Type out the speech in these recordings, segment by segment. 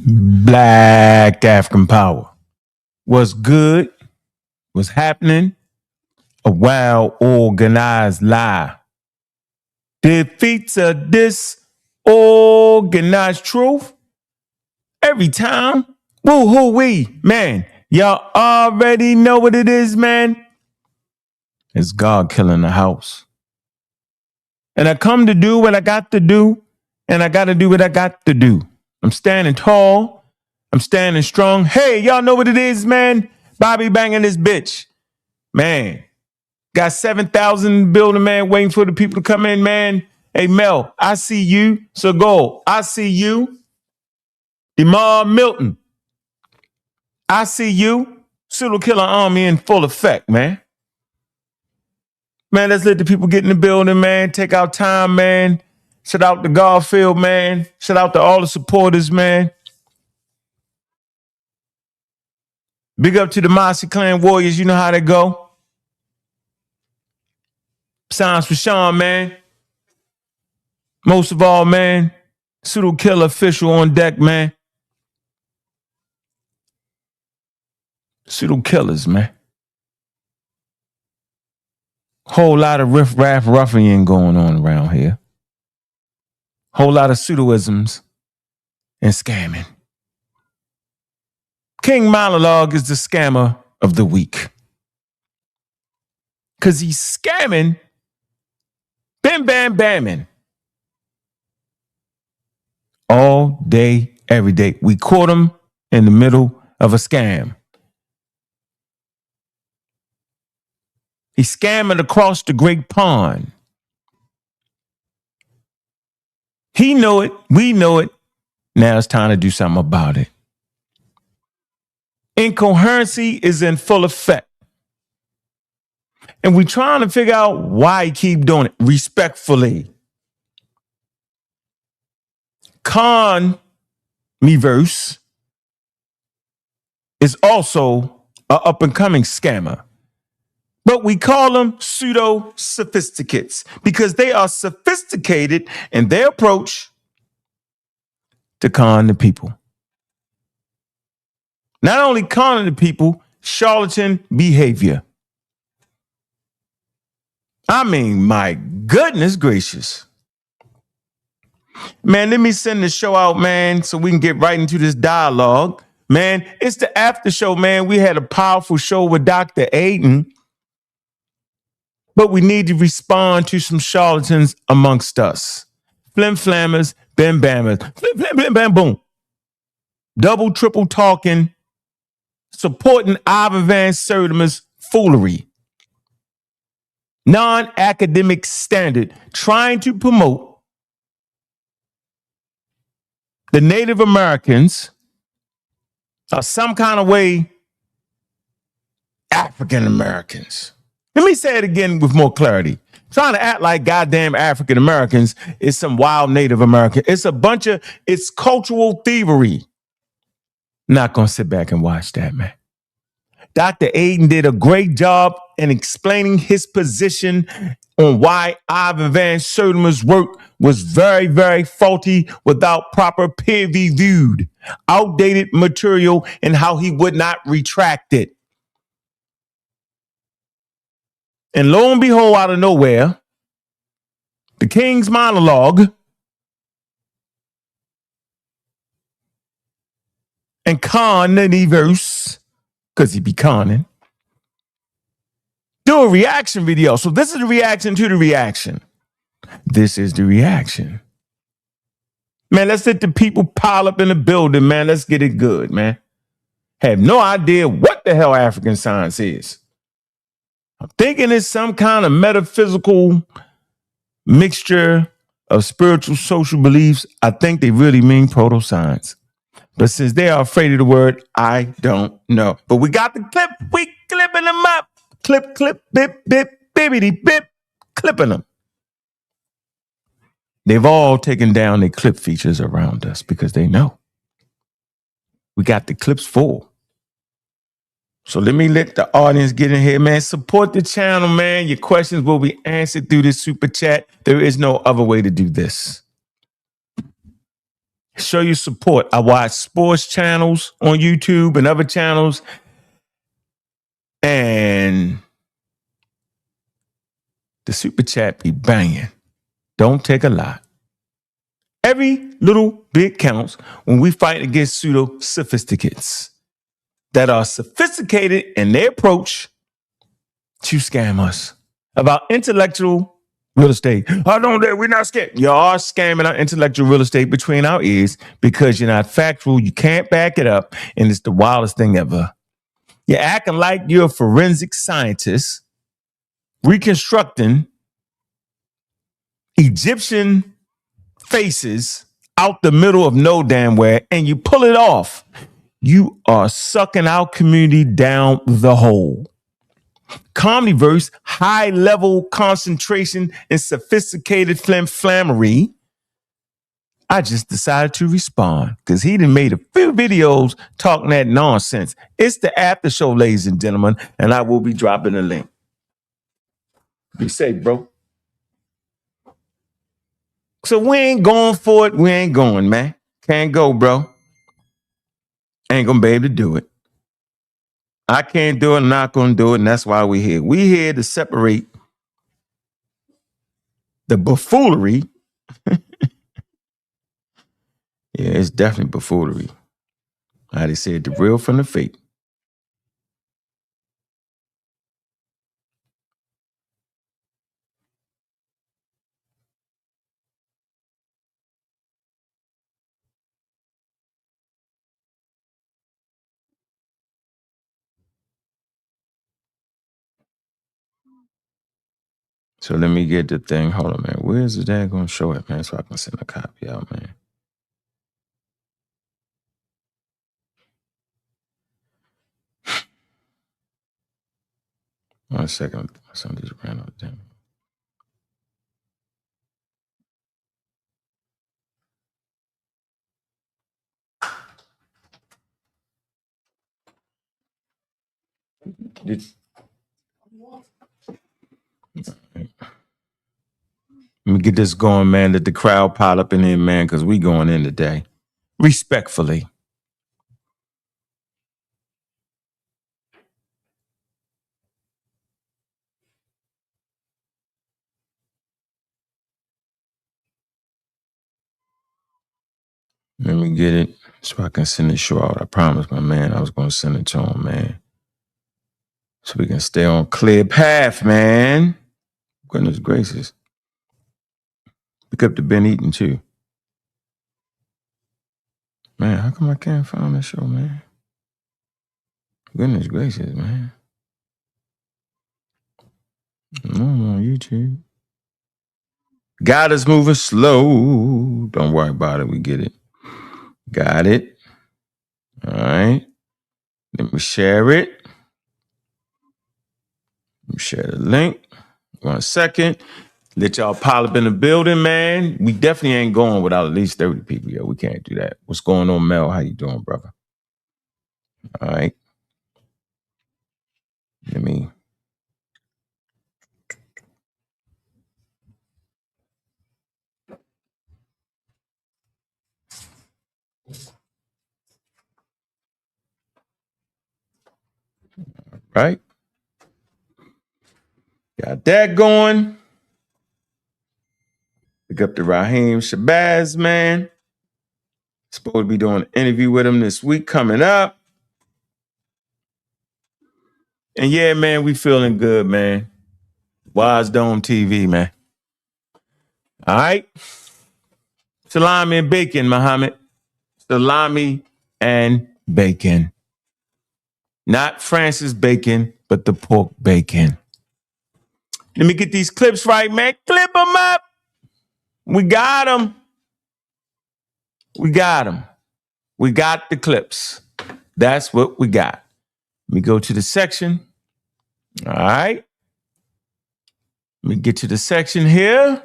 Black African power. What's good? What's happening? A well-organized lie. Defeats a disorganized truth. Every time. Woo-hoo-wee. Man, y'all already know what it is, man. It's God killing the house. And I come to do what I got to do, and I got to do what I got to do. I'm standing tall. I'm standing strong. Hey, y'all know what it is, man? Bobby banging this bitch. Man, got 7,000 building, man, waiting for the people to come in, man. Hey, Mel, I see you. So go. I see you. Imam Milton. I see you. Pseudo killer army in full effect, man. Man, let's let the people get in the building, man. Take our time, man. Shout out to Garfield, man. Shout out to all the supporters, man. Big up to the Mossy Clan Warriors. You know how they go. Signs for Sean, man. Most of all, man, Pseudo Killer official on deck, man. Pseudo Killers, man. Whole lot of riff-raff ruffian going on around here. Whole lot of pseudoisms and scamming. King Monologue is the scammer of the week. Because he's scamming, bamming. All day, every day. We caught him in the middle of a scam. He's scamming across the Great Pond. He know it. We know it. Now it's time to do something about it. Incoherency is in full effect. And we're trying to figure out why he keep doing it respectfully. Meverse is also an up-and-coming scammer. But we call them pseudo-sophisticates because they are sophisticated in their approach to con the people. Not only conning the people, charlatan behavior. I mean, my goodness gracious. Man, let me send the show out, man, so we can get right into this dialogue. Man, it's the after show, man. We had a powerful show with Dr. Aden. But we need to respond to some charlatans amongst us. Flim-flammers, bam-bammers. Flim-flam-bam-bam-boom. Double, triple talking, supporting Ivan Sertima's foolery. Non-academic standard, trying to promote the Native Americans are some kind of way African Americans. Let me say it again with more clarity. Trying to act like goddamn African Americans is some wild Native American. It's cultural thievery. Not gonna sit back and watch that, man. Dr. Aden did a great job in explaining his position on why Ivan Van Sertima's work was very, very faulty without proper peer-reviewed, outdated material, and how he would not retract it. And lo and behold, out of nowhere, the King's Monologue and con the universe, because he be conning, do a reaction video. So this is the reaction to the reaction. This is the reaction. Man, let's let the people pile up in the building, man. Let's get it good, man. Have no idea what the hell African science is. I'm thinking it's some kind of metaphysical mixture of spiritual social beliefs. I think they really mean proto-science. But since they are afraid of the word, I don't know. But we got the clip. We clipping them up. Clip, bip, bibbity, bip, clipping them. They've all taken down their clip features around us because they know. We got the clips full. So let me let the audience get in here, man. Support the channel, man. Your questions will be answered through this super chat. There is no other way to do this. show your support. I watch sports channels on YouTube and other channels, and the super chat be banging. Don't take a lot. Every little bit counts when we fight against pseudo sophisticates that are sophisticated in their approach to scam us about intellectual real estate. Oh, no, we're not scared. You are scamming our intellectual real estate between our ears because you're not factual. You can't back it up. And it's the wildest thing ever. You're acting like you're a forensic scientist reconstructing Egyptian faces out the middle of no damn where, and you pull it off. You are sucking our community down the hole. Comedyverse, high level concentration and sophisticated flammery. I just decided to respond because he done made a few videos talking that nonsense. It's the after show, ladies and gentlemen, and I will be dropping a link. Be safe, bro. So we ain't going for it. We ain't going, man. Can't go, bro. Ain't gonna be able to do it. I can't do it. I'm not gonna do it, and that's why we're here. We're here to separate the buffoonery. Yeah, it's definitely buffoonery. How they said the real from the fake. So let me get the thing. Hold on, man. Where's the dad gonna show it, man? So I can send a copy out, man. One second. Something just ran out. Damn. Let me get this going, man. Let the crowd pile up in here, man, because we going in today. Respectfully. Let me get it so I can send the show out. I promised my man I was going to send it to him, man. So we can stay on clear path, man. Goodness gracious. Pick up the Ben Eaton, too. Man, how come I can't find the show, man? Goodness gracious, man. No, I'm on YouTube. God is moving slow. Don't worry about it. We get it. Got it. All right. Let me share it. Let me share the link. 1 second. Let y'all pile up in the building, man. We definitely ain't going without at least 30 people. Yo, we can't do that. What's going on, Mel? How you doing, brother? All right. Let me. Right. Got that going. Pick up the Raheem Shabazz, man. Supposed to be doing an interview with him this week coming up. And yeah, man, we feeling good, man. Wise Dome TV, man. All right. Salami and bacon, Muhammad. Salami and bacon. Not Francis Bacon, but the pork bacon. Let me get these clips right, man. Clip them up. We got them. We got them. We got the clips. That's what we got. Let me go to the section. All right. Let me get to the section here.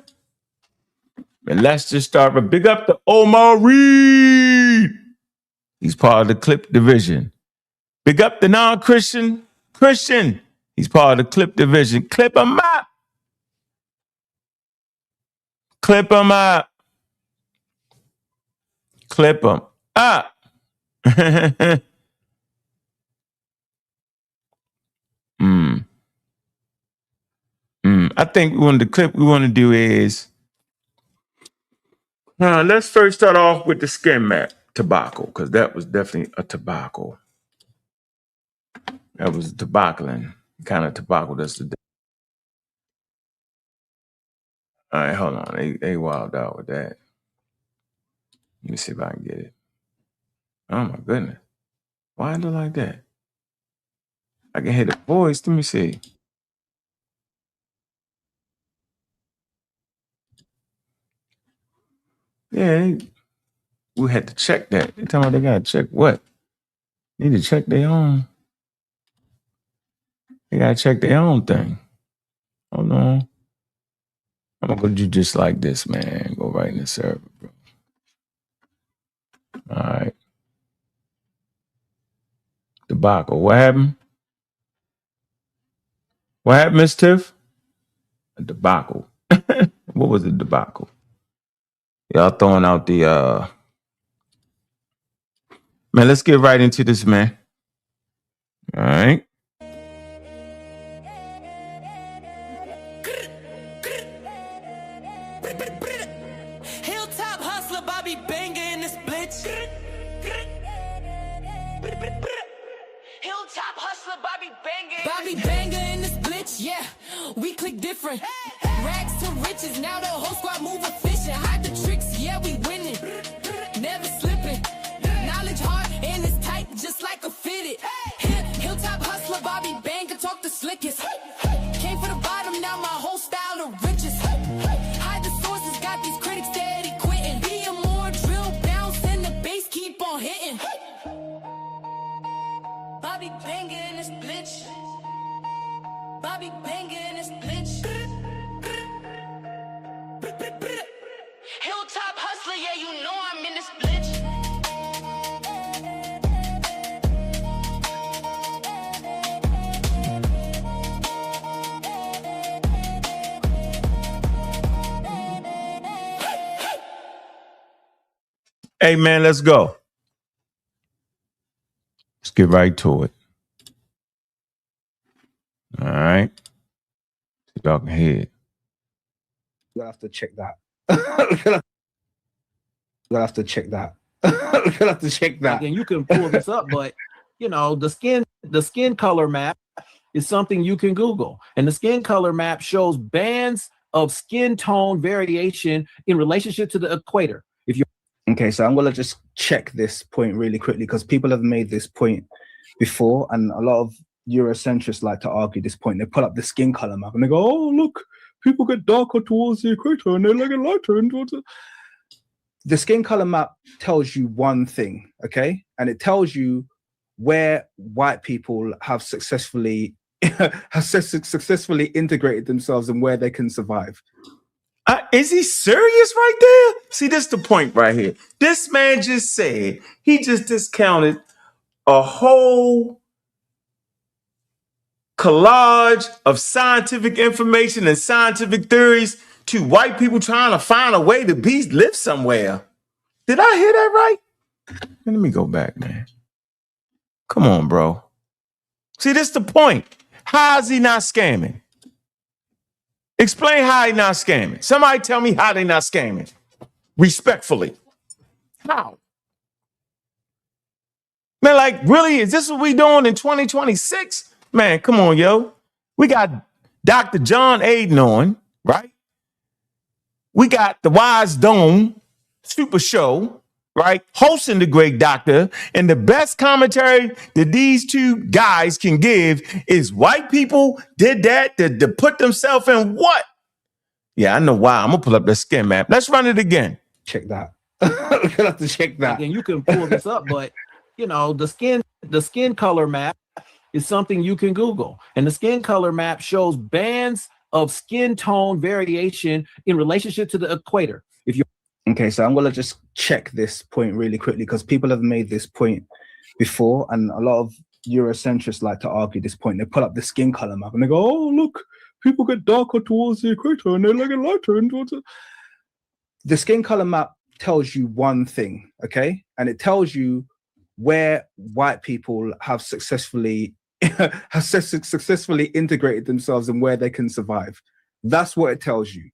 And let's just start. But big up to Omar Reed. He's part of the clip division. Big up the non-Christian Christian. He's part of the clip division. Clip him up. Clip him up. Clip them up. I think the clip we want to do is, let's first start off with the skin map tobacco, because that was definitely a tobacco. That was a tobaccoing kind of tobacco. That's the. All right, hold on. They wild out with that. Let me see if I can get it. Oh my goodness. Why is it like that? I can hear the voice. Let me see. Yeah, we had to check that. They tell me they gotta check what? Need to check their own. They gotta check their own thing. Hold on. I'm gonna do just like this, man. Go right in the server, bro. All right. Debacle. What happened? What happened, Miss Tiff? A debacle. What was a debacle? Y'all throwing out the man, let's get right into this, man. All right. Hilltop hustler, Bobby Banger in this blitz. Hilltop hustler, Bobby Banger. Bobby Banger in this blitz, yeah. We click different. Rags to riches, now the whole squad move efficient. Hide the tricks, yeah, we winning. Never slipping. Knowledge hard and it's tight, just like a fitted. Hilltop hustler, Bobby Banger, talk the slickest. Came for the bottom, now my whole style the richest. Hide the sources, got these critics steady quitting. Be a more drill bounce and the bass keep on hitting. Bobby Banger in this blitz. Bobby Banger in this blitz. Hilltop hustler, yeah, you know I'm in this blitz. Hey, man, let's go. Let's get right to it. All right. See if y'all can hear it. We'll have to check that. We'll have to check that. We'll have to check that. And you can pull this up, but you know, the skin color map is something you can Google. And the skin color map shows bands of skin tone variation in relationship to the equator. If you Okay, so I'm gonna just check this point really quickly because people have made this point before, and a lot of Eurocentrists like to argue this point. They pull up the skin color map and they go, "Oh, look, people get darker towards the equator and they get lighter towards it." The skin color map tells you one thing, okay, and it tells you where white people have successfully integrated themselves and where they can survive. Is he serious right there? See, this is the point right here. This man just said he just discounted a whole collage of scientific information and scientific theories to white people trying to find a way to live somewhere. Did I hear that right? Let me go back, man. Come on, bro. See, this is the point. How is he not scamming? Explain how he not scamming. Somebody tell me how they not scamming. Respectfully. How? Man, like, really? Is this what we doing in 2026? Man, come on, yo. We got Dr. John Aden on, right? We got the Wise Dome Super Show, right? Hosting the great doctor. And the best commentary that these two guys can give is white people did that to put themselves in what? Yeah, I know why. I'm going to pull up the skin map. Let's run it again. Check that. We're gonna have to check that. And you can pull this up, but you know, the skin color map is something you can Google. And the skin color map shows bands of skin tone variation in relationship to the equator. If you Okay, so I'm gonna just check this point really quickly because people have made this point before, and a lot of Eurocentrists like to argue this point. They pull up the skin color map and they go, "Oh, look, people get darker towards the equator and they get lighter towards it." The skin color map tells you one thing, okay? And it tells you where white people have successfully integrated themselves and where they can survive. That's what it tells you.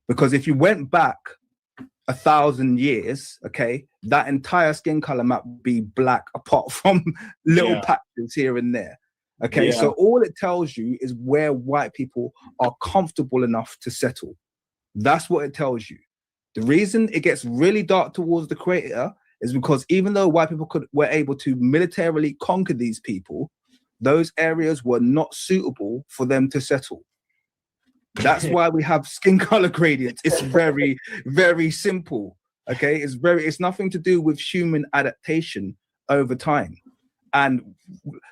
Because if you went back 1,000 years, okay, that entire skin color map would be black apart from little patches here and there. Okay, so all it tells you is where white people are comfortable enough to settle. That's what it tells you. The reason it gets really dark towards the equator is because even though white people were able to militarily conquer these people, those areas were not suitable for them to settle. That's why we have skin color gradients. It's very, very simple. Okay, it's nothing to do with human adaptation over time. And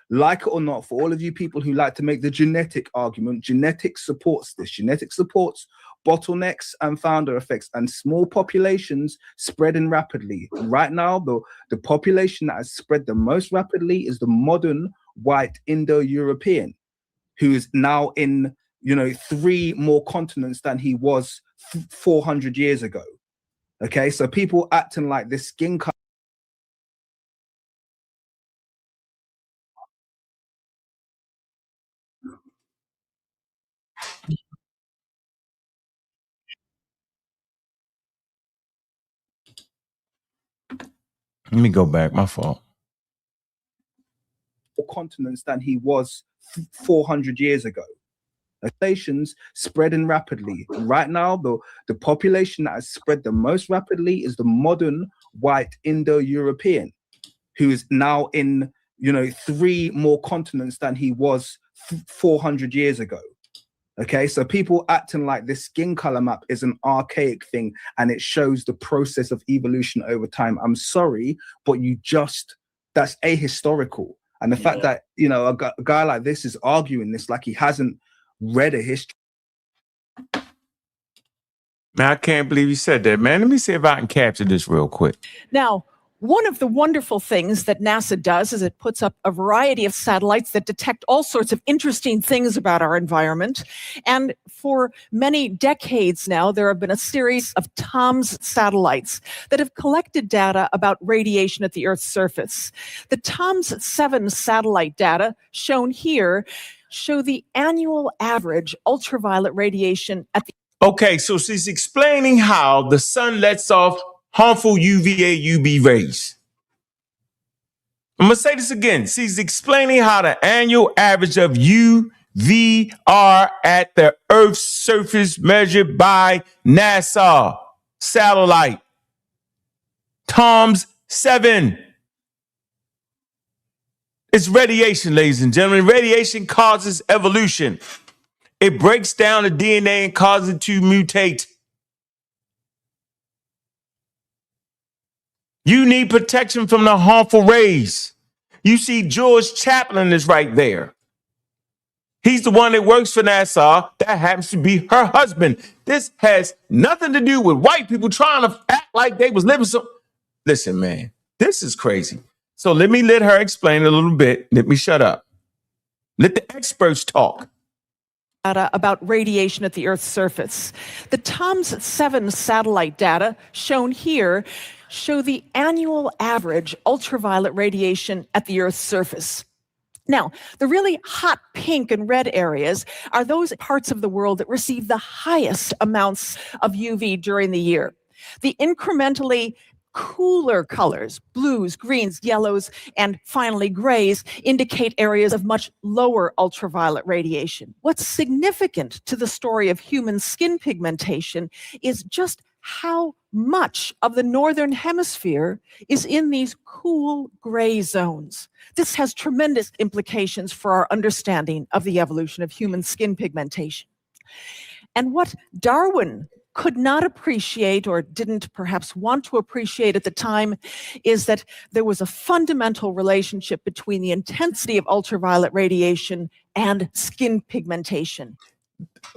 like it or not, for all of you people who like to make the genetic argument, genetics supports this. Genetics supports bottlenecks and founder effects and small populations spreading rapidly. Right now, the population that has spread the most rapidly is the modern white Indo-European, who is now in 3 more continents than he was 400 years ago. Okay, so people acting like this skin color. Let me go back. My fault. Continents than he was 400 years ago. Nations spreading rapidly. Right now, the population that has spread the most rapidly is the modern white Indo-European, who is now in 3 more continents than he was 400 years ago. Okay, so people acting like this skin color map is an archaic thing and it shows the process of evolution over time. I'm sorry, but that's ahistorical. And the fact that, a guy like this is arguing this like he hasn't read a history. Man, I can't believe you said that, man. Let me see if I can capture this real quick. Now, one of the wonderful things that NASA does is it puts up a variety of satellites that detect all sorts of interesting things about our environment. And for many decades now, there have been a series of TOMS satellites that have collected data about radiation at the Earth's surface. The TOMS 7 satellite data shown here show the annual average ultraviolet radiation at the... Okay, so she's explaining how the sun lets off harmful UVA, UV rays. I'm going to say this again. She's explaining how the annual average of UVR at the Earth's surface measured by NASA satellite TOMS 7. It's radiation, ladies and gentlemen. Radiation causes evolution. It breaks down the DNA and causes it to mutate. You need protection from the harmful rays. You see George Chaplin is right there. He's the one that works for NASA. That happens to be her husband. This has nothing to do with white people trying to act like they was living so... Listen, man, this is crazy. So let her explain a little bit. Let me shut up. Let the experts talk. About radiation at the Earth's surface. The TOMS 7 satellite data shown here show the annual average ultraviolet radiation at the Earth's surface. Now, the really hot pink and red areas are those parts of the world that receive the highest amounts of UV during the year. The incrementally cooler colors, blues, greens, yellows, and finally grays, indicate areas of much lower ultraviolet radiation. What's significant to the story of human skin pigmentation is just how much of the northern hemisphere is in these cool gray zones. This has tremendous implications for our understanding of the evolution of human skin pigmentation. And what Darwin could not appreciate, or didn't perhaps want to appreciate at the time, is that there was a fundamental relationship between the intensity of ultraviolet radiation and skin pigmentation.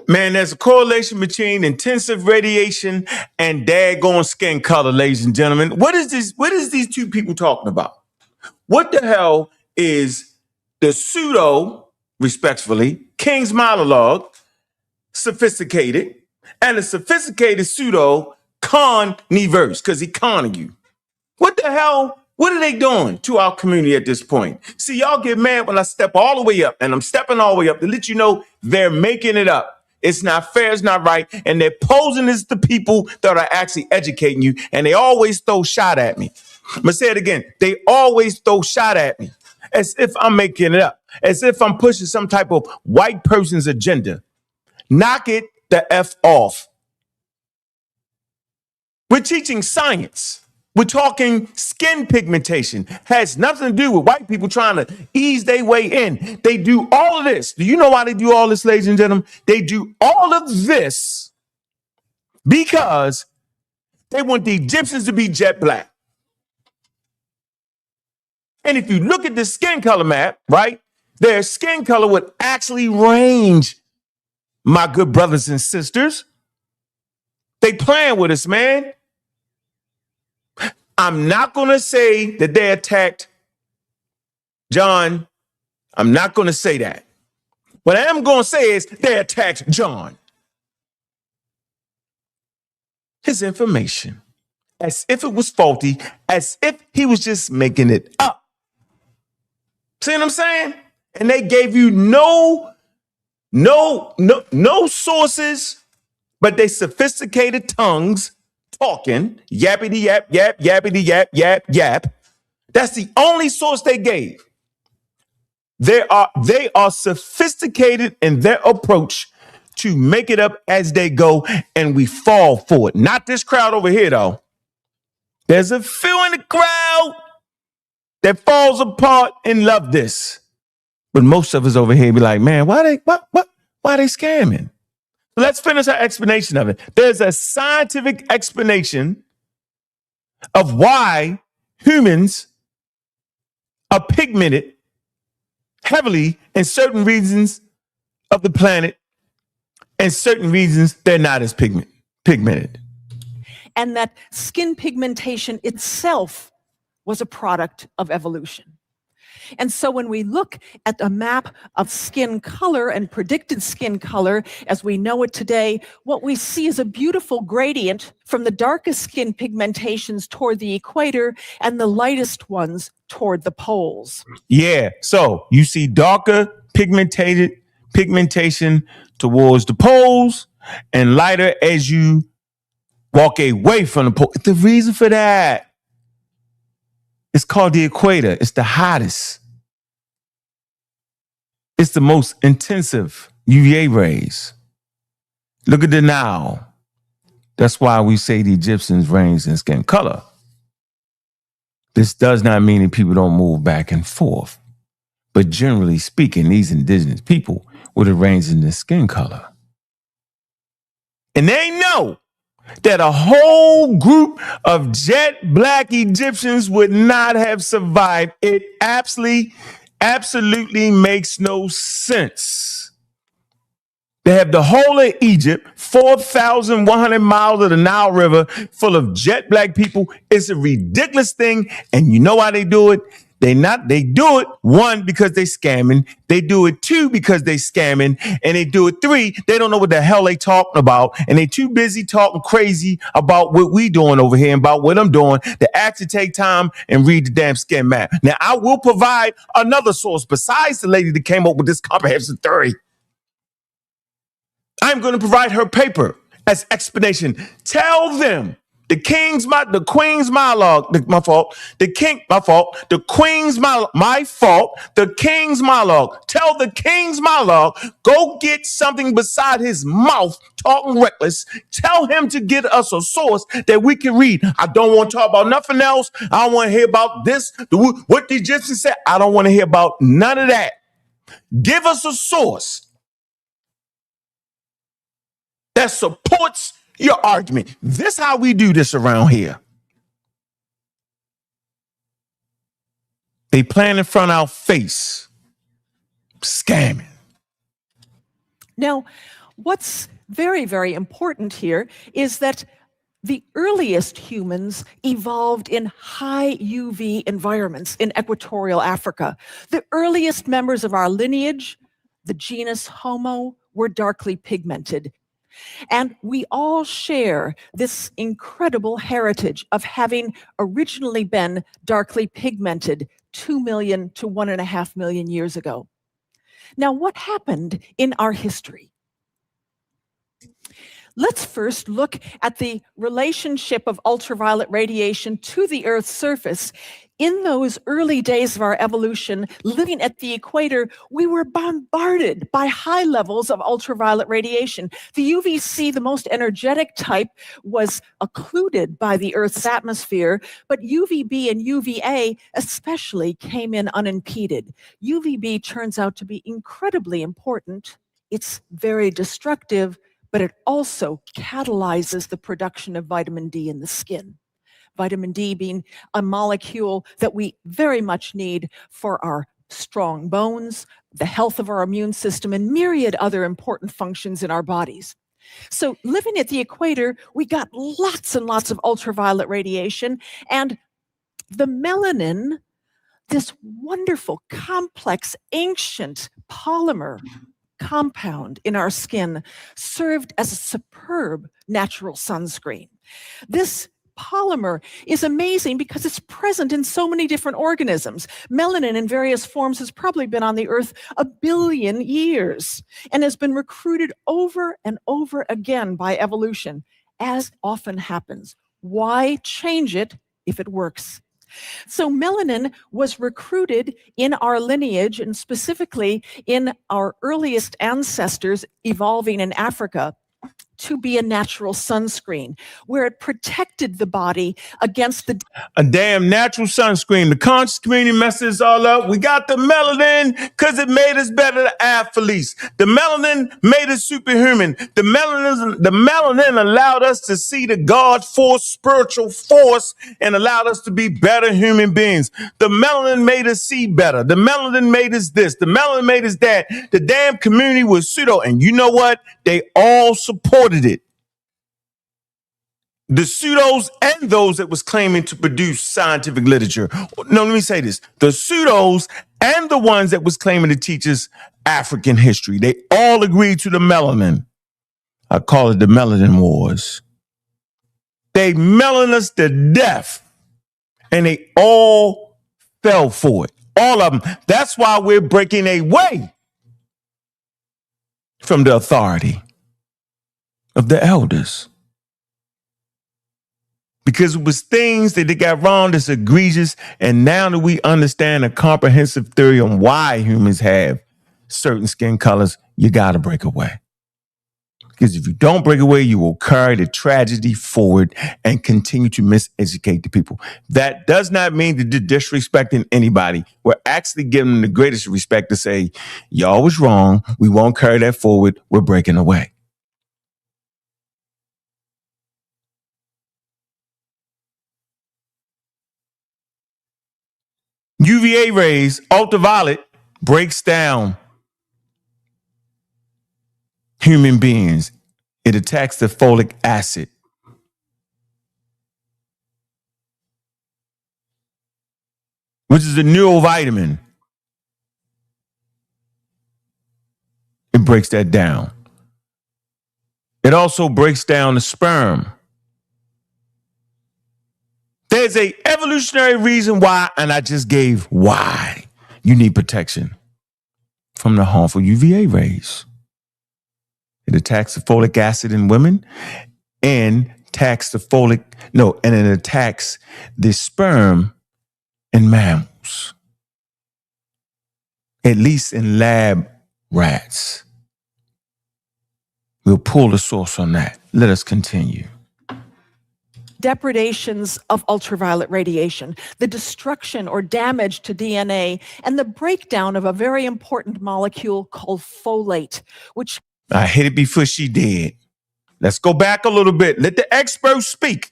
Man, there's a correlation between intensive radiation and daggone skin color, ladies and gentlemen. What is this? What is these two people talking about? What the hell is the pseudo, respectfully, King's monologue, sophisticated, and a sophisticated pseudo Con-niverse, because he conning you. What the hell? What are they doing to our community at this point? See, y'all get mad when I step all the way up, and I'm stepping all the way up to let you know they're making it up. It's not fair, it's not right, and they're posing as the people that are actually educating you, and they always throw shot at me. I'm gonna say it again. They always throw shot at me as if I'm making it up, as if I'm pushing some type of white person's agenda. Knock it the F off. We're teaching science. We're talking skin pigmentation. Has nothing to do with white people trying to ease their way in. They do all of this. Do you know why they do all this, ladies and gentlemen? They do all of this because they want the Egyptians to be jet black. And if you look at the skin color map, right, their skin color would actually range, my good brothers and sisters. They playing with us, man. I'm not going to say that they attacked John. I'm not going to say that. What I am going to say is they attacked John. His information, as if it was faulty, as if he was just making it up. See what I'm saying? And they gave you no sources, but they sophisticated tongues talking, yappity yap, yap, yappity yap, yap, yap. That's the only source they gave. They are sophisticated in their approach to make it up as they go, and we fall for it. Not this crowd over here, though. There's a few in the crowd that falls apart and love this. But most of us over here be like, man, why they scamming? Let's finish our explanation of it. There's a scientific explanation of why humans are pigmented heavily in certain regions of the planet, and certain regions they're not as pigmented. And that skin pigmentation itself was a product of evolution. And so when we look at a map of skin color and predicted skin color as we know it today, what we see is a beautiful gradient from the darkest skin pigmentations toward the equator and the lightest ones toward the poles. Yeah, so you see darker pigmentation towards the poles and lighter as you walk away from the pole. The reason for that, it's called the equator. It's the hottest. It's the most intensive UVA rays. Look at the Nile. That's why we say the Egyptians range in skin color. This does not mean that people don't move back and forth. But generally speaking, these indigenous people would have ranged in the skin color. And they know that a whole group of jet black Egyptians would not have survived. It absolutely makes no sense. They have the whole of Egypt, 4,100 miles of the Nile River full of jet black people. It's a ridiculous thing. And you know why they do it? They do it, one, because they scamming. They do it, two, because they scamming. And they do it, three, they don't know what the hell they talking about. And they too busy talking crazy about what we doing over here and about what I'm doing to actually take time and read the damn skin map. Now, I will provide another source besides the lady that came up with this comprehensive theory. I'm going to provide her paper as explanation. Tell them the queen's monologue, my fault. The queen's monologue. Tell the king's monologue, go get something beside his mouth talking reckless. Tell him to get us a source that we can read. I don't want to talk about nothing else. I don't want to hear about this, what the Egyptians said. I don't want to hear about none of that. Give us a source that supports your argument. This how we do this around here. They plan in front of our face, scamming. Now, what's very, very important here is that the earliest humans evolved in high UV environments in equatorial Africa. The earliest members of our lineage, the genus Homo, were darkly pigmented. And we all share this incredible heritage of having originally been darkly pigmented 2 million to 1.5 million years ago. Now, what happened in our history? Let's first look at the relationship of ultraviolet radiation to the Earth's surface. In those early days of our evolution, living at the equator, we were bombarded by high levels of ultraviolet radiation. The UVC, the most energetic type, was occluded by the Earth's atmosphere, but UVB and UVA especially came in unimpeded. UVB turns out to be incredibly important. It's very destructive, but it also catalyzes the production of vitamin D in the skin. Vitamin D being a molecule that we very much need for our strong bones, the health of our immune system, and myriad other important functions in our bodies. So living at the equator, we got lots and lots of ultraviolet radiation, and the melanin, this wonderful, complex, ancient polymer compound in our skin, served as a superb natural sunscreen. This polymer is amazing because it's present in so many different organisms. Melanin in various forms has probably been on the Earth 1 billion years and has been recruited over and over again by evolution, as often happens. Why change it if it works? So melanin was recruited in our lineage, and specifically in our earliest ancestors evolving in Africa, to be a natural sunscreen, where it protected the body against the... A damn natural sunscreen. The conscious community messes all up. We got the melanin because it made us better athletes. The melanin made us superhuman. The melanin allowed us to see the God force, spiritual force, and allowed us to be better human beings. The melanin made us see better. The melanin made us this. The melanin made us that. The damn community was pseudo. And you know what? They all supported it. The pseudos and those that was claiming to produce scientific literature. No, let me say this. The pseudos and the ones that was claiming to teach us African history, they all agreed to the melanin. I call it the melanin wars. They melanin us to death, and they all fell for it. All of them. That's why we're breaking away from the authority of the elders. Because it was things that they got wrong that's egregious, and now that we understand a comprehensive theory on why humans have certain skin colors, you got to break away. Because if you don't break away, you will carry the tragedy forward and continue to miseducate the people. That does not mean that you're disrespecting anybody. We're actually giving them the greatest respect to say, y'all was wrong. We won't carry that forward. We're breaking away. UVA rays, ultraviolet, breaks down human beings. It attacks the folic acid. Which is a neurovitamin. It breaks that down. It also breaks down the sperm. There's an evolutionary reason why, and I just gave why you need protection from the harmful UVA rays. It attacks the folic acid in women and attacks it attacks the sperm in mammals, at least in lab rats. We'll pull the source on that. Let us continue. Depredations of ultraviolet radiation, the destruction or damage to DNA, and the breakdown of a very important molecule called folate, which... I hit it before she did. Let's go back a little bit. Let the experts speak.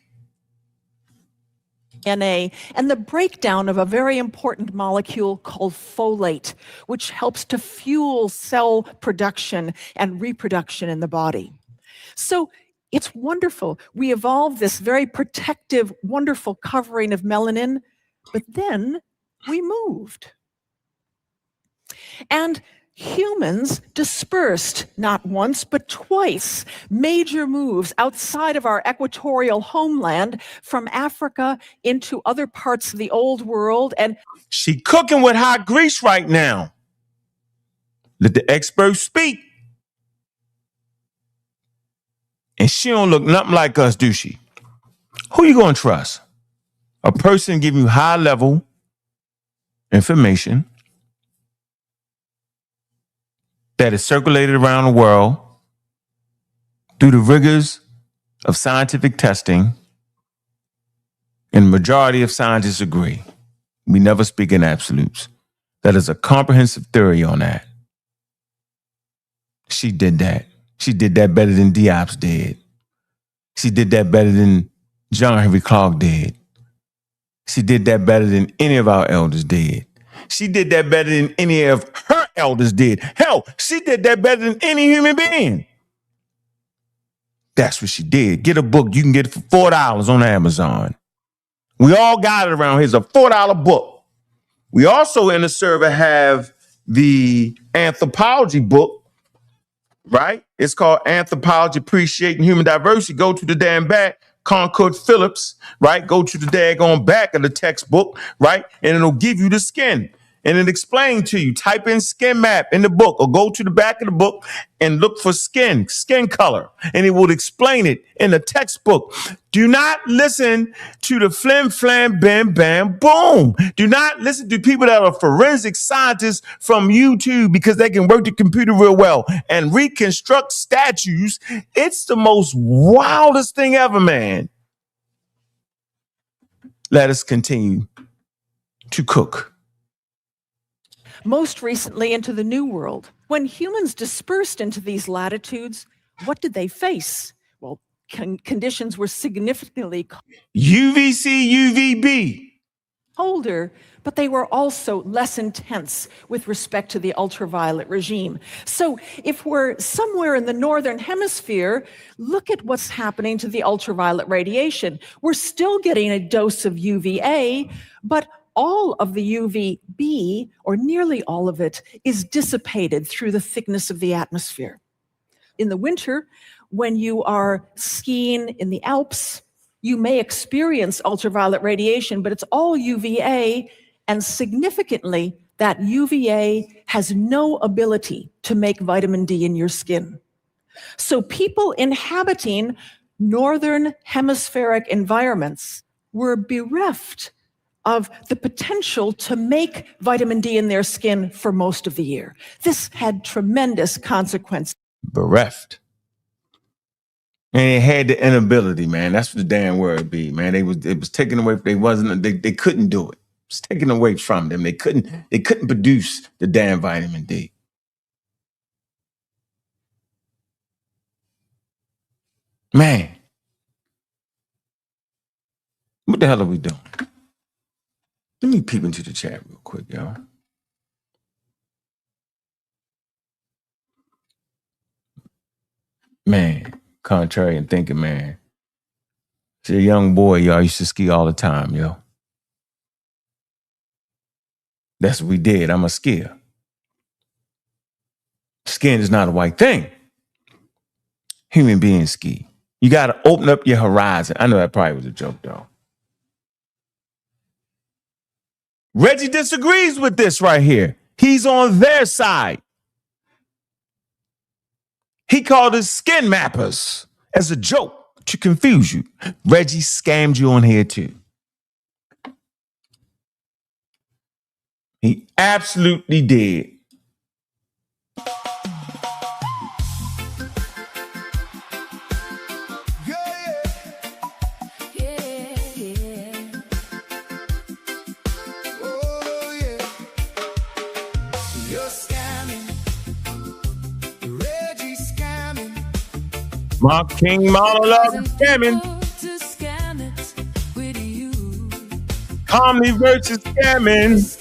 DNA, and the breakdown of a very important molecule called folate, which helps to fuel cell production and reproduction in the body. So it's wonderful. We evolved this very protective, wonderful covering of melanin, but then we moved. And humans dispersed not once but twice, major moves outside of our equatorial homeland from Africa into other parts of the old world. And she cooking with hot grease right now. Let the experts speak. And she don't look nothing like us, do she? Who you gonna trust? A person giving you high level information that is circulated around the world through the rigors of scientific testing, and the majority of scientists agree. We never speak in absolutes. That is a comprehensive theory on that. She did that. She did that better than Diop's did. She did that better than John Henry Clark did. She did that better than any of our elders did. She did that better than any of her elders did. Hell, she did that better than any human being. That's what she did. Get a book. You can get it for $4 on Amazon. We all got it around here. It's a $4 book. We also in the server have the anthropology book, right? It's called Anthropology Appreciating Human Diversity. Go to the damn back, Concord Phillips, right? Go to the daggone back of the textbook, right? And it'll give you the skin. And it explains to you, type in skin map in the book or go to the back of the book and look for skin color. And it will explain it in the textbook. Do not listen to the flim, flam, bam, bam, boom. Do not listen to people that are forensic scientists from YouTube because they can work the computer real well and reconstruct statues. It's the most wildest thing ever, man. Let us continue to cook. most recently into the New World. When humans dispersed into these latitudes, what did they face? Well, conditions were significantly UVC, UVB. colder, but they were also less intense with respect to the ultraviolet regime. So if we're somewhere in the northern hemisphere, look at what's happening to the ultraviolet radiation. We're still getting a dose of UVA, but all of the UVB, or nearly all of it, is dissipated through the thickness of the atmosphere. In the winter, when you are skiing in the Alps, you may experience ultraviolet radiation, but it's all UVA, and significantly, that UVA has no ability to make vitamin D in your skin. So people inhabiting northern hemispheric environments were bereft of the potential to make vitamin D in their skin for most of the year. This had tremendous consequences. Bereft. And it had the inability, man. That's what the damn word be, man. It was taken away. They couldn't do it. It was taken away from them. They couldn't produce the damn vitamin D. Man. What the hell are we doing? Let me peep into the chat real quick, y'all. Man, contrarian thinking, man. See, a young boy, y'all used to ski all the time, yo. That's what we did. I'm a skier. Skiing is not a white thing. Human beings ski. You got to open up your horizon. I know that probably was a joke, though. Reggie disagrees with this right here. He's on their side. He called us skin mappers as a joke to confuse you. Reggie scammed you on here too. He absolutely did. Mark King monologue scamming. Calmly versus scamming.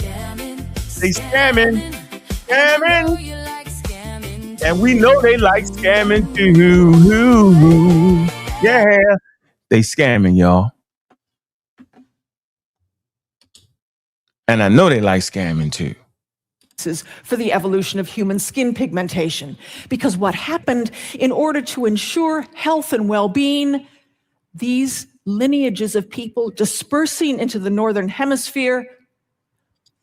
They scamming. And we know they like scamming too. Yeah. They scamming, y'all. And I know they like scamming too. for the evolution of human skin pigmentation. Because what happened, in order to ensure health and well-being, these lineages of people dispersing into the northern hemisphere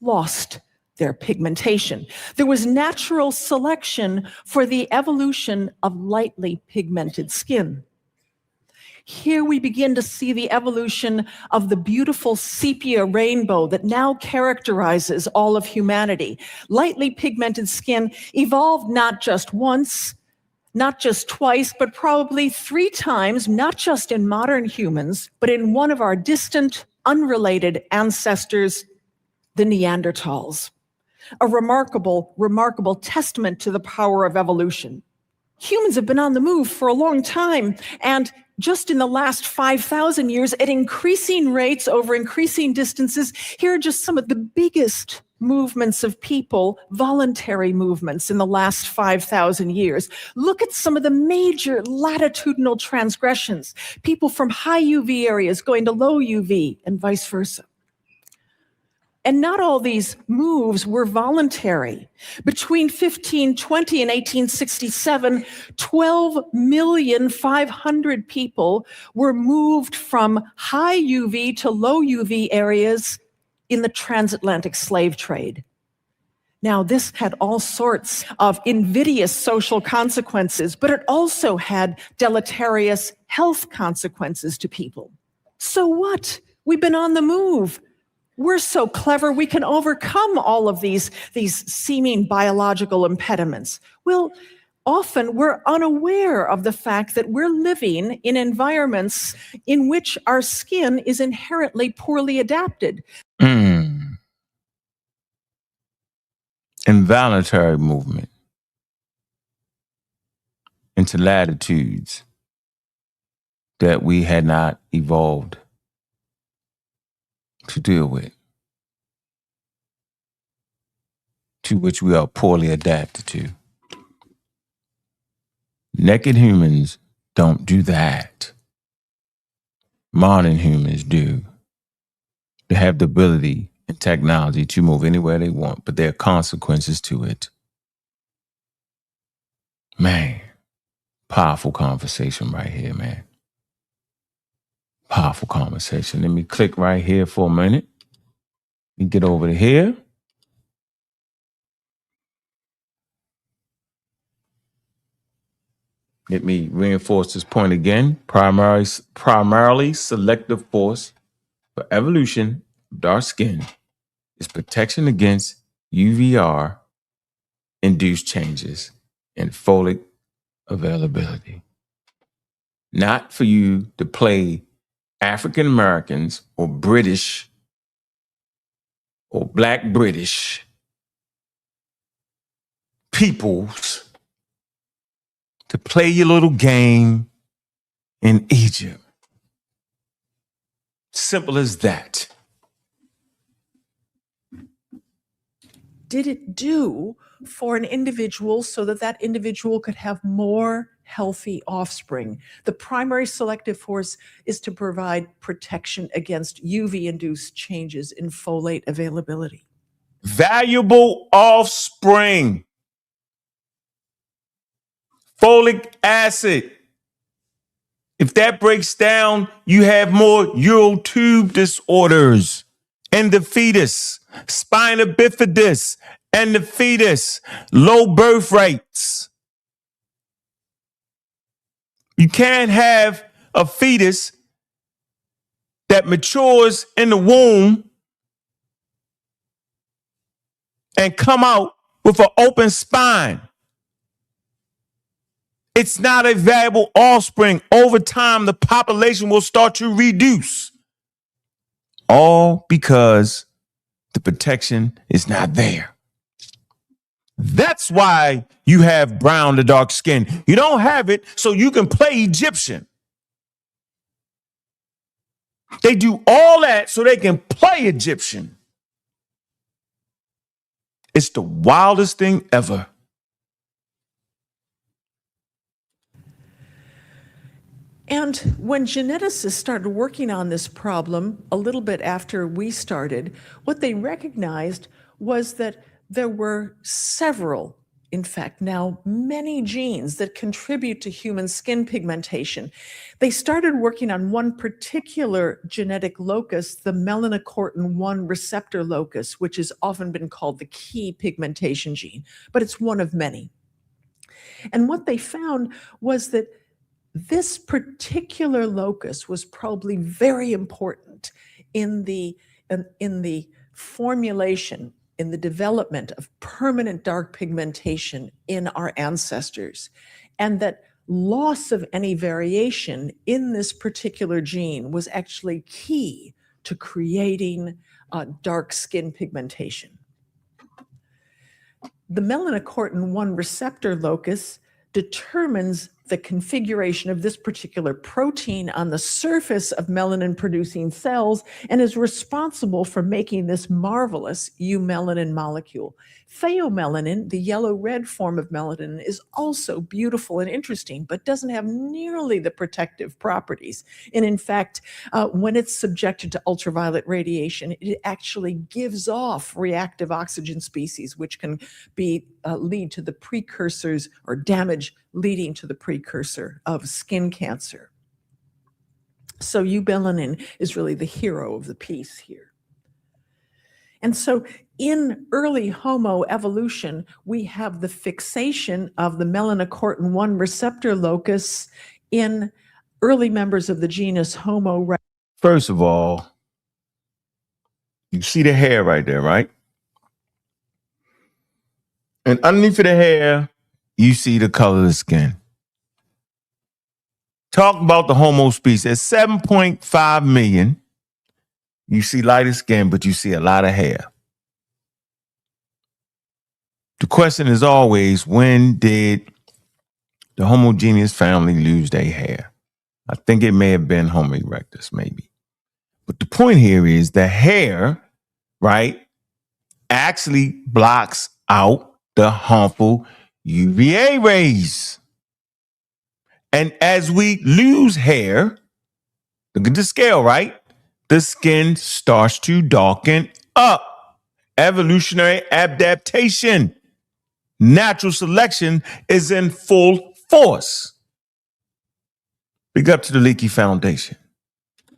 lost their pigmentation. There was natural selection for the evolution of lightly pigmented skin. Here we begin to see the evolution of the beautiful sepia rainbow that now characterizes all of humanity. Lightly pigmented skin evolved not just once, not just twice, but probably 3 times, not just in modern humans, but in one of our distant, unrelated ancestors, the Neanderthals. A remarkable, remarkable testament to the power of evolution. Humans have been on the move for a long time, and just in the last 5,000 years, at increasing rates over increasing distances, here are just some of the biggest movements of people, voluntary movements in the last 5,000 years. Look at some of the major latitudinal transgressions, people from high UV areas going to low UV and vice versa. And not all these moves were voluntary. Between 1520 and 1867, 12,500,000 people were moved from high UV to low UV areas in the transatlantic slave trade. Now, this had all sorts of invidious social consequences, but it also had deleterious health consequences to people. So what? We've been on the move. We're so clever, we can overcome all of these seeming biological impediments. Well, often we're unaware of the fact that we're living in environments in which our skin is inherently poorly adapted. Involuntary movement into latitudes that we had not evolved to deal with, to which we are poorly adapted to. Naked humans don't do that. Modern humans do. They have the ability and technology to move anywhere they want, but there are consequences to it. Man, powerful conversation right here, man. Powerful conversation. Let me click right here for a minute. Let me get over to here. Let me reinforce this point again. Primarily selective force for evolution of dark skin is protection against UVR-induced changes in folic availability. Not for you to play African Americans or British or Black British peoples to play your little game in Egypt. Simple as that. Did it do for an individual so that that individual could have more healthy offspring? The primary selective force is to provide protection against UV-induced changes in folate availability. Valuable offspring. Folic acid. If that breaks down, you have more neural tube disorders in the fetus, spina bifidus, and the fetus, low birth rates. You can't have a fetus that matures in the womb and come out with an open spine. It's not a valuable offspring. Over time, the population will start to reduce. All because the protection is not there. That's why you have brown to dark skin. You don't have it so you can play Egyptian. They do all that so they can play Egyptian. It's the wildest thing ever. And when geneticists started working on this problem a little bit after we started, what they recognized was that there were several, in fact, now many genes that contribute to human skin pigmentation. They started working on one particular genetic locus, the melanocortin 1 receptor locus, which has often been called the key pigmentation gene, but it's one of many. And what they found was that this particular locus was probably very important in the formulation, in the development of permanent dark pigmentation in our ancestors, and that loss of any variation in this particular gene was actually key to creating dark skin pigmentation. The melanocortin 1 receptor locus determines the configuration of this particular protein on the surface of melanin-producing cells and is responsible for making this marvelous eumelanin molecule. Pheomelanin, the yellow-red form of melanin, is also beautiful and interesting, but doesn't have nearly the protective properties. And in fact, when it's subjected to ultraviolet radiation, it actually gives off reactive oxygen species, which can lead to the precursors or damage leading to the precursor of skin cancer. So eumelanin is really the hero of the piece here. And so in early Homo evolution, we have the fixation of the melanocortin 1 receptor locus in early members of the genus Homo. First of all, you see the hair right there, right? And underneath of the hair, you see the color of the skin. Talk about the Homo species. At 7.5 million, you see lighter skin, but you see a lot of hair. The question is always, when did the homogeneous family lose their hair? I think it may have been Homo erectus, maybe. But the point here is the hair, right, actually blocks out the harmful UVA rays. And as we lose hair, look at the scale, right? The skin starts to darken up. Evolutionary adaptation. Natural selection is in full force. Big up to the Leaky Foundation.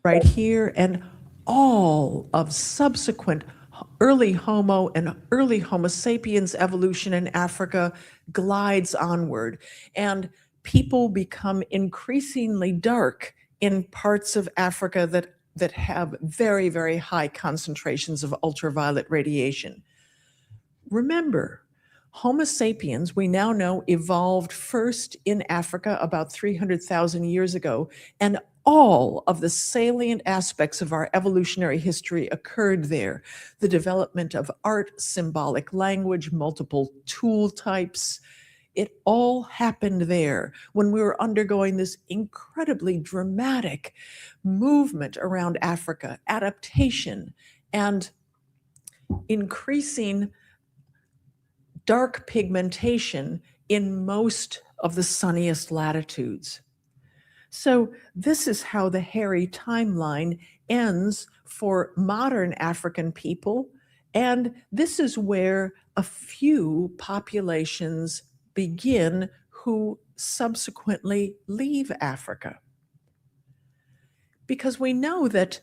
Right here, and all of subsequent early Homo and early Homo sapiens evolution in Africa glides onward, and people become increasingly dark in parts of Africa that have very, very high concentrations of ultraviolet radiation. Remember, Homo sapiens, we now know, evolved first in Africa about 300,000 years ago, and all of the salient aspects of our evolutionary history occurred there. The development of art, symbolic language, multiple tool types, it all happened there when we were undergoing this incredibly dramatic movement around Africa, adaptation, and increasing dark pigmentation in most of the sunniest latitudes. So this is how the hairy timeline ends for modern African people, and this is where a few populations begin who subsequently leave Africa. Because we know that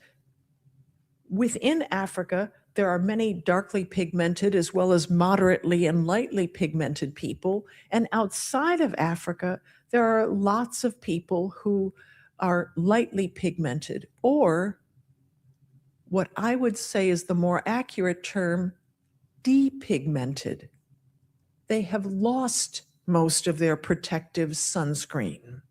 within Africa, there are many darkly pigmented as well as moderately and lightly pigmented people. And outside of Africa, there are lots of people who are lightly pigmented, or what I would say is the more accurate term, depigmented. They have lost most of their protective sunscreen.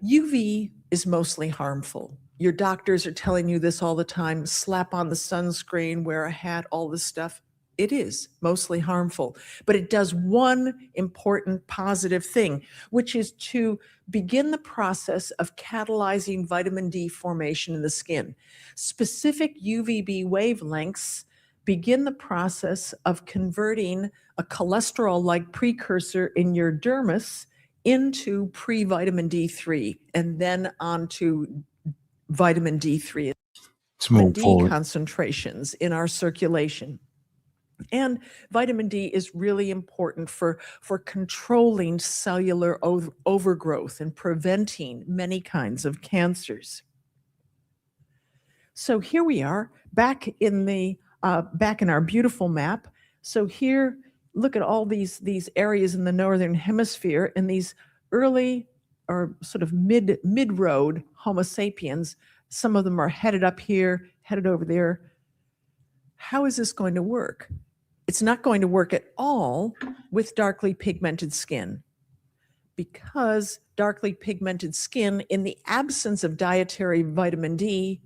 UV is mostly harmful. Your doctors are telling you this all the time. Slap on the sunscreen, wear a hat, all this stuff. It is mostly harmful, but it does one important positive thing, which is to begin the process of catalyzing vitamin D formation in the skin. Specific UVB wavelengths begin the process of converting a cholesterol-like precursor in your dermis into pre-vitamin D3 and then onto vitamin D3 Let's move D forward. concentrations in our circulation. And vitamin D is really important for controlling cellular overgrowth and preventing many kinds of cancers. So here we are back in our beautiful map. So here, look at all these areas in the northern hemisphere, and these early or sort of mid-road Homo sapiens. Some of them are headed up here, headed over there. How is this going to work? It's not going to work at all with darkly pigmented skin, because darkly pigmented skin, in the absence of dietary vitamin D,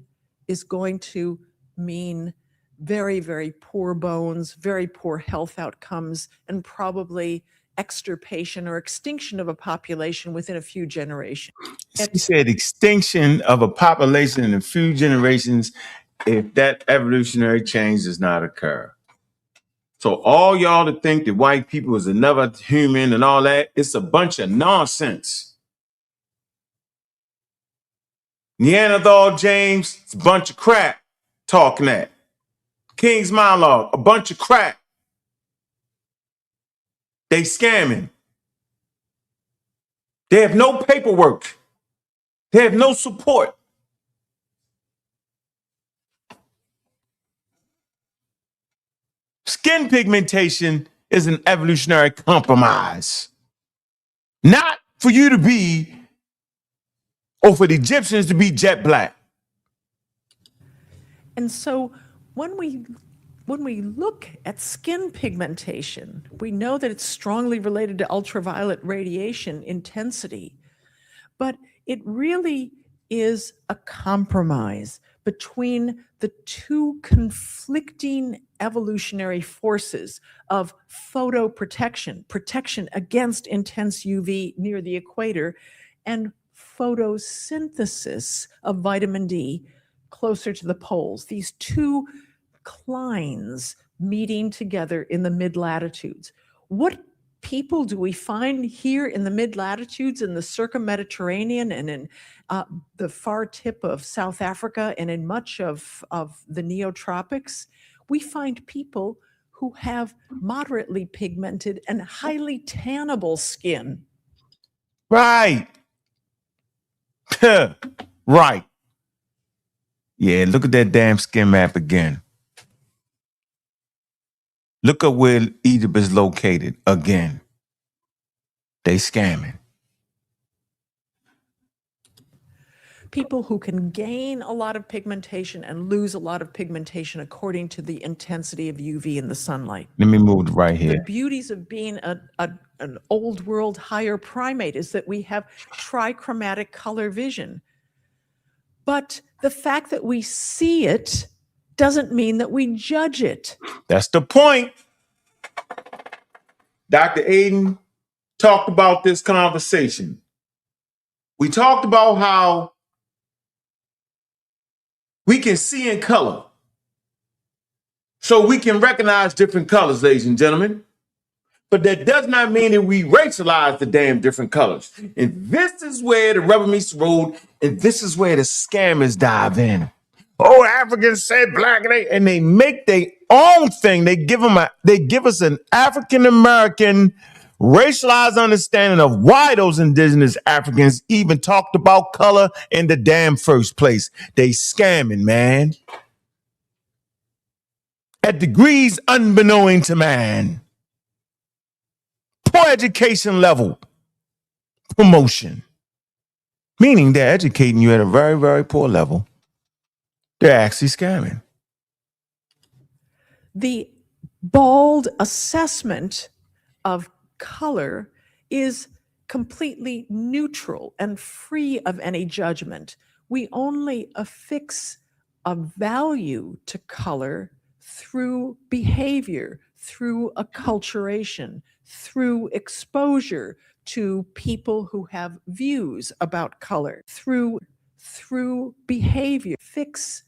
is going to mean very, very poor bones, very poor health outcomes, and probably extirpation or extinction of a population within a few generations. She said extinction of a population in a few generations if that evolutionary change does not occur. So all y'all that think that white people is another human and all that, it's a bunch of nonsense. Neanderthal James, it's a bunch of crap talking that. King's Monologue, a bunch of crap. They scamming. They have no paperwork. They have no support. Skin pigmentation is an evolutionary compromise. Not for you to be, or for the Egyptians to be jet black. And so when we look at skin pigmentation, we know that it's strongly related to ultraviolet radiation intensity, but it really is a compromise between the two conflicting evolutionary forces of photoprotection, protection against intense UV near the equator, and photosynthesis of vitamin D closer to the poles. These two clines meeting together in the mid-latitudes. What people do we find here in the mid-latitudes, in the circum-Mediterranean, and in the far tip of South Africa, and in much of the neotropics? We find people who have moderately pigmented and highly tannable skin. Right. Right. Yeah, look at that damn skin map again. Look up where Egypt is located again. They scamming. People who can gain a lot of pigmentation and lose a lot of pigmentation according to the intensity of UV in the sunlight. Let me move it right here. The beauties of being an old world higher primate is that we have trichromatic color vision. But the fact that we see it doesn't mean that we judge it. That's the point. Dr. Aden talked about this conversation. We talked about how we can see in color. So we can recognize different colors, ladies and gentlemen. But that does not mean that we racialize the damn different colors. And this is where the rubber meets the road, and this is where the scammers dive in. Oh, Africans said black, and they make their own thing. They give us an African American racialized understanding of why those indigenous Africans even talked about color in the damn first place. They scamming, man. At degrees unbeknown to man. Poor education level promotion. Meaning they're educating you at a very, very poor level. They're actually scamming. The bald assessment of color is completely neutral and free of any judgment. We only affix a value to color through behavior, through acculturation, through exposure to people who have views about color, through behavior. Fix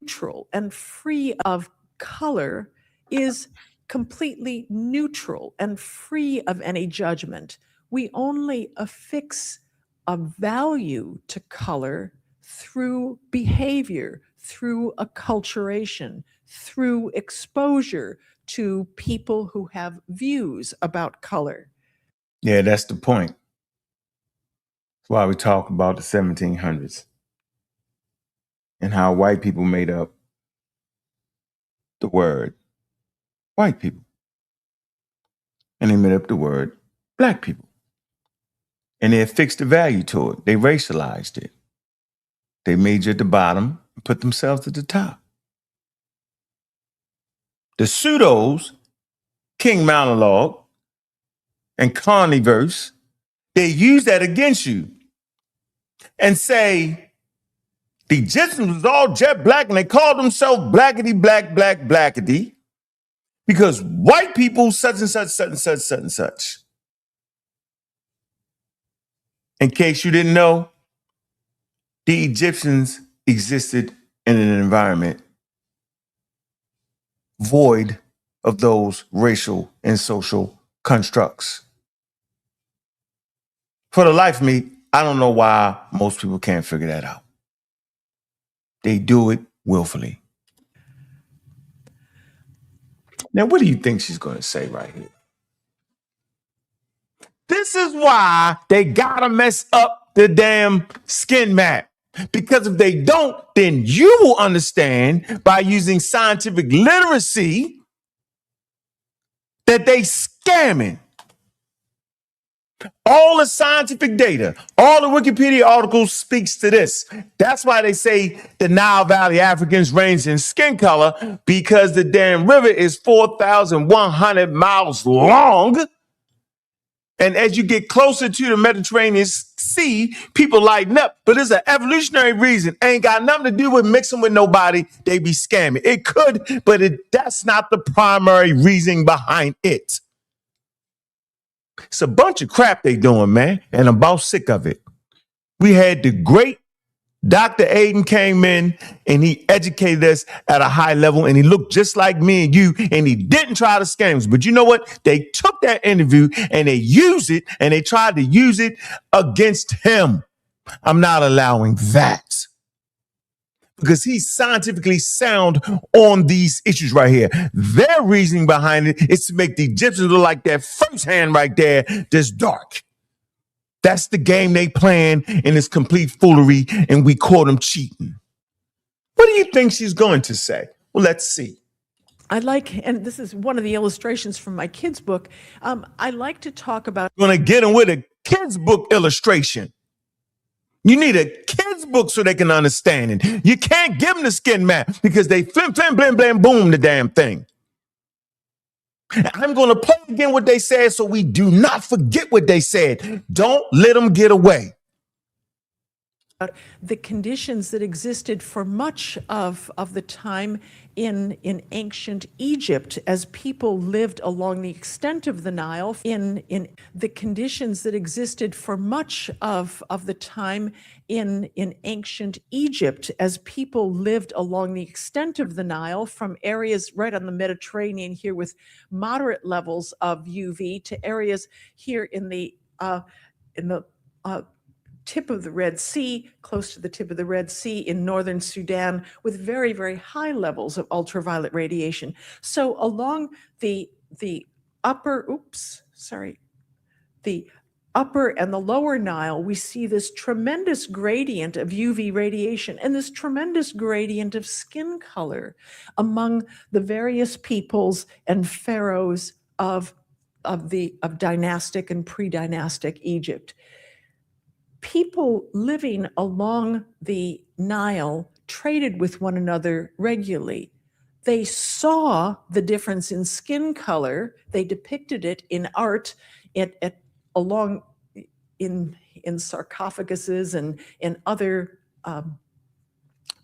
neutral and free of color is completely neutral and free of any judgment. We only affix a value to color through behavior, through acculturation, through exposure to people who have views about color. Yeah, that's the point. That's why we talk about the 1700s and how white people made up the word white people. And they made up the word black people. And they affixed a value to it. They racialized it. They made you at the bottom and put themselves at the top. The pseudos, King Monologue and Carniverse, they use that against you and say the Egyptians was all jet black and they called themselves blackity, black, black, blackity because white people such and such, such and such, such and such. In case you didn't know, the Egyptians existed in an environment void of those racial and social constructs. For the life of me, I don't know why most people can't figure that out. They do it willfully. Now, what do you think she's going to say right here? This is why they gotta mess up the damn skin map. Because if they don't, then you will understand by using scientific literacy that they scamming. All the scientific data, all the Wikipedia articles speaks to this. That's why they say the Nile Valley Africans range in skin color, because the damn river is 4,100 miles long. And as you get closer to the Mediterranean Sea, people lighten up. But it's an evolutionary reason. Ain't got nothing to do with mixing with nobody. They be scamming. It could, but that's not the primary reason behind it. It's a bunch of crap they doing, man. And I'm about sick of it. We had the great Dr. Aden came in and he educated us at a high level and he looked just like me and you and he didn't try to scam us. But you know what? They took that interview and they used it and they tried to use it against him. I'm not allowing that because he's scientifically sound on these issues right here. Their reasoning behind it is to make the Egyptians look like that first hand right there that's dark. That's the game they playing, and it's complete foolery, and we caught them cheating. What do you think she's going to say? Well, let's see. I like, and this is one of the illustrations from my kids' book. I like to talk about. You're going to get them with a kids' book illustration. You need a kid's book so they can understand it. You can't give them the skin map because they flim, flim, blam, blam, boom, the damn thing. I'm going to play again what they said so we do not forget what they said. Don't let them get away. The conditions that existed for much of the time in ancient Egypt as people lived along the extent of the Nile, in the conditions that existed for much of the time in ancient Egypt as people lived along the extent of the Nile from areas right on the Mediterranean here with moderate levels of UV to areas here in the tip of the Red Sea, close to the tip of the Red Sea in northern Sudan with very, very high levels of ultraviolet radiation. So along the upper and the lower Nile, we see this tremendous gradient of UV radiation and this tremendous gradient of skin color among the various peoples and pharaohs of dynastic and pre-dynastic Egypt. People living along the Nile traded with one another regularly. They saw the difference in skin color. They depicted it in art, along in sarcophaguses and in other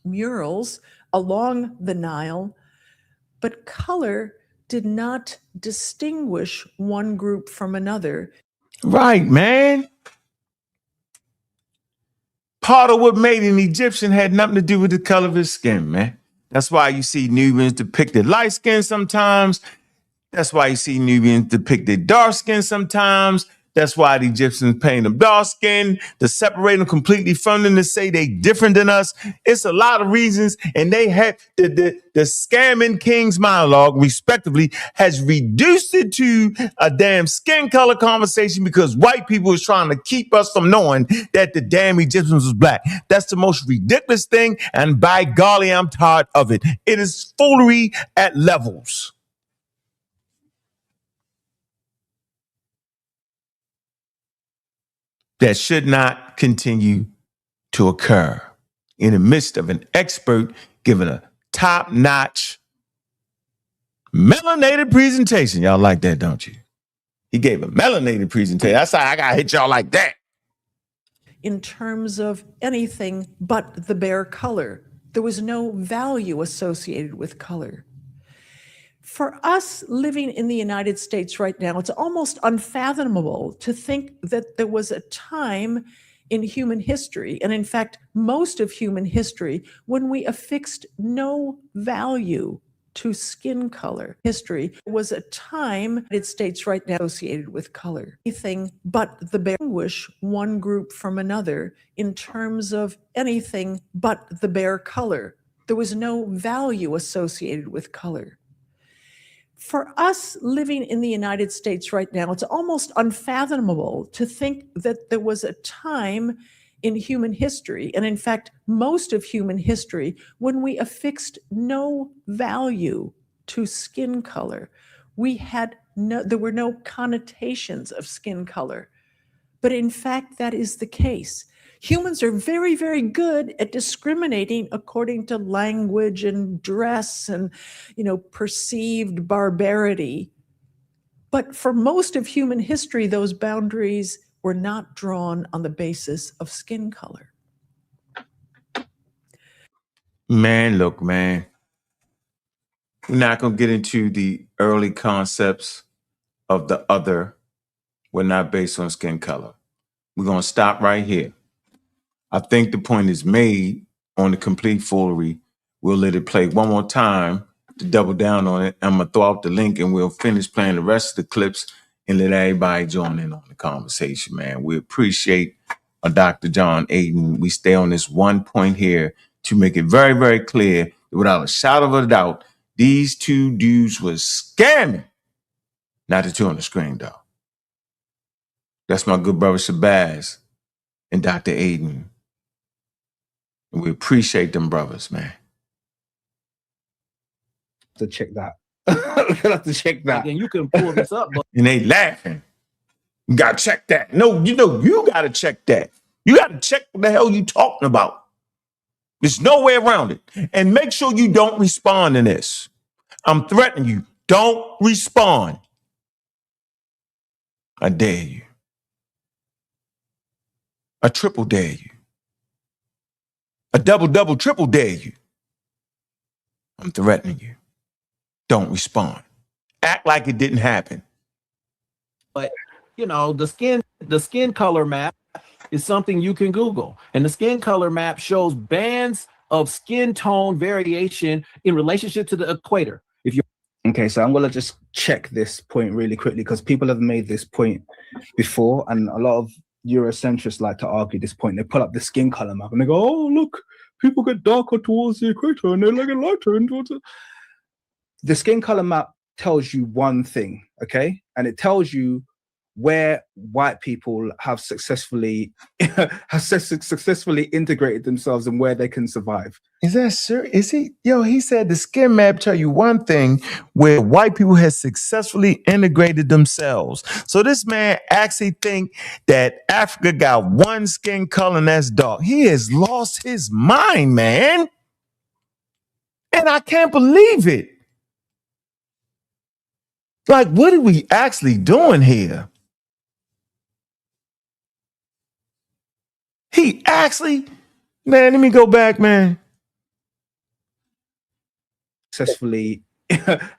murals along the Nile. But color did not distinguish one group from another. Right, man. Part of what made an Egyptian had nothing to do with the color of his skin, man. That's why you see Nubians depicted light skin sometimes. That's why you see Nubians depicted dark skin sometimes. That's why the Egyptians paint them dark skin, to separate them completely from them, to say they different than us. It's a lot of reasons. And they have the scamming king's monologue, respectively, has reduced it to a damn skin color conversation because white people is trying to keep us from knowing that the damn Egyptians was black. That's the most ridiculous thing. And by golly, I'm tired of it. It is foolery at levels that should not continue to occur in the midst of an expert giving a top-notch melanated presentation. Y'all like that, don't you? He gave a melanated presentation. That's how I got to hit y'all like that. In terms of anything but the bare color. There was no value associated with color. For us living in the United States right now, it's almost unfathomable to think that there was a time in human history, and in fact, most of human history, when we affixed no value to skin color. History was a time in the United States right now associated with color. Anything but the distinguish one group from another in terms of anything but the bare color. There was no value associated with color. For us living in the United States right now, it's almost unfathomable to think that there was a time in human history, and in fact, most of human history, when we affixed no value to skin color. There were no connotations of skin color. But in fact, that is the case. Humans are very, very good at discriminating according to language and dress and, perceived barbarity. But for most of human history, those boundaries were not drawn on the basis of skin color. Man, look, man. We're not going to get into the early concepts of the other. We're not based on skin color. We're going to stop right here. I think the point is made on the complete foolery. We'll let it play one more time to double down on it. I'm going to throw out the link and we'll finish playing the rest of the clips and let everybody join in on the conversation, man. We appreciate Dr. John Aden. We stay on this one point here to make it very, very clear that without a shadow of a doubt, these two dudes was scamming. Not the two on the screen, though. That's my good brother Shabazz and Dr. Aden. And we appreciate them brothers, man. To check that. We're gonna have to check that. And you can pull this up, but And they laughing. You gotta check that. No, you gotta check that. You gotta check what the hell you talking about. There's no way around it. And make sure you don't respond to this. I'm threatening you. Don't respond. I dare you. I triple dare you. A double, triple dare you. I'm threatening you. Don't respond. Act like it didn't happen. But the skin color map is something you can Google, and the skin color map shows bands of skin tone variation in relationship to the equator. Okay, so I'm gonna just check this point really quickly because people have made this point before, and a lot of Eurocentrists like to argue this point. They pull up the skin color map and they go, "Oh, look, people get darker towards the equator and they get lighter towards it." The skin color map tells you one thing, okay, and it tells you where white people have successfully integrated themselves and where they can survive. Is that sir? Is he? Yo, he said the skin map tell you one thing where white people have successfully integrated themselves. So this man actually think that Africa got one skin color and that's dark. He has lost his mind, man. And I can't believe it. Like, what are we actually doing here? He actually, man, let me go back, man. Successfully. The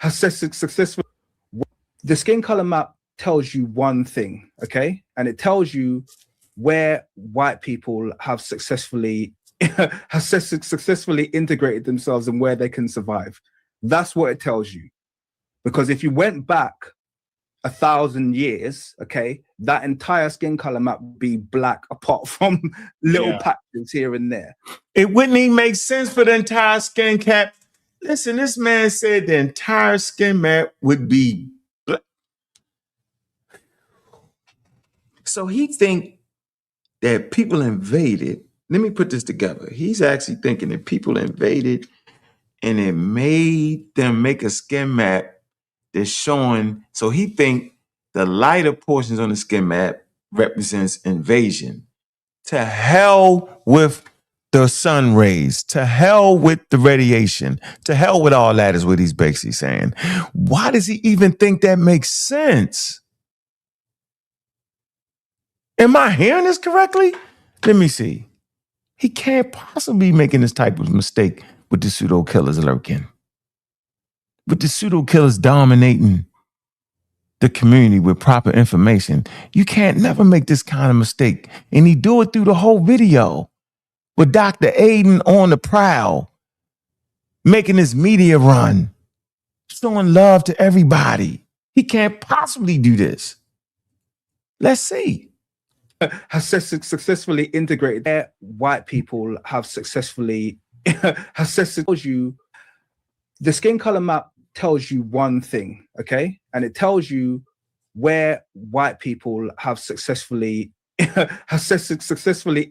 skin color map tells you one thing, okay, and it tells you where white people have successfully integrated themselves and where they can survive. That's what it tells you. Because if you went back 1,000 years, okay, that entire skin color map would be black apart from little patches here and there. It wouldn't even make sense for the entire skin cap. Listen, this man said the entire skin map would be black. So he think that people invaded. Let me put this together. He's actually thinking that people invaded and it made them make a skin map that's showing. So he think the lighter portions on the skin map represents invasion. To hell with the sun rays, to hell with the radiation, to hell with all that is what he's basically saying. Why does he even think that makes sense? Am I hearing this correctly? Let me see. He can't possibly be making this type of mistake with the pseudo killers lurking, with the pseudo killers dominating the community with proper information. You can't never make this kind of mistake. And he do it through the whole video with Dr. Aden on the prowl, making this media run, showing love to everybody. He can't possibly do this. Let's see. Has successfully integrated. White people have successfully tells you the skin color map tells you one thing, okay, and it tells you where white people have successfully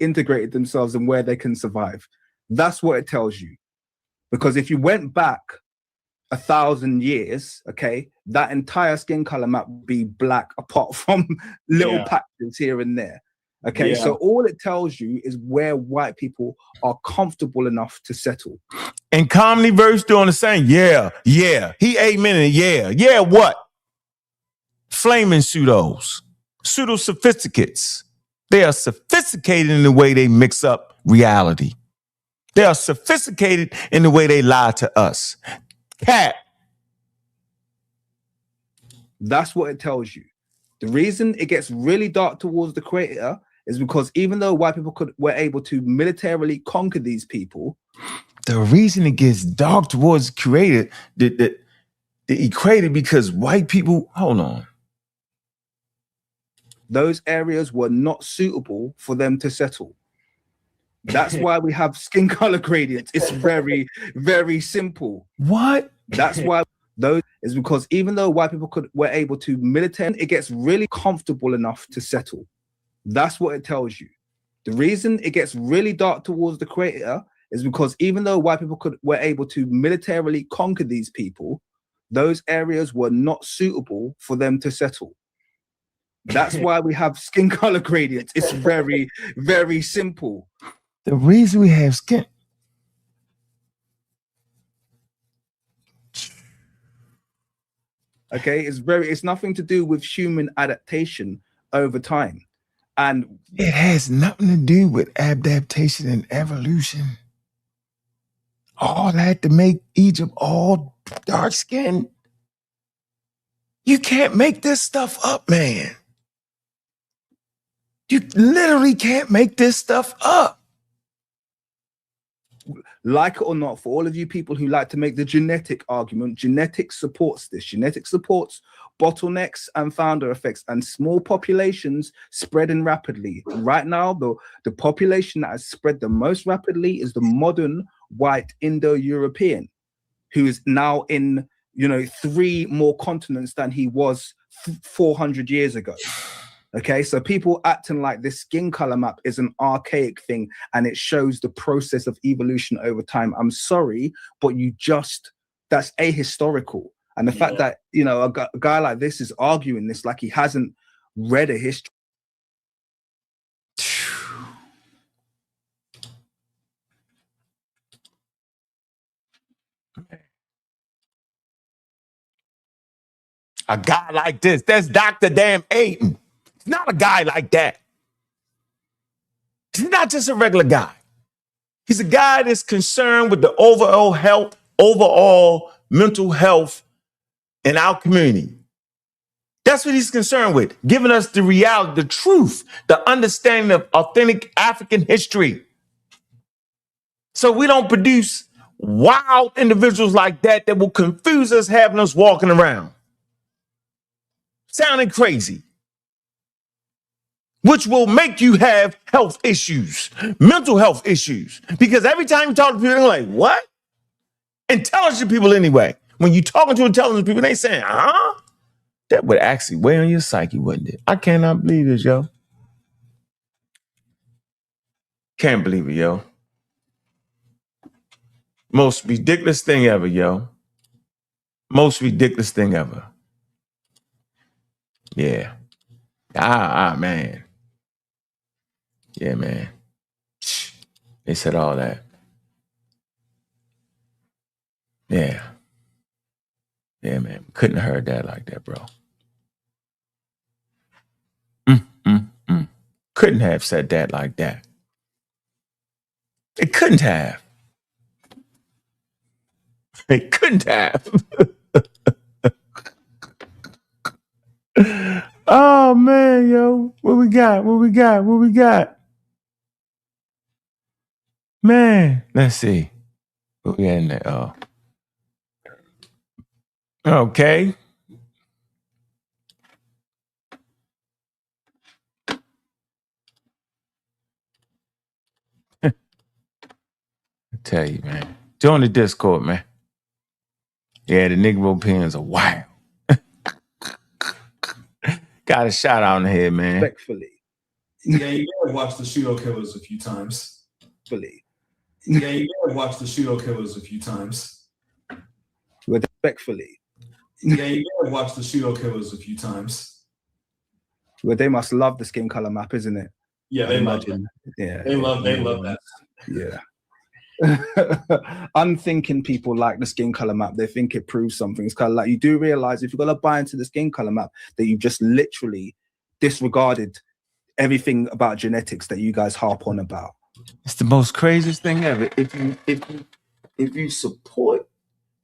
integrated themselves and where they can survive. That's what it tells you. Because if you went back 1,000 years, okay, that entire skin color map would be black apart from little patches here and there. Okay, so all it tells you is where white people are comfortable enough to settle. And Comedy Verse doing the same. Yeah. He amen. Yeah, what? Flaming pseudos, pseudo sophisticates. They are sophisticated in the way they mix up reality. They are sophisticated in the way they lie to us. Cat. That's what it tells you. The reason it gets really dark towards the creator is because even though white people were able to militarily conquer these people, the reason it gets dark towards the creator, that he created because white people, hold on. Those areas were not suitable for them to settle. That's why we have skin color gradients. It's very, very simple. What? That's why those is because even though white people were able to militarily, it gets really comfortable enough to settle. That's what it tells you. The reason it gets really dark towards the creator is because even though white people were able to militarily conquer these people, those areas were not suitable for them to settle. That's why we have skin color gradients. It's very, very simple. The reason we have skin. Okay, it's nothing to do with human adaptation over time. And it has nothing to do with adaptation and evolution. All that to make Egypt all dark skinned. You can't make this stuff up, man. You literally can't make this stuff up. Like it or not, for all of you people who like to make the genetic argument, genetics supports this. Genetics supports bottlenecks and founder effects and small populations spreading rapidly. Right now, the population that has spread the most rapidly is the modern white Indo-European, who is now in, 3 more continents than he was 400 years ago. Okay, so people acting like this skin color map is an archaic thing and it shows the process of evolution over time. I'm sorry, but that's ahistorical. And the fact that, a guy like this is arguing this like he hasn't read a history. A guy like this, that's Dr. Damn Aden. He's not a guy like that. He's not just a regular guy. He's a guy that's concerned with the overall mental health in our community. That's what he's concerned with, giving us the reality, the truth, the understanding of authentic African history. So we don't produce wild individuals like that will confuse us, having us walking around. sounding crazy, which will make you have health issues, mental health issues. Because every time you talk to people, they're like, what? Intelligent people anyway. When you're talking to intelligent people, they saying, huh? That would actually weigh on your psyche, wouldn't it? I cannot believe this, yo. Can't believe it, yo. Most ridiculous thing ever, yo. Most ridiculous thing ever. Yeah. Man. Yeah, man. They said all that. Yeah. Yeah, man. Couldn't have heard that like that, bro. Couldn't have said that like that. It couldn't have. It couldn't have. Oh, man, yo. What we got? Man, let's see. What we got in there? Oh. Okay. I tell you, man. Join the Discord, man. Yeah, the Negro pins are wild. Got a shout out in the head, man. Respectfully. Yeah, you may have watched the Pseudo Killers a few times. Yeah, you may have watched the Pseudo Killers a few times. Respectfully. Yeah, you may have watched the Pseudo Killers a few times. Well, they must love the skin color map, isn't it? Yeah, they love it. Yeah, they love that. Yeah. Unthinking people like the skin color map. They think it proves something. It's kind of like, you do realize if you're gonna buy into the skin color map that you've just literally disregarded everything about genetics that you guys harp on about. It's the most craziest thing ever. If you support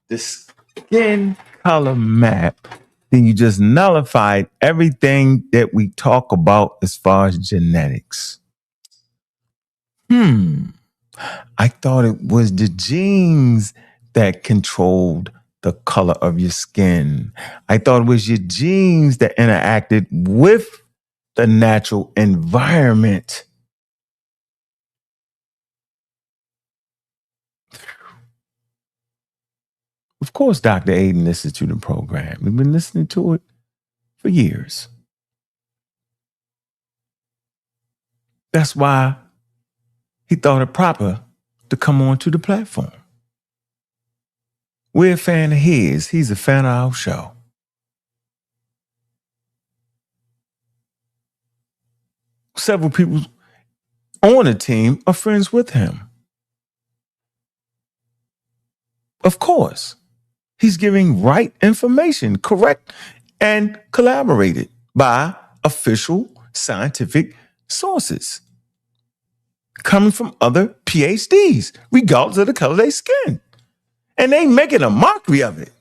the skin color map, then you just nullified everything that we talk about as far as genetics. I thought it was the genes that controlled the color of your skin. I thought it was your genes that interacted with the natural environment. Of course, Dr. Aden listens to the program. We've been listening to it for years. That's why he thought it proper to come on to the platform. We're a fan of his. He's a fan of our show. Several people on the team are friends with him. Of course, he's giving right information, correct and collaborated by official scientific sources coming from other PhDs, regardless of the color of their skin. And they making a mockery of it.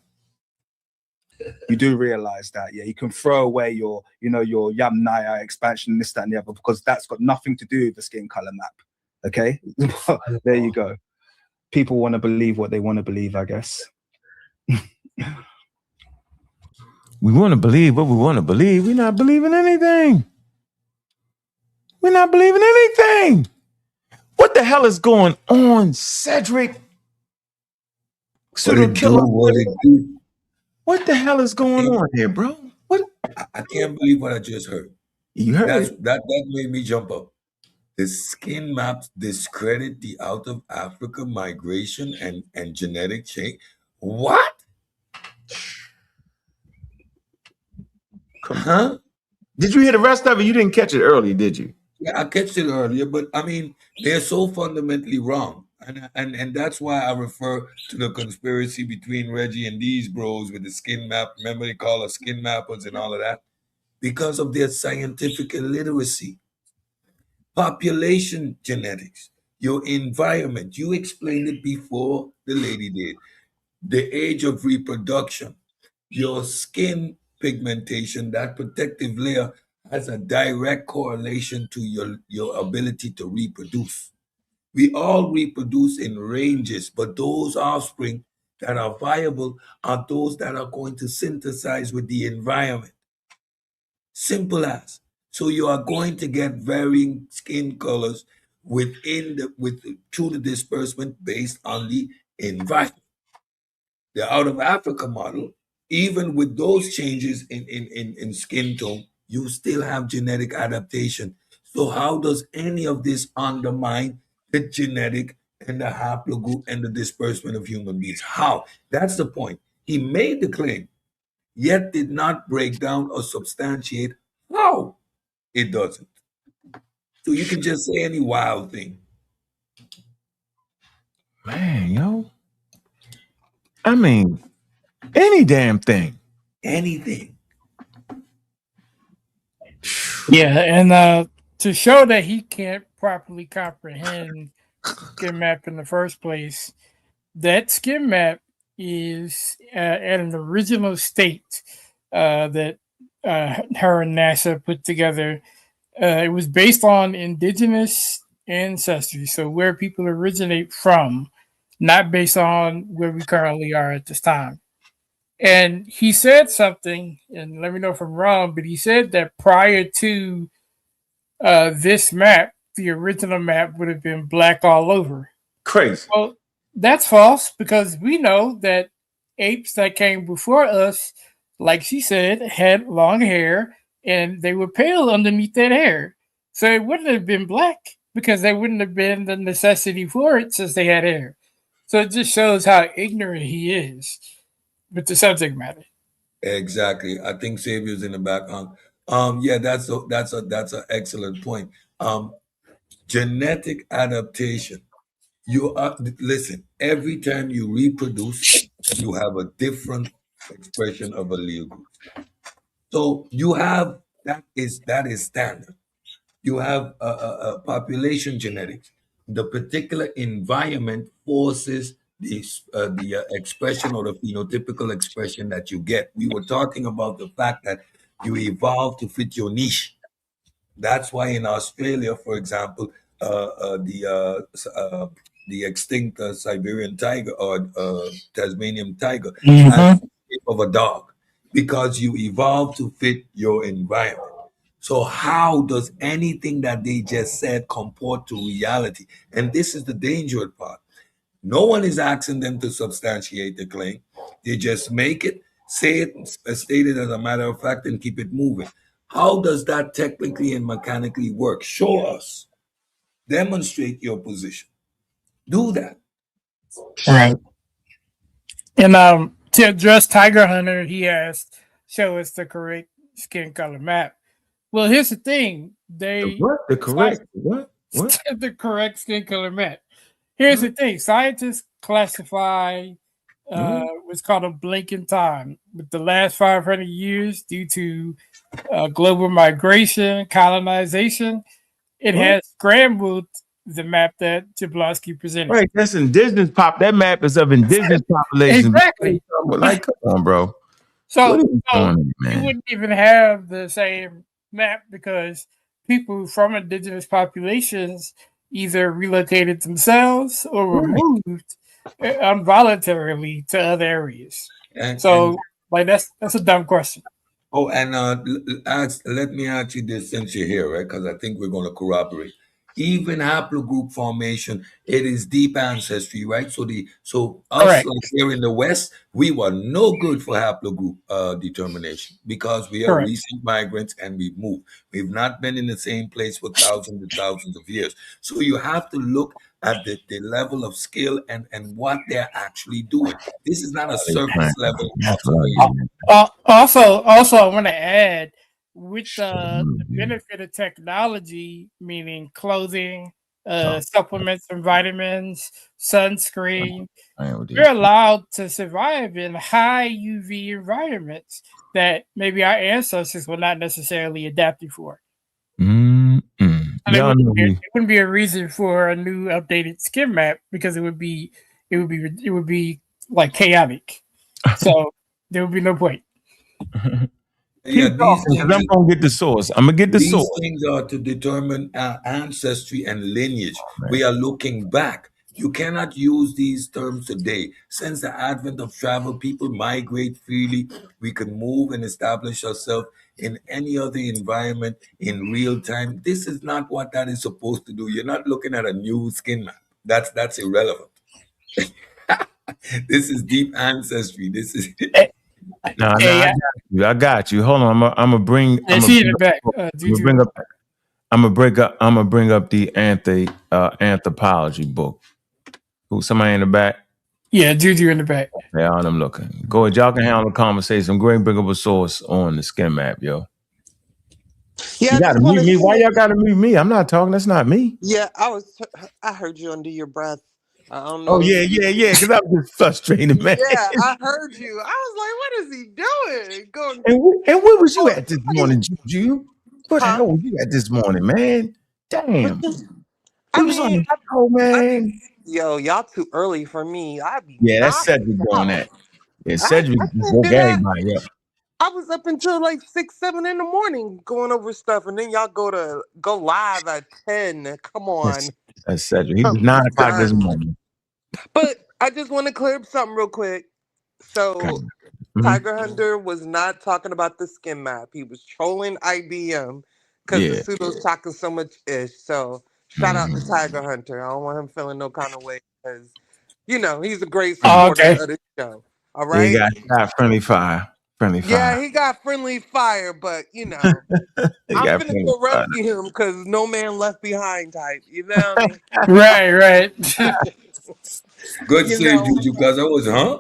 You do realize that, yeah, you can throw away your Yam Naya expansion, this, that, and the other, because that's got nothing to do with the skin color map. Okay, there you go. People want to believe what they want to believe, I guess. We want to believe what we want to believe. We're not believing anything. We're not believing anything. What the hell is going on, Cedric? What the hell is going on here, bro? What? I can't believe what I just heard. You heard it? That made me jump up. The skin maps discredit the out of Africa migration and genetic change. What? Huh? Did you hear the rest of it? You didn't catch it early, did you? Yeah, I catched it earlier, but I mean, they're so fundamentally wrong. And that's why I refer to the conspiracy between Reggie and these bros with the skin map. Remember they call us skin mappers and all of that? Because of their scientific illiteracy. Population genetics, your environment. You explained it before the lady did. The age of reproduction, your skin pigmentation, that protective layer has a direct correlation to your ability to reproduce. We all reproduce in ranges, but those offspring that are viable are those that are going to synthesize with the environment. Simple as. So you are going to get varying skin colors through the disbursement based on the environment. The out of Africa model, even with those changes in skin tone, you still have genetic adaptation. So how does any of this undermine the genetic and the haplogroup and the disbursement of human beings? How? That's the point. He made the claim, yet did not break down or substantiate how it doesn't. So you can just say any wild thing. Man, yo. I mean, any damn thing. Anything. Yeah, and to show that he can't properly comprehend skin map in the first place, that skin map is at an original state that her and NASA put together. It was based on indigenous ancestry, so where people originate from, not based on where we currently are at this time. And he said something, and let me know if I'm wrong, but he said that prior to this map, the original map would have been black all over. Crazy. Well, that's false because we know that apes that came before us, like she said, had long hair and they were pale underneath that hair. So it wouldn't have been black because there wouldn't have been the necessity for it since they had hair. So it just shows how ignorant he is with the subject matter. Exactly. I think Xavier's in the background. Yeah, that's an excellent point. Genetic adaptation. You are listen. Every time you reproduce, you have a different expression of allele group. So you have that is standard. You have population genetics. The particular environment forces the expression or the phenotypical expression that you get. We were talking about the fact that you evolve to fit your niche. That's why in Australia, for example, the extinct Siberian tiger or Tasmanian tiger has the shape of a dog because you evolve to fit your environment. So how does anything that they just said comport to reality? And this is the dangerous part. No one is asking them to substantiate the claim. They just make it, say it, state it as a matter of fact, and keep it moving. How does that technically and mechanically work? Show us. Demonstrate your position. Do that. Right. And to address Tiger Hunter, he asked, show us the correct skin color map. Well, here's the thing. The correct what? The correct skin color map. Here's the thing. Scientists classify what's called a blink in time. With the last 500 years, due to global migration, colonization, it has scrambled the map that Jablonski presented. Right, that's indigenous that map is of indigenous population. Exactly. Like, come on, bro. So, you wouldn't even have the same map because people from indigenous populations either relocated themselves or were moved involuntarily to other areas. That's a dumb question. Oh, and let me ask you this since you're here, right? Because I think we're going to corroborate. Even haplogroup formation, it is deep ancestry, right? So us Correct. like here in the West, we were no good for haplogroup determination because we are Correct. recent migrants and we've moved. We've not been in the same place for thousands and thousands of years. So you have to look at the level of skill and what they're actually doing. This is not a surface level observation. Also, I want to add, with the benefit of technology, meaning clothing, supplements and vitamins, sunscreen, we're allowed to survive in high UV environments that maybe our ancestors were not necessarily adapted for. And it wouldn't be a reason for a new updated skin map because it would be like chaotic. So there would be no point. Yeah, these things, I'm gonna get the source. I'm gonna get the source. These things are to determine ancestry and lineage. Right. We are looking back. You cannot use these terms today. Since the advent of travel, people migrate freely. We can move and establish ourselves in any other environment in real time. This is not what that is supposed to do. You're not looking at a new skin map. That's irrelevant. This is deep ancestry. This is No, Hey, I got you. Hold on, I'm gonna bring. I see you in the back. Juju. I'm gonna bring up the anthropology book. Who? Somebody in the back? Yeah, Juju in the back. Yeah, I'm looking. Go ahead, y'all can handle the conversation. I'm going to bring up a source on the skin map, yo. Yeah, You I gotta just want mute to me. Why say, y'all gotta mute me? I'm not talking. That's not me. yeah, I heard you under your breath. I don't Oh know if yeah, you, because I was just frustrated, man. yeah, I heard you. I was like, what is he doing? Going, And where was you oh, at this morning, Juju? Where the huh? hell was you at this morning, man? But Damn. I We was on mean, the show, I, man. yo, y'all too early for me. I'd be Yeah, that's knocked Cedric doing out. that. Yeah, I Cedric just can't woke do that. everybody up. I was up until like 6, 7 in the morning going over stuff, and then y'all go live at 10. Come on, That's Cedric. He was I'm 9 o'clock this done. morning. But I just want to clear up something real quick. Okay. So Mhm. Tiger Hunter was not talking about the skin map. He was trolling IBM because the Yeah. pseudo's talking so much ish. So shout out to Mhm. Tiger Hunter. I don't want him feeling no kind of way because, he's a great Oh, supporter okay. of the show. All Yeah, he right. got friendly fire. Friendly Yeah, fire. he got friendly fire, but He I'm got finna friendly go fire. rescue him because no man left behind type. You feel me? Right. good You save, know, Juju, because I was, yeah.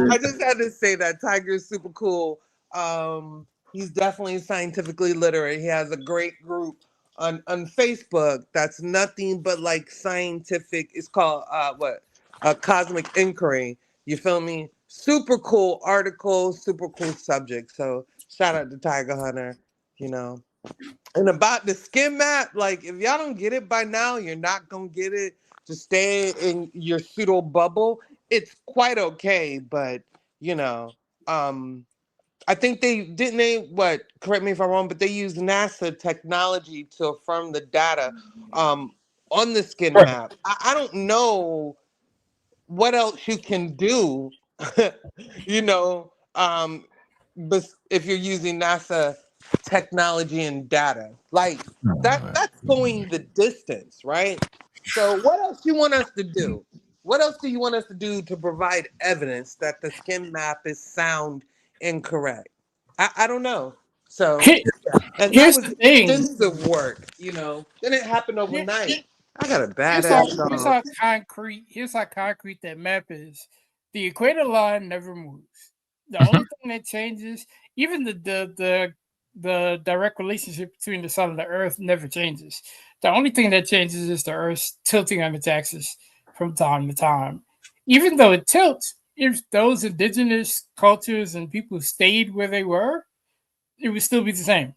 I just had to say that Tiger's super cool. He's definitely scientifically literate. He has a great group on Facebook that's nothing but like scientific. It's called Cosmic Inquiry. You feel me? Super cool article, super cool subject. So shout out to Tiger Hunter. You know. And about the skin map, like if y'all don't get it by now, you're not gonna get it. Just stay in your pseudo bubble. It's quite okay, but you know, um, I think they what? Correct me if I'm wrong, but they use NASA technology to affirm the data um, on the skin Right. map. I don't know what else you can do, you know, but if you're using NASA technology and data, like that's going the distance, right? So what else do you want us to do? What else do you want us to do to provide evidence that the skin map is sound and correct? I don't know. So Here- yeah, and that Here's was the thing. extensive work, Didn't happen overnight. I got a Here's how badass here's dog. how concrete that map is. The equator line never moves. The only thing that changes, even the direct relationship between the sun and the earth never changes. The only thing that changes is the earth's tilting on its axis from time to time. Even though it tilts, if those indigenous cultures and people stayed where they were, it would still be the same.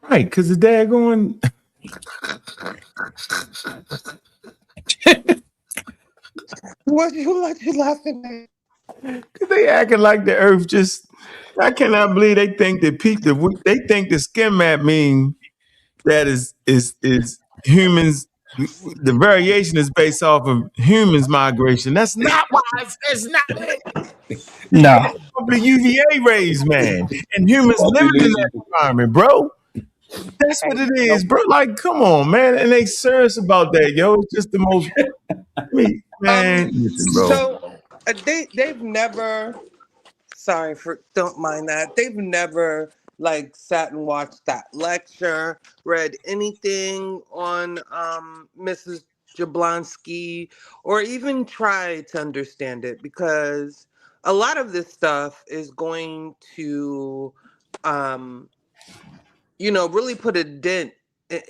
Right, because the daggone What you laughing they acting like the earth just I cannot believe they think that they think the skin map mean that is humans the variation is based off of humans migration. That's not why that's not it. No. Of the UVA rays, man. And humans living in that population. environment, bro. That's what it is, bro. Like, come on, man. And they serious about that, yo. It's just the most man. Listen, bro. So they've never. Sorry for don't mind that. They've never like sat and watched that lecture, read anything on Mrs. Jablonski, or even tried to understand it because a lot of this stuff is going to um really put a dent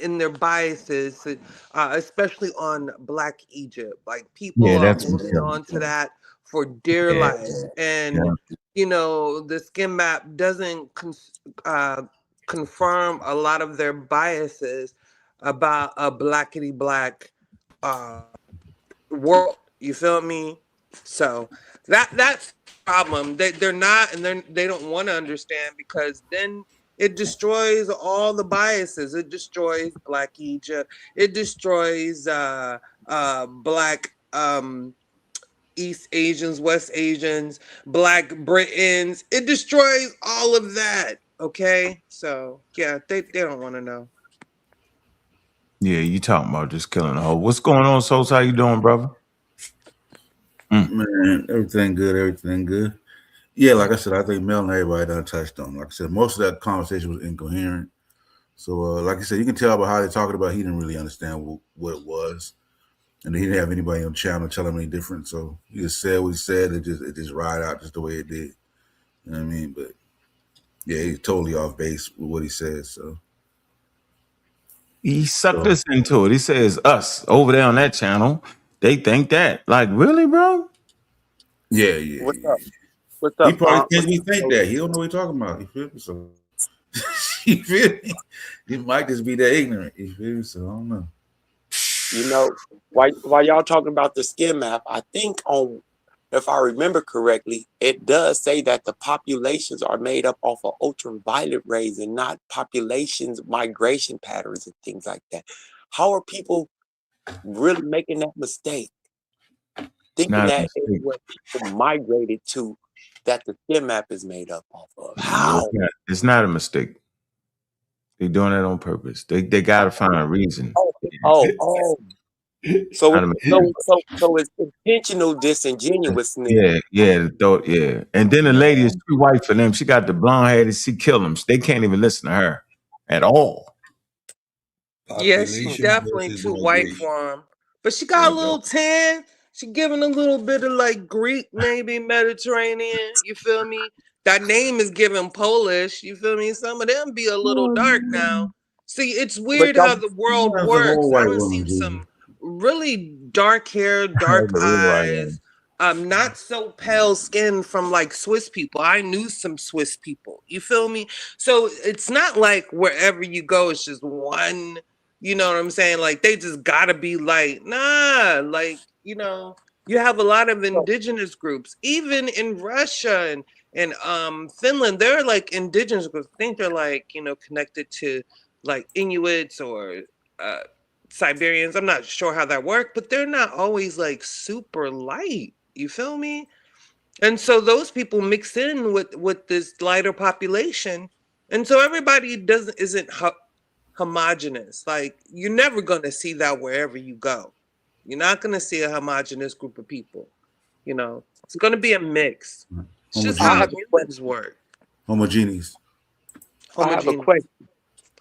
in their biases, especially on Black Egypt. Like people Yeah, are that's holding on to that for dear yeah, life, and yeah. the skin map doesn't confirm a lot of their biases about a blackity black uh, world. You feel me? So that's the problem. They're not, and they don't want to understand because then it destroys all the biases. It destroys Black Egypt. It destroys Black East Asians, West Asians, Black Britons. It destroys all of that. Okay, so yeah, they don't want to know. Yeah, you talking about just killing a whole. What's going on, Souls? How you doing, brother? Man, everything good, everything good. Yeah, like I said, I think Mel and everybody done touched on. Like I said, most of that conversation was incoherent. So, like I said, you can tell by how they're talking about. He didn't really understand what it was, and he didn't have anybody on the channel tell him any different. So he just said what he said. It just ride out just the way it did. You know what I mean? But yeah, he's totally off base with what he said. So He sucked us into it. He says us over there on that channel. They think that. Like, really, bro? yeah, yeah. What's yeah. up? What's up? He probably thinks we think that. He don't know what he's talking about. You feel me? So you feel me? He might just be that ignorant. You feel me? So I don't know. You know, while y'all talking about the skin map, I think if I remember correctly, it does say that the populations are made up off of ultraviolet rays and not populations, migration patterns and things like that. How are people really making that mistake? Thinking Not a that mistake. it's what people migrated to, that the skin map is made up off of. How? It's not a mistake. They're doing it on purpose. They got to find a reason. Oh. So it's intentional disingenuousness. Yeah. And then the lady is too white for them. She got the blonde head. She kill them. They can't even listen to her at all. Yeah, she's definitely too white for him. But she got a little tan. She giving a little bit of like Greek, maybe Mediterranean. You feel me? That name is giving Polish. You feel me? Some of them be a little dark now. See, it's weird how the world works. I done seen some really dark hair, dark eyes, not so pale skin from like Swiss people. I knew some Swiss people. You feel me? So it's not like wherever you go, it's just one. You know what I'm saying? Like they just gotta be like, nah, like, you know, you have a lot of indigenous groups, even in Russia and Finland, they're like indigenous groups. I think they're like, you know, connected to like Inuits or Siberians. I'm not sure how that works, but they're not always like super light. You feel me? And so those people mix in with this lighter population. And so everybody isn't homogenous. Like you're never going to see that wherever you go. You're not going to see a homogenous group of people. You know, it's going to be a mix. It's just how humans work. Homogeneous. I have a question.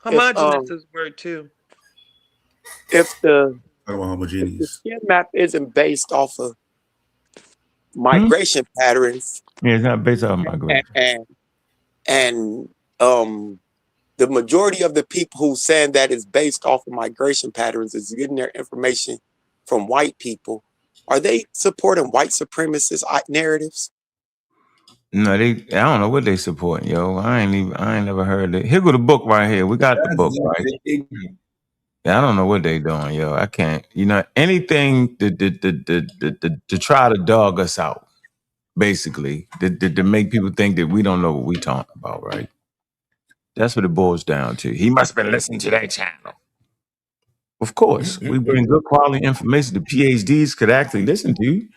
Homogenous is a word too. If the skin map isn't based off of migration patterns, yeah, it's not based off migration, and the majority of the people who saying that is based off of migration patterns is getting their information from white people. Are they supporting white supremacist narratives? No, I don't know what they supporting, yo. I ain't never heard it. Here go the book right here. We got the book, right? Yeah, I don't know what they doing, yo. I can't, you know, anything to try to dog us out, basically, to make people think that we don't know what we talking about, right? That's what it boils down to. He must have been listening to that channel. Of course, we bring good quality information the PhDs could actually listen to,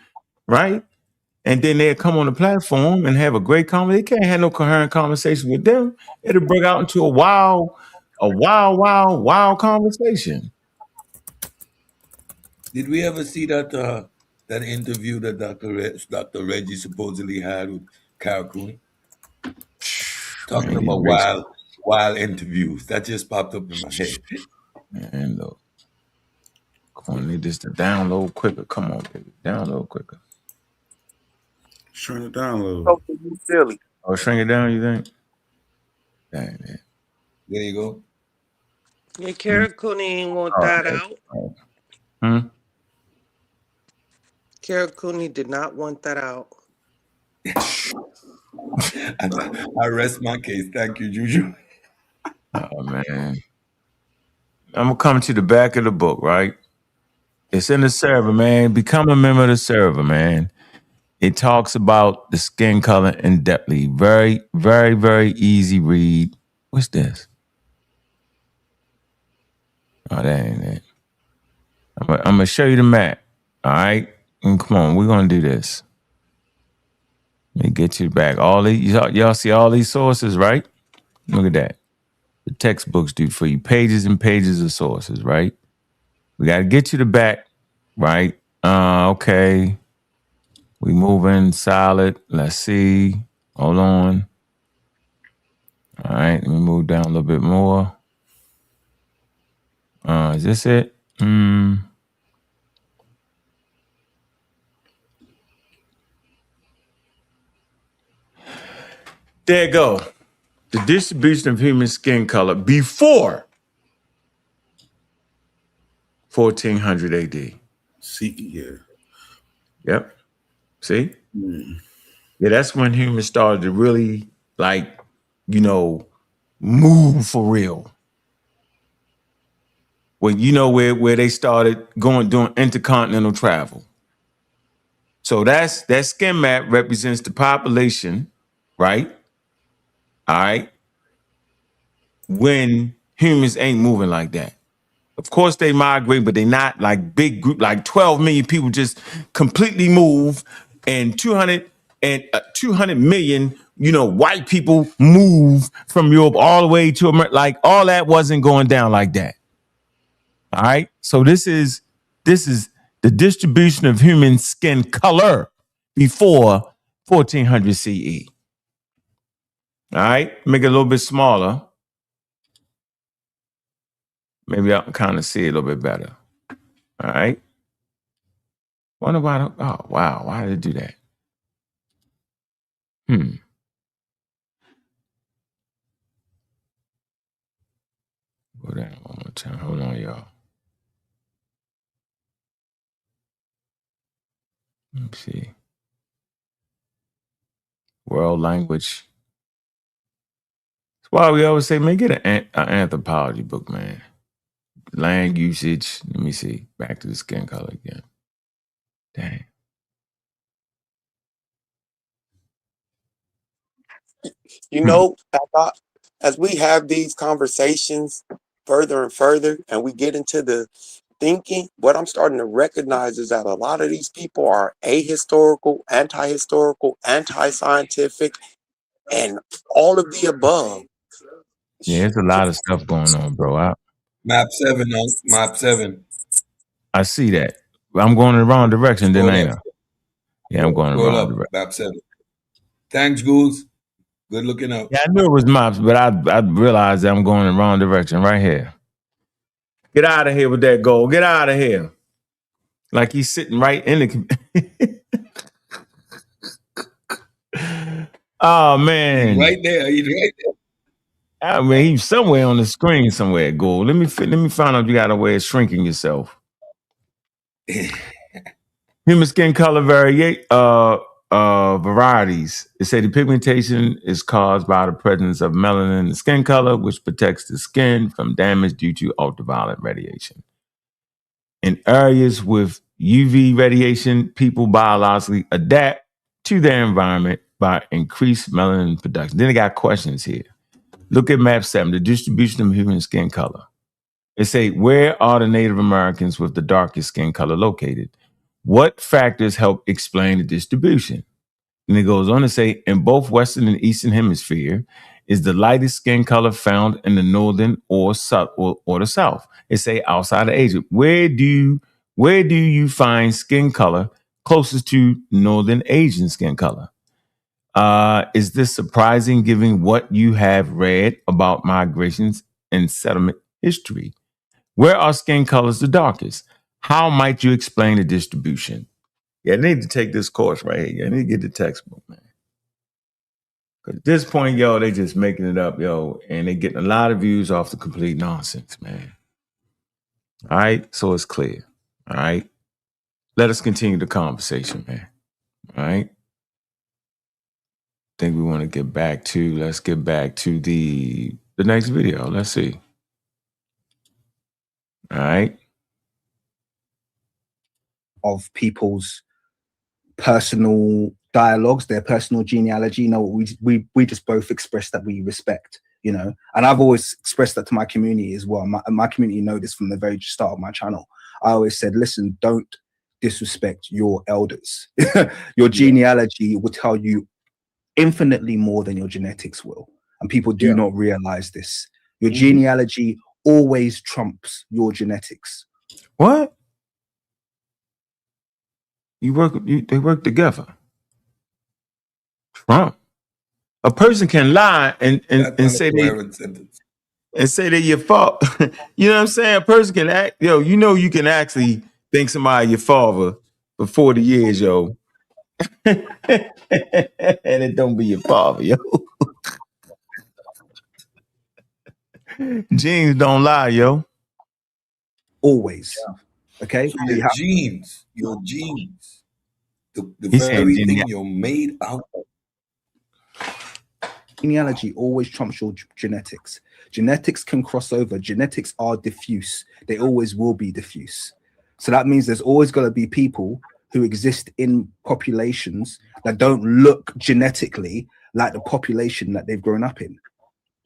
right? And then they'll come on the platform and have a great conversation. They can't have no coherent conversation with them. It'll break out into a wild conversation. Did we ever see that that interview that Dr. Reggie supposedly had with Carol Cooney? Talking about wild interviews. That just popped up in my head. And look, come on, need this to download quicker. Come on, baby, download quicker. Shrink it down a little. Oh, shrink it down, you think? Dang, man. There you go. Yeah, Carol Cooney want that out. Carol Cooney did not want that out. I rest my case. Thank you, Juju. Oh, man. I'm going to come to the back of the book, right? It's in the server, man. Become a member of the server, man. It talks about the skin color in depthly. Very, very, very easy read. What's this? Oh, that ain't it. I'm going to show you the map, all right? And come on, we're gonna do this. Let me get you back. All these y'all see all these sources, right? Look at that. The textbooks do for you. Pages and pages of sources, right? We gotta get you the back, right? Okay. We moving solid. Let's see. Hold on. All right, let me move down a little bit more. Is this it? There you go. The distribution of human skin color before 1400 AD. See, yeah. Yep. See? Yeah, that's when humans started to really, like, move for real. When where they started doing intercontinental travel. So that skin map represents the population, right? All right. When humans ain't moving like that. Of course they migrate, but they not like big group, like 12 million people just completely move, and 200 million, white people move from Europe all the way to America. Like all that wasn't going down like that. All right. So this is the distribution of human skin color before 1400 CE. All right. Make it a little bit smaller. Maybe I can kind of see it a little bit better. All right. Wonder why. Oh, wow. Why did it do that? Go down one more time. Hold on, y'all. Let me see. World language. That's why we always say, man, get an anthropology book, man. Land usage. Let me see. Back to the skin color again. Dang. You know, as we have these conversations further and further, and we get into the thinking, what I'm starting to recognize is that a lot of these people are ahistorical, anti-historical, anti-scientific, and all of the above. Yeah, there's a lot of stuff going on, bro. Map 7, Map 7. I see that. I'm going in the wrong direction, then ain't I? Yeah, I'm going in the wrong direction. Map 7. Thanks, Goose. Good looking out. Yeah, I knew it was maps, but I realized that I'm going in the wrong direction right here. Get out of here with that goal. Get out of here. Like he's sitting right in the... Oh, man. He's right there. He's right there. I mean, he's somewhere on the screen somewhere, Gold. Let me find out you got a way of shrinking yourself. Human skin color varieties. It say the pigmentation is caused by the presence of melanin in the skin color, which protects the skin from damage due to ultraviolet radiation. In areas with UV radiation, people biologically adapt to their environment by increased melanin production. Then they got questions here. Look at map 7, the distribution of human skin color. It say, where are the Native Americans with the darkest skin color located? What factors help explain the distribution? And it goes on to say, in both Western and Eastern hemisphere, is the lightest skin color found in the northern or the south? It say outside of Asia. Where do you find skin color closest to Northern Asian skin color? Is this surprising given what you have read about migrations and settlement history? Where are skin colors the darkest? How might you explain the distribution? Yeah, I need to take this course right here. I need to get the textbook, man. Because at this point, yo, they just making it up, yo, and they getting a lot of views off the complete nonsense, man. All right, so it's clear. All right, let us continue the conversation, man. All right. I think we want to get back to, let's get back to the next video. Let's see. All right. Of people's personal dialogues, their personal genealogy. We just both express that we respect, and I've always expressed that to my community as well. My community know this from the very start of my channel. I always said, listen, don't disrespect your elders. Your genealogy will tell you infinitely more than your genetics will. And people do not realize this. Your genealogy always trumps your genetics. What? They work together. Trump. A person can lie and say they're your fault. You know what I'm saying? A person can act, you can actually think somebody your father for 40 years, yo. And it don't be your father, yo. Genes don't lie, yo. Always. Okay? So your genes, the He's very saying thing you're made out of. Genealogy always trumps your genetics. Genetics can cross over. Genetics are diffuse. They always will be diffuse. So that means there's always going to be people who exist in populations that don't look genetically like the population that they've grown up in.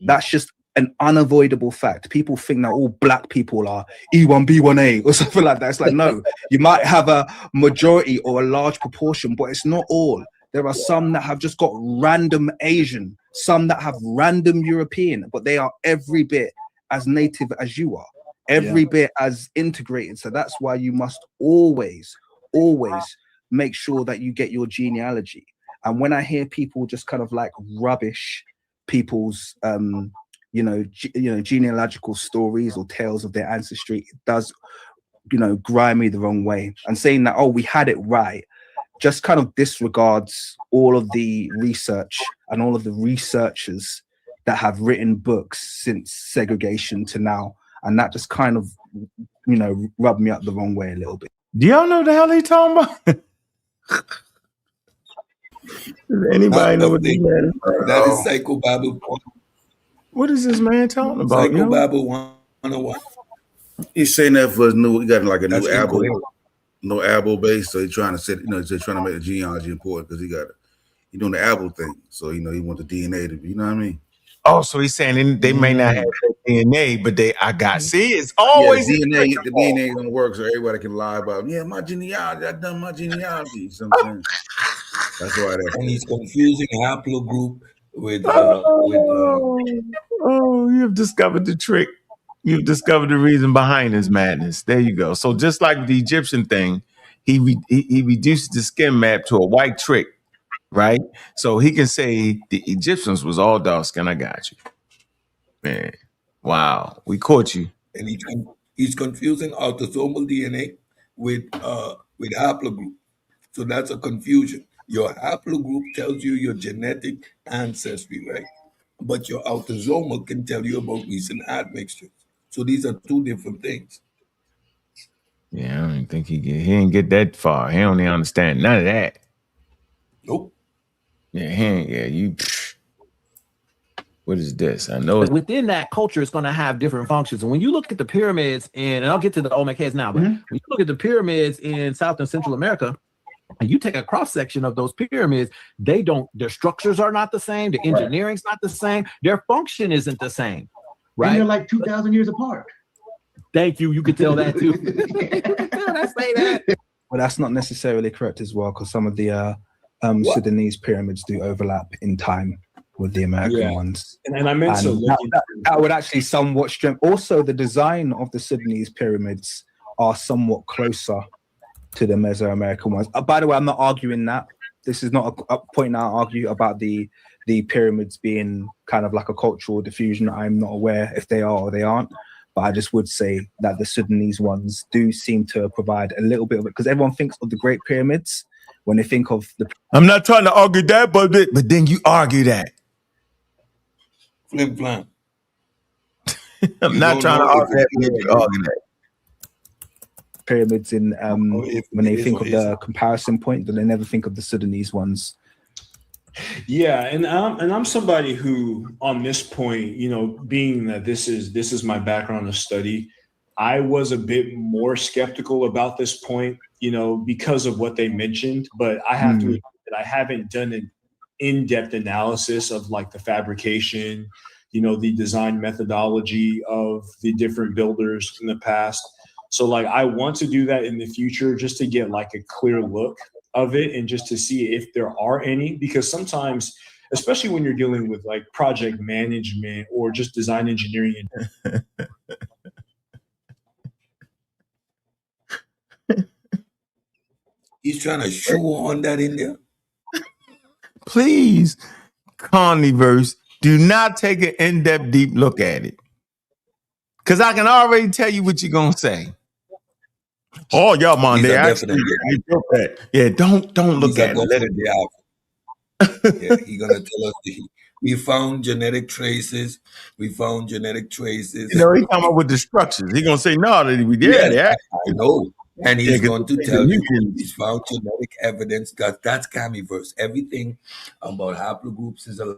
That's just an unavoidable fact. People think that all black people are E1B1A or something like that. It's like, no, you might have a majority or a large proportion, but it's not all. There are some that have just got random Asian, some that have random European, but they are every bit as native as you are, every bit as integrated. So that's why you must always make sure that you get your genealogy. And when I hear people just kind of like rubbish people's genealogical stories or tales of their ancestry, it does grind me the wrong way. And saying that, oh, we had it right, just kind of disregards all of the research and all of the researchers that have written books since segregation to now. And that just kind of rubbed me up the wrong way a little bit. Do y'all know the hell he talking about? Does anybody know what this man is talking about? That is psychobabble. What is this man talking about? Psychobabble 101. He's saying that for his new, he got like a new album, no album base. So he's trying to set, he's trying to make the genealogy important because he doing the album thing. So he want the DNA to be, you know what I mean? Oh, so he's saying they may not have DNA, but it's always the DNA is gonna work, so everybody can lie about my genealogy. I've done my genealogy. You know what I'm saying? That's why and he's confusing haplogroup with you have discovered the trick. You've discovered the reason behind his madness. There you go. So just like the Egyptian thing, he reduced the skin map to a white trick, right? So he can say the Egyptians was all dark skin. I got you, man. Wow, we caught you. And he's confusing autosomal DNA with haplogroup. So that's a confusion. Your haplogroup tells you your genetic ancestry, right? But your autosomal can tell you about recent admixtures. So these are two different things. Yeah, I don't think he didn't get that far. He don't even understand none of that. Nope. Yeah, what is this? I know. But within that culture, it's going to have different functions. And when you look at the pyramids, and I'll get to the Olmec heads now, but when you look at the pyramids in South and Central America, and you take a cross section of those pyramids, their structures are not the same. The engineering's not the same. Their function isn't the same, right? And they're like 2,000 years apart. Thank you. You could tell that too. I say that. Well, that's not necessarily correct as well, because some of the Sudanese pyramids do overlap in time with the American ones. And I meant that would actually somewhat strengthen. Also, the design of the Sudanese pyramids are somewhat closer to the Mesoamerican ones. By the way, I'm not arguing that. This is not a point I argue about the pyramids being kind of like a cultural diffusion. I'm not aware if they are or they aren't. But I just would say that the Sudanese ones do seem to provide a little bit of it, because everyone thinks of the Great Pyramids when they think of the. I'm not trying to argue that, but then you argue that. Flim flam. I'm not trying to argue that, but you argue that. Pyramids in when they think of the comparison point, but they never think of the Sudanese ones. Yeah, and I'm somebody who, on this point, being that this is my background of study, I was a bit more skeptical about this point, because of what they mentioned. But I have to admit that I haven't done an in-depth analysis of like the fabrication, the design methodology of the different builders in the past. So like I want to do that in the future just to get like a clear look of it and just to see if there are any, because sometimes, especially when you're dealing with like project management or just design engineering. He's trying to show on that in there. Please, Conleyverse, do not take an in-depth, deep look at it. Because I can already tell you what you're going to say. Oh, y'all, man, they actually built that. Yeah, don't look at it. Let it be. Yeah, he's going to tell us we found genetic traces. We found genetic traces. You know, he's talking about with the structures. He's going to say, no, we did. Yeah, I know. And he's going to tell you he's found genetic evidence. That's Camiverse. Everything about haplogroups is a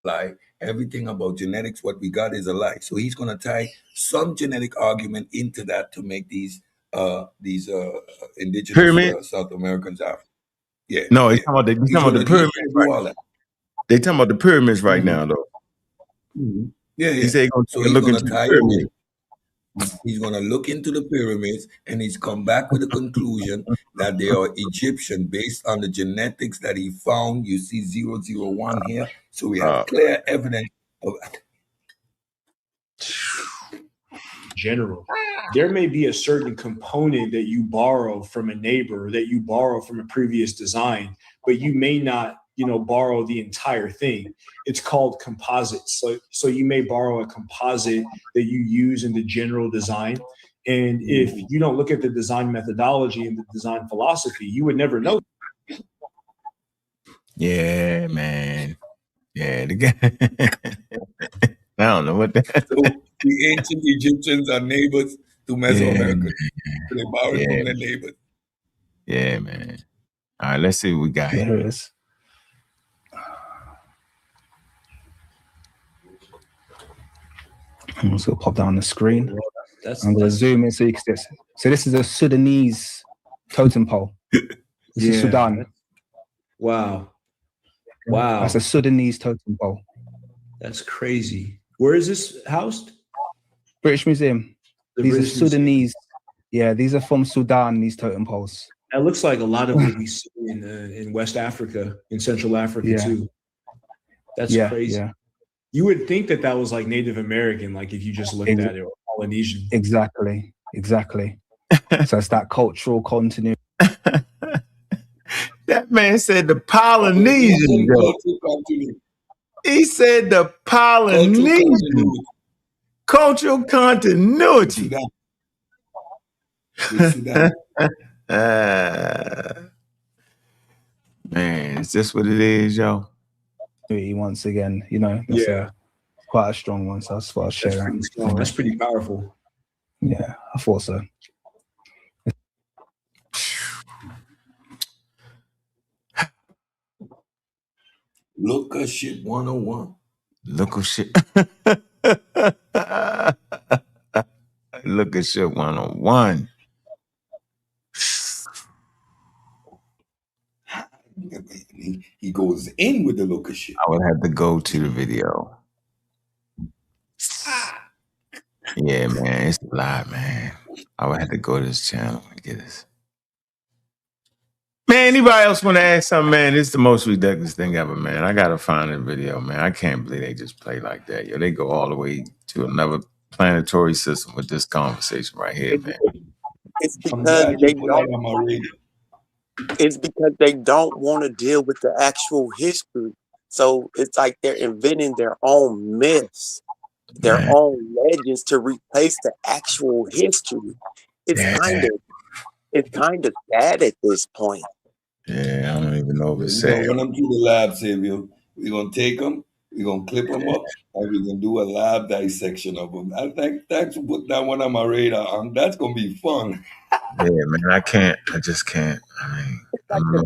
lie. Everything about genetics, what we got is a lie. So he's going to tie some genetic argument into that to make these indigenous South Americans African. Yeah. No, he's talking about the pyramids. Right. They talking about the pyramids right now, though. Mm-hmm. Yeah. He said so he's going to tie it in. He's going to look into the pyramids, and he's come back with a conclusion that they are Egyptian based on the genetics that he found. You see 001 here. So we have clear evidence of that. General, there may be a certain component that you borrow from a neighbor, that you borrow from a previous design, but you may not, borrow the entire thing. It's called composites. So you may borrow a composite that you use in the general design. And if you don't look at the design methodology and the design philosophy, you would never know. Yeah, man. Yeah, the guy. I don't know what that. So the ancient Egyptians are neighbors to Mesoamerica. So they borrowed from their neighbors. Yeah, man. All right, let's see what we got here. Here it is. I'm just gonna pop down the screen. I'm gonna zoom in so you can see this. So this is a Sudanese totem pole. This is Sudan. Wow. Wow. That's a Sudanese totem pole. That's crazy. Where is this housed? British Museum. These are Sudanese. Yeah, these are from Sudan, these totem poles. That looks like a lot of what we see in West Africa, in Central Africa too. That's crazy. Yeah. You would think that was like Native American, like if you just looked at it, or Polynesian. Exactly. So it's that cultural continuity. That man said the Polynesian. He said the Polynesian. Cultural continuity. Man, is this what it is, y'all? Once again, that's quite a strong one. So that's what I'll share. That's pretty powerful. Yeah, I thought so. Look at shit 101. Look at shit. Look at shit 101. He goes in with the look of shit. I would have to go to the video. Yeah, man, it's a lot, man. I would have to go to this channel and get this. Man, anybody else want to ask something, man? It's the most ridiculous thing ever, man. I gotta find a video, man. I can't believe they just play like that. Yo, they go all the way to another planetary system with this conversation right here, man. It's because they don't want to deal with the actual history. So it's like they're inventing their own myths, their own legends to replace the actual history. It's kind of sad at this point. Yeah, I don't even know if it's sad. We're gonna run them through the lab, Samuel. We're gonna take them, we're gonna clip them up, and we're gonna do a lab dissection of them. I think thanks for putting that one on my radar. That's gonna be fun. Yeah, man, I just can't. I mean, I don't know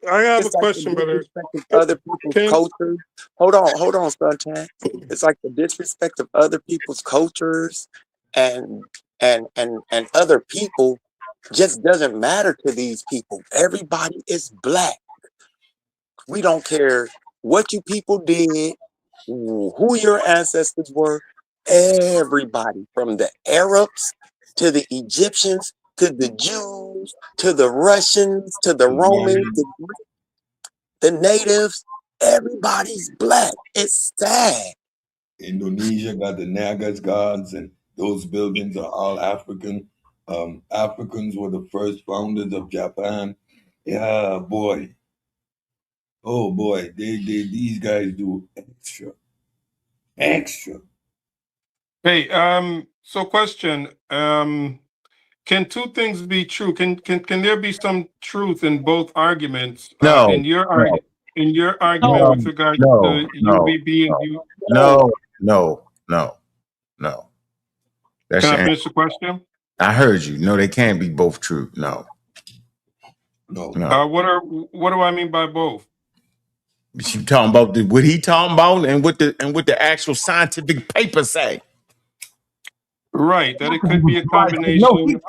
how I have a question, brother. Other people's cultures. Hold on, Sunshine. It's like the disrespect of other people's cultures and other people just doesn't matter to these people. Everybody is black. We don't care what you people did, who your ancestors were. Everybody, from the Arabs to the Egyptians, to the Jews, to the Russians, to the Romans, the natives. Everybody's black. It's sad. Indonesia got the Nagas gods, and those buildings are all African. Africans were the first founders of Japan. Yeah, boy. Oh boy, these guys do extra. Hey, so question, can two things be true? Can there be some truth in both arguments? No, In your argument no, with regards no, to no, UVB and you? no. That's Can your I answer. finish the question? I heard you. No, they can't be both true. No. What do I mean by both? You talking about what he talking about and what the actual scientific papers say. Right, that it could be a combination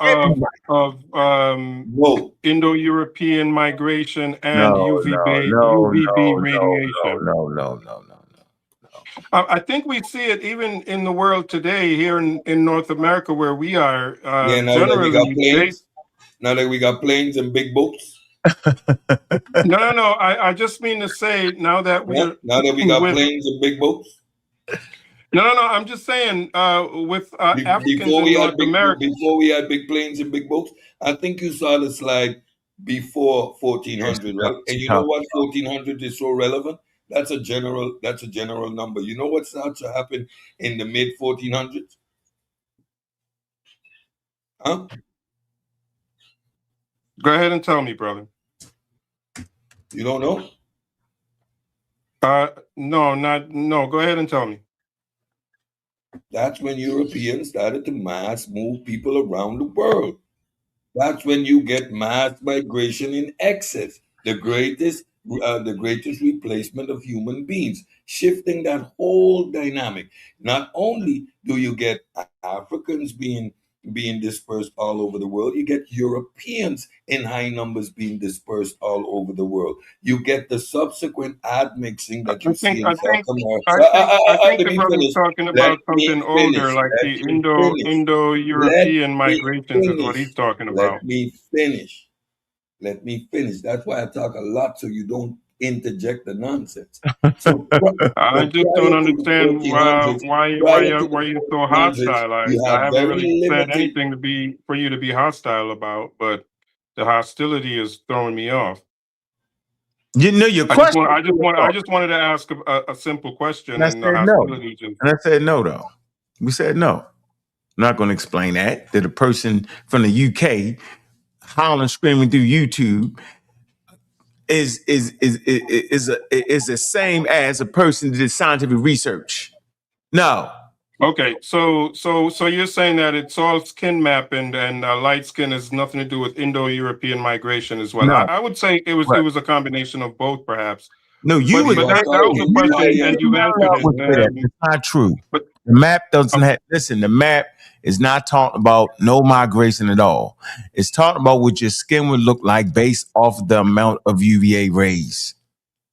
of Indo-European migration and UVB radiation. No. I think we see it even in the world today here in North America where we are. Now that we got planes and big boats. No. I just mean to say now that we got planes and big boats. No. I'm just saying with Africans in North America. Before we had big planes and big boats, I think you saw the slide before 1400, right? And you know what 1400 is so relevant? That's a general number. You know what starts to happen in the mid 1400s? Huh? Go ahead and tell me, brother. You don't know? No. Go ahead and tell me. That's when Europeans started to mass move people around the world. That's when you get mass migration in excess, the greatest replacement of human beings, shifting that whole dynamic. Not only do you get Africans being dispersed all over the world, you get Europeans in high numbers being dispersed all over the world. You get the subsequent admixing that you see in South America. I think the brother's talking about something older, like the Indo-European migrations is what he's talking about. Let me finish. That's why I talk a lot, so you don't interject the nonsense. So I just don't understand why you're so hostile. I haven't really said anything for you to be hostile about, but the hostility is throwing me off. You know your question. I just wanted to ask a simple question, and the hostility just. And I said no, though. We said no. I'm not going to explain that a person from the UK howling, screaming through YouTube is the same as a person that did scientific research. No. Okay, so you're saying that it's all skin mapping and light skin has nothing to do with Indo-European migration as well. No. I would say it was a combination of both, perhaps. No, that was a question, and you've answered it. It's not true. But the map doesn't have. Listen, the map is not talking about no migration at all. It's talking about what your skin would look like based off the amount of UVA rays.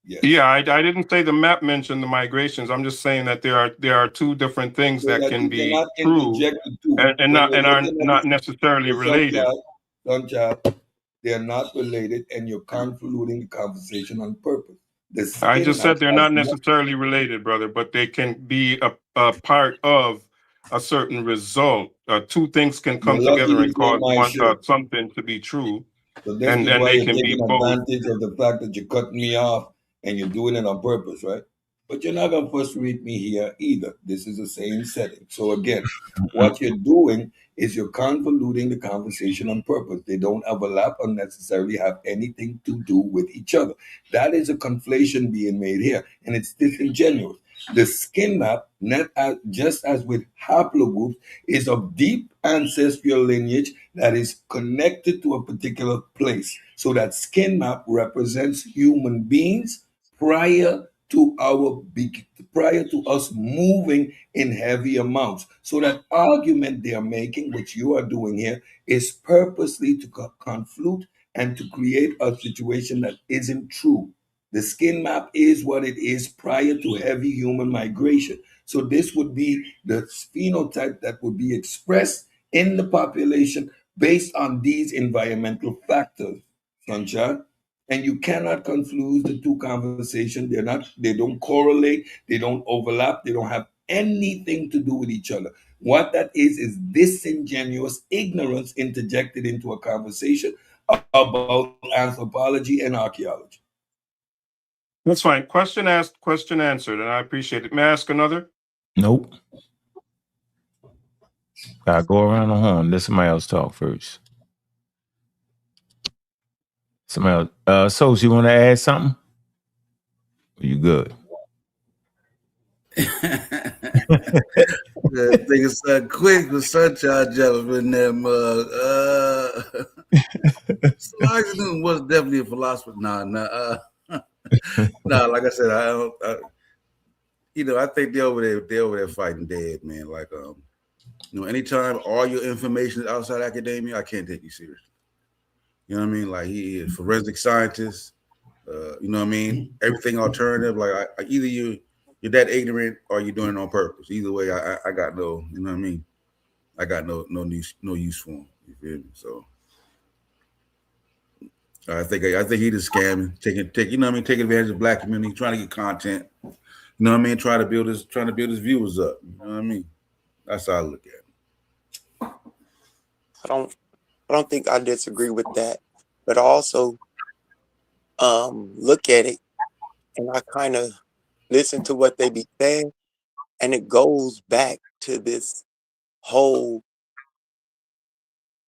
Yes. Yeah, I didn't say the map mentioned the migrations. I'm just saying that there are two different things that can be true and are not necessarily related. They're not related, and you're convoluting the conversation on purpose. I just said they're not necessarily related, brother, but they can be a part of a certain result. Two things can come together and cause something to be true, and they can be both. Advantage of the fact that you're cutting me off and you're doing it on purpose, right? But you're not going to frustrate me here either. This is the same setting. So again, what you're doing is you're convoluting the conversation on purpose. They don't overlap or necessarily have anything to do with each other. That is a conflation being made here, and it's disingenuous. The skin map, just as with haplogroups, is of deep ancestral lineage that is connected to a particular place. So that skin map represents human beings prior to us moving in heavy amounts. So that argument they are making, which you are doing here, is purposely to conflate and to create a situation that isn't true. The skin map is what it is prior to heavy human migration. So this would be the phenotype that would be expressed in the population based on these environmental factors, sunshine. And you cannot confuse the two conversations. They don't correlate, they don't overlap, they don't have anything to do with each other. What that is disingenuous ignorance interjected into a conversation about anthropology and archaeology. That's fine. Question asked, question answered, and I appreciate it. May I ask another? Nope. Gotta go around the horn. Let somebody else talk first. Somebody else. So, you want to add something? You good? I think it's quick with sunshine gentlemen them. Science was definitely a philosopher. Nah, like I said, I think they're over there fighting dead, man. Like, anytime all your information is outside academia, I can't take you seriously. You know what I mean? Like, he is forensic scientist. You know what I mean? Everything alternative. Like, either you're that ignorant or you're doing it on purpose. Either way, I got no, you know what I mean? I got no use for him. You feel me? So I think he just scamming, taking advantage of black community, trying to get content. You know what I mean? Trying to build his viewers up. You know what I mean? That's how I look at it. I don't think I disagree with that, but I also look at it and I kind of listen to what they be saying, and it goes back to this whole,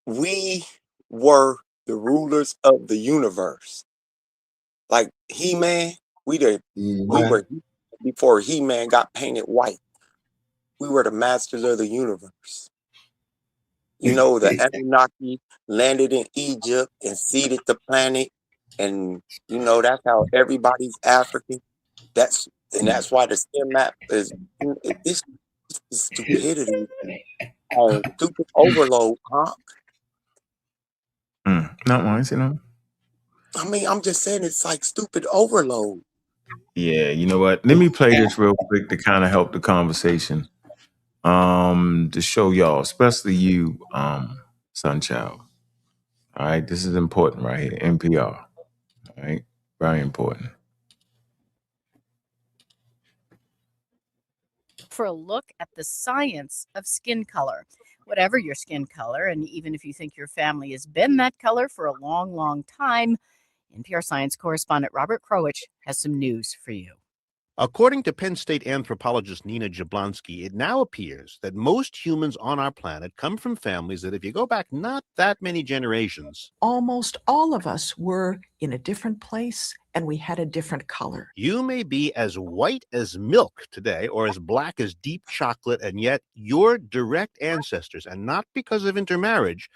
we were the rulers of the universe. Like He-Man, we were, before He-Man got painted white, we were the masters of the universe. You know, the Anunnaki landed in Egypt and seeded the planet, and you know that's how everybody's African. That's why the skin map is this stupidity on stupid overload, huh? Not once, you know. I mean, I'm just saying it's like stupid overload. Yeah, you know what? Let me play this real quick to kind of help the conversation. To show y'all, especially you, Sunchild. All right, this is important right here. NPR. All right, very important. For a look at the science of skin color. Whatever your skin color, and even if you think your family has been that color for a long, long time, NPR science correspondent Robert Krowich has some news for you. According to Penn State anthropologist Nina Jablonski, it now appears that most humans on our planet come from families that, if you go back not that many generations, almost all of us were in a different place and we had a different color. You may be as white as milk today or as black as deep chocolate, and yet your direct ancestors, and not because of intermarriage,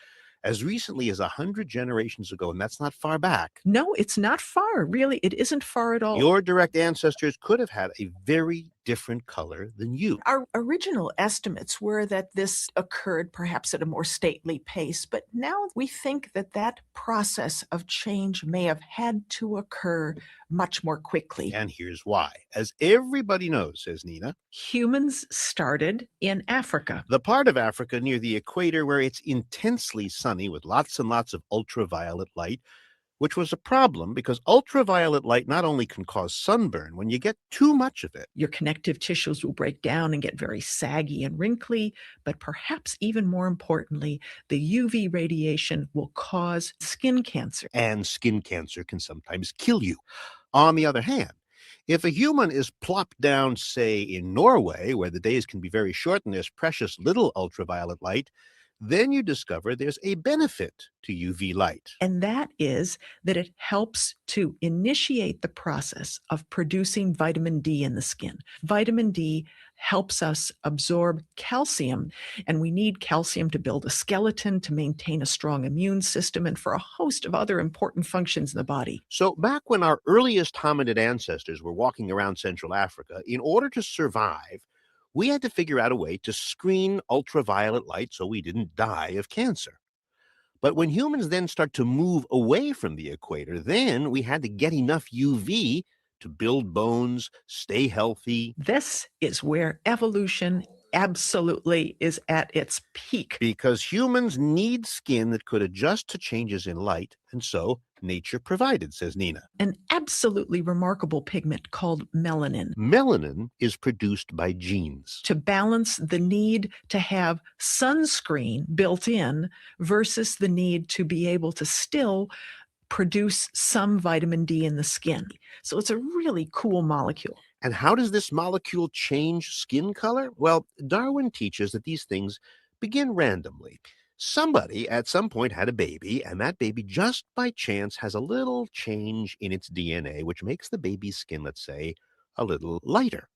as recently as 100 generations ago, and that's not far back. No, it's not far. Really, it isn't far at all. Your direct ancestors could have had a very different color than you. Our original estimates were that this occurred perhaps at a more stately pace, but now we think that that process of change may have had to occur much more quickly. And here's why. As everybody knows, says Nina, humans started in Africa. The part of Africa near the equator where it's intensely sunny with lots and lots of ultraviolet light, which was a problem because ultraviolet light not only can cause sunburn, when you get too much of it, your connective tissues will break down and get very saggy and wrinkly, but perhaps even more importantly, the UV radiation will cause skin cancer. And skin cancer can sometimes kill you. On the other hand, if a human is plopped down, say, in Norway, where the days can be very short and there's precious little ultraviolet light, then you discover there's a benefit to UV light. And that is that it helps to initiate the process of producing vitamin D in the skin. Vitamin D helps us absorb calcium, and we need calcium to build a skeleton, to maintain a strong immune system, and for a host of other important functions in the body. So back when our earliest hominid ancestors were walking around Central Africa, in order to survive, we had to figure out a way to screen ultraviolet light so we didn't die of cancer. But when humans then start to move away from the equator, then we had to get enough UV to build bones, stay healthy. This is where evolution absolutely is at its peak. Because humans need skin that could adjust to changes in light, and so nature provided, says Nina. An absolutely remarkable pigment called melanin. Melanin is produced by genes to balance the need to have sunscreen built in versus the need to be able to still produce some vitamin D in the skin. So it's a really cool molecule. And how does this molecule change skin color? Well, Darwin teaches that these things begin randomly. Somebody at some point had a baby, and that baby just by chance has a little change in its DNA, which makes the baby's skin, let's say, a little lighter.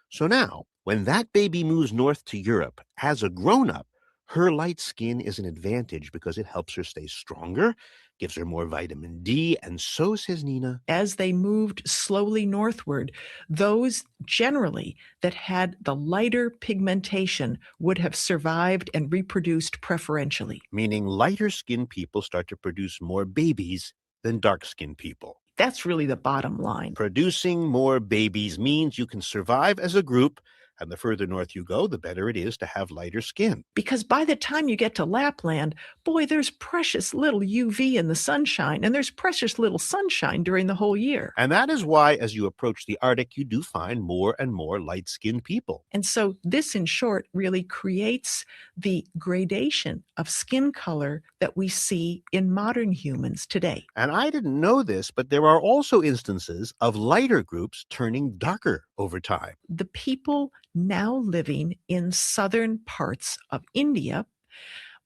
So now, when that baby moves north to Europe as a grown-up, her light skin is an advantage because it helps her stay stronger, gives her more vitamin D, and so, says Nina, as they moved slowly northward, those generally that had the lighter pigmentation would have survived and reproduced preferentially. Meaning lighter-skinned people start to produce more babies than dark-skinned people. That's really the bottom line. Producing more babies means you can survive as a group, and the further north you go, the better it is to have lighter skin. Because by the time you get to Lapland, boy, there's precious little UV in the sunshine, and there's precious little sunshine during the whole year. And that is why, as you approach the Arctic, you do find more and more light-skinned people. And so this, in short, really creates the gradation of skin color that we see in modern humans today. And I didn't know this, but there are also instances of lighter groups turning darker over time. The people now living in southern parts of India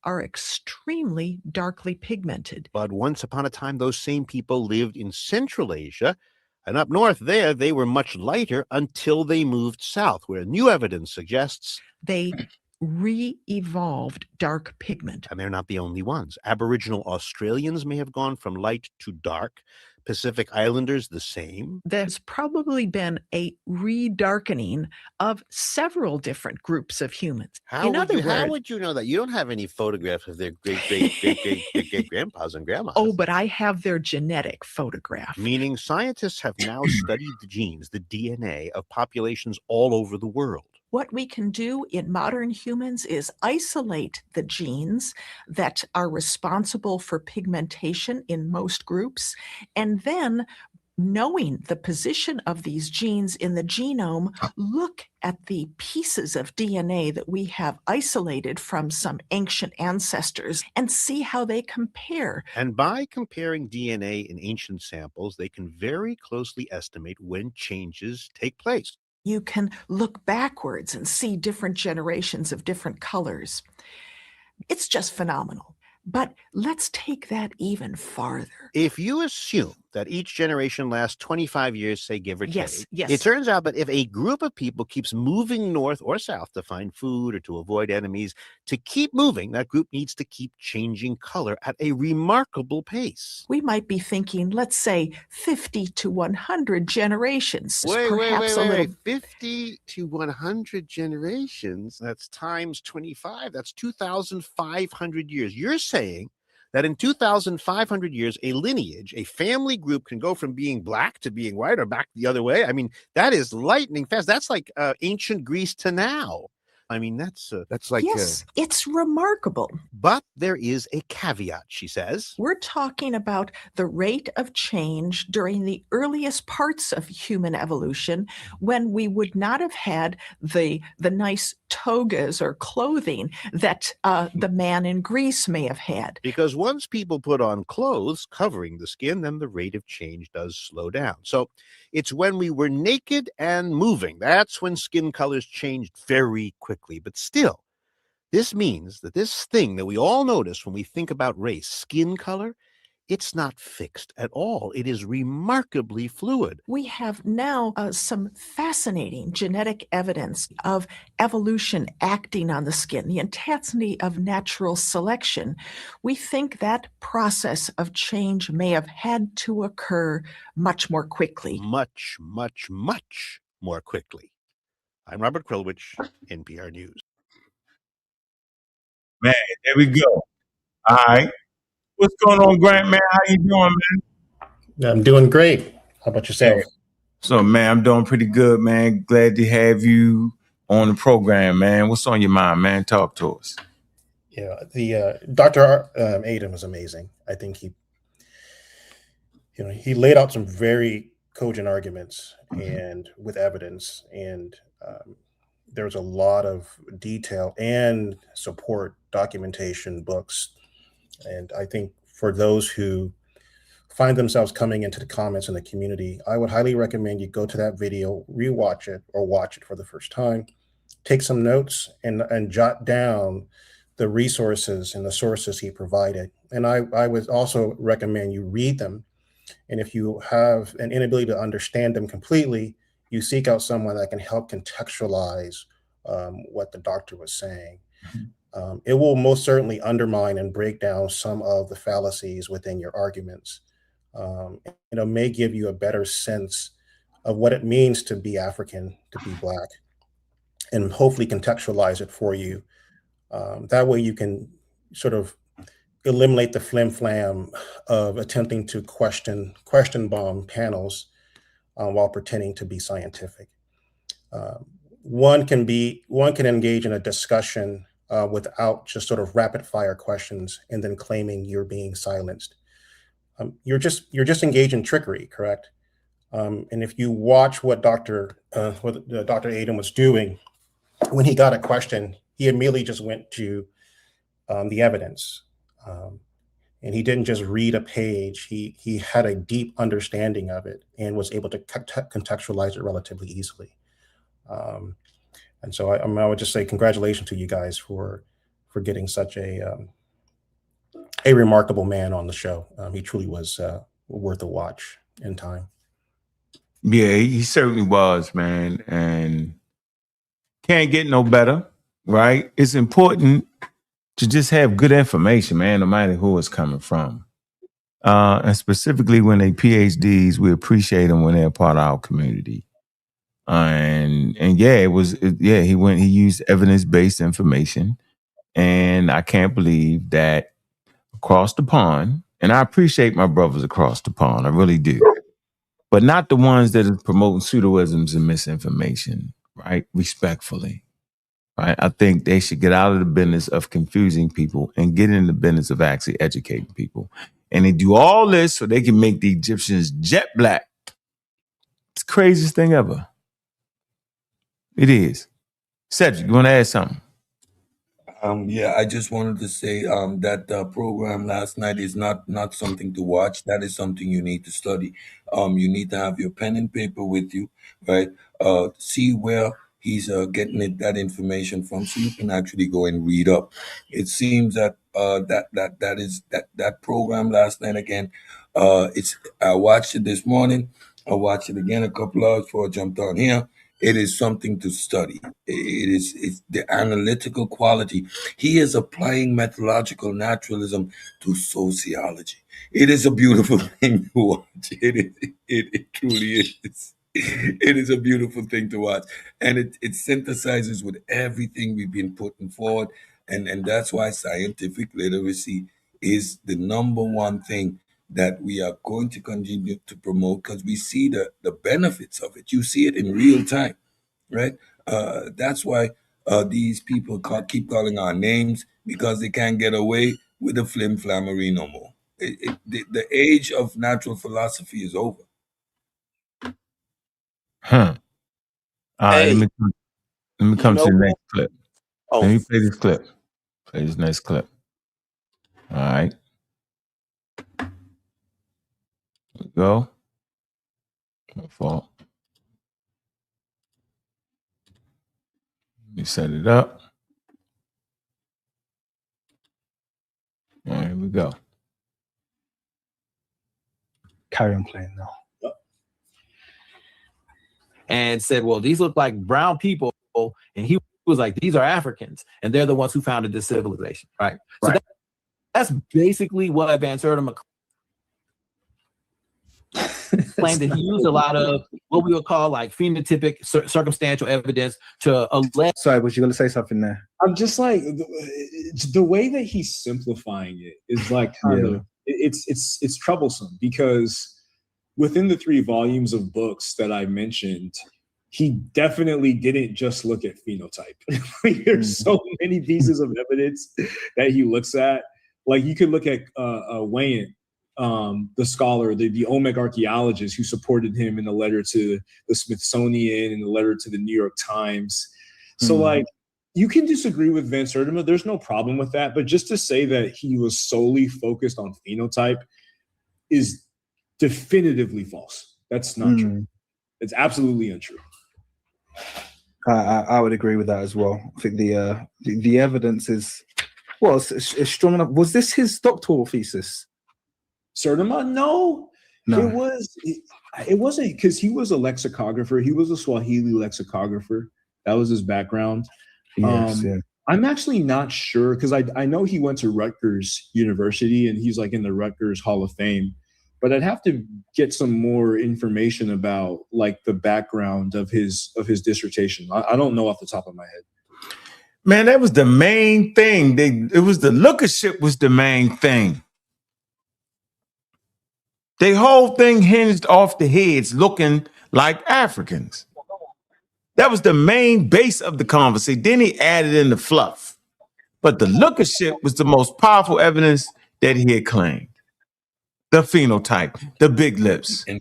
are extremely darkly pigmented. But once upon a time, those same people lived in Central Asia, and up north there, they were much lighter until they moved south, where new evidence suggests they re-evolved dark pigment. And they're not the only ones. Aboriginal Australians may have gone from light to dark. Pacific Islanders, the same. There's probably been a redarkening of several different groups of humans. How would you know that? You don't have any photographs of their great-great-great-great-great-grandpas and grandmas. Oh, but I have their genetic photograph. Meaning scientists have now studied the genes, the DNA of populations all over the world. What we can do in modern humans is isolate the genes that are responsible for pigmentation in most groups, and then, knowing the position of these genes in the genome, look at the pieces of DNA that we have isolated from some ancient ancestors and see how they compare. And by comparing DNA in ancient samples, they can very closely estimate when changes take place. You can look backwards and see different generations of different colors. It's just phenomenal. But let's take that even farther. If you assume that each generation lasts 25 years, say, give or take, yes. It turns out that if a group of people keeps moving north or south to find food or to avoid enemies, to keep moving, that group needs to keep changing color at a remarkable pace. We might be thinking, let's say, 50 to 100 generations. Wait. 50 to 100 generations? That's times 25. That's 2,500 years. You're saying that in 2,500 years, a lineage, a family group can go from being black to being white or back the other way. I mean, that is lightning fast. That's like ancient Greece to now. I mean, that's like... Yes, it's remarkable. But there is a caveat, she says. We're talking about the rate of change during the earliest parts of human evolution, when we would not have had the nice togas or clothing that the man in Greece may have had. Because once people put on clothes covering the skin, then the rate of change does slow down. So it's when we were naked and moving, that's when skin colors changed very quickly. But still, this means that this thing that we all notice when we think about race, skin color, it's not fixed at all. It is remarkably fluid. We have now some fascinating genetic evidence of evolution acting on the skin, the intensity of natural selection. We think that process of change may have had to occur much more quickly. Much, much, much more quickly. I'm Robert Krulwich, NPR News. Man, there we go. All right. What's going on, Grant, man? How you doing, man? I'm doing great. How about yourself? So, man, I'm doing pretty good, man. Glad to have you on the program, man. What's on your mind, man? Talk to us. Yeah, the Dr. Aden was amazing. I think he laid out some very cogent arguments and with evidence, and there was a lot of detail and support, documentation, books, and I think for those who find themselves coming into the comments in the community, I would highly recommend you go to that video, rewatch it, or watch it for the first time, take some notes, and jot down the resources and the sources he provided. And I would also recommend you read them. And if you have an inability to understand them completely, you seek out someone that can help contextualize what the doctor was saying. It will most certainly undermine and break down some of the fallacies within your arguments. It may give you a better sense of what it means to be African, to be Black, and hopefully contextualize it for you. That way you can sort of eliminate the flim-flam of attempting to question bomb panels while pretending to be scientific. One can engage in a discussion without just sort of rapid fire questions and then claiming you're being silenced. You're just engaged in trickery, correct? And if you watch what Dr. Aden was doing, when he got a question, he immediately just went to the evidence. And he didn't just read a page, he had a deep understanding of it and was able to contextualize it relatively easily. And so I would just say congratulations to you guys for getting such a remarkable man on the show. He truly was worth a watch in time. Yeah, he certainly was, man. And can't get no better, right? It's important to just have good information, man, no matter who it's coming from. And specifically when they PhDs, we appreciate them when they're part of our community. And yeah, he used evidence-based information. And I can't believe that across the pond, and I appreciate my brothers across the pond, I really do, but not the ones that are promoting pseudoisms and misinformation, right? Respectfully. Right? I think they should get out of the business of confusing people and get in the business of actually educating people. And they do all this so they can make the Egyptians jet black. It's the craziest thing ever. It is. Cedric, you want to add something? Yeah, I just wanted to say that program last night is not something to watch. That is something you need to study. You need to have your pen and paper with you, right? See where he's getting that information from, so you can actually go and read up. It seems that that program last night again. I watched it this morning. I watched it again a couple hours before I jumped on here. It is something to study. It's the analytical quality. He is applying methodological naturalism to sociology. It is a beautiful thing to watch. It truly is. It is a beautiful thing to watch. And it synthesizes with everything we've been putting forward. And that's why scientific literacy is the number one thing that we are going to continue to promote, because we see the benefits of it. You see it in real time, right? That's why these people keep calling our names, because they can't get away with the flim-flammery no more. The age of natural philosophy is over. Huh. All right, let me come to the next clip. Let me play this clip. Play this next clip. All right. Here we go. My fault. Let me set it up. All right, here we go. Carry on playing now. And said, well, these look like brown people. And he was like, these are Africans. And they're the ones who founded this civilization. Right. So that's basically what Van Sertima claimed, that he used a lot of what we would call like phenotypic circumstantial evidence to allege. Sorry, was you going to say something there? I'm just like, the way that he's simplifying it is like kind of, it's troublesome, because within the 3 volumes of books that I mentioned, he definitely didn't just look at phenotype. Like, there's so many pieces of evidence that he looks at. Like, you could look at Wayne, the scholar, the Olmec archaeologist who supported him in the letter to the Smithsonian and the letter to the New York Times. So like, you can disagree with Van Sertima. There's no problem with that. But just to say that he was solely focused on phenotype is definitively false. That's not true. It's absolutely untrue. I would agree with that as well. I think the evidence is, well, it's strong enough. Was this his doctoral thesis? Sertima? No. It wasn't, because he was a lexicographer. He was a Swahili lexicographer. That was his background. Yes, I'm actually not sure, because I know he went to Rutgers University and he's like in the Rutgers Hall of Fame. But I'd have to get some more information about like the background of his dissertation. I don't know off the top of my head. Man, that was the main thing. It was the lookership was the main thing. The whole thing hinged off the heads looking like Africans. That was the main base of the conversation. Then he added in the fluff. But the lookership was the most powerful evidence that he had claimed. The phenotype, the big lips. And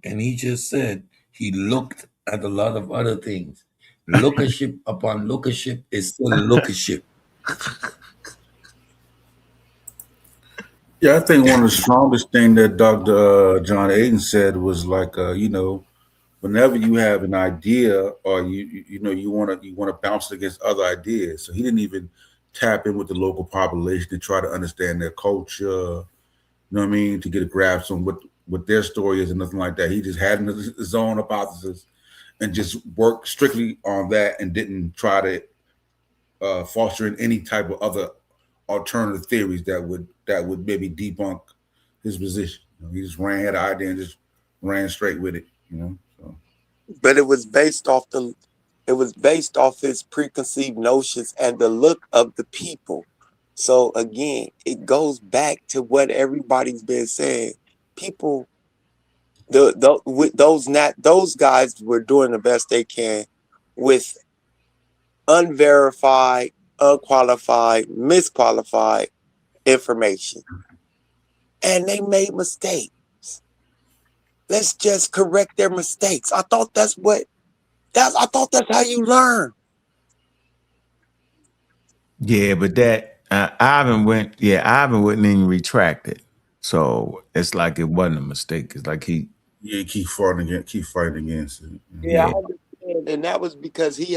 he just said he looked at a lot of other things. Lookership upon lookership is still lookership. Yeah, I think one of the strongest thing that Dr. John Aden said was like, whenever you have an idea or you want to bounce it against other ideas. So he didn't even tap in with the local population to try to understand their culture, you know what I mean, to get a grasp on what their story is and nothing like that. He just had his own hypothesis and just worked strictly on that and didn't try to foster in any type of other alternative theories that would maybe debunk his position. He just ran at the idea and just ran straight with it, So. But it was based off his preconceived notions and the look of the people. So again, it goes back to what everybody's been saying. People, those guys were doing the best they can with unverified, unqualified, misqualified information, and they made mistakes. Let's just correct their mistakes. I thought that's how you learn. Yeah, but that Ivan wouldn't even retract it. So it's like it wasn't a mistake. It's like he keep fighting against it. Yeah, I understand. And that was because he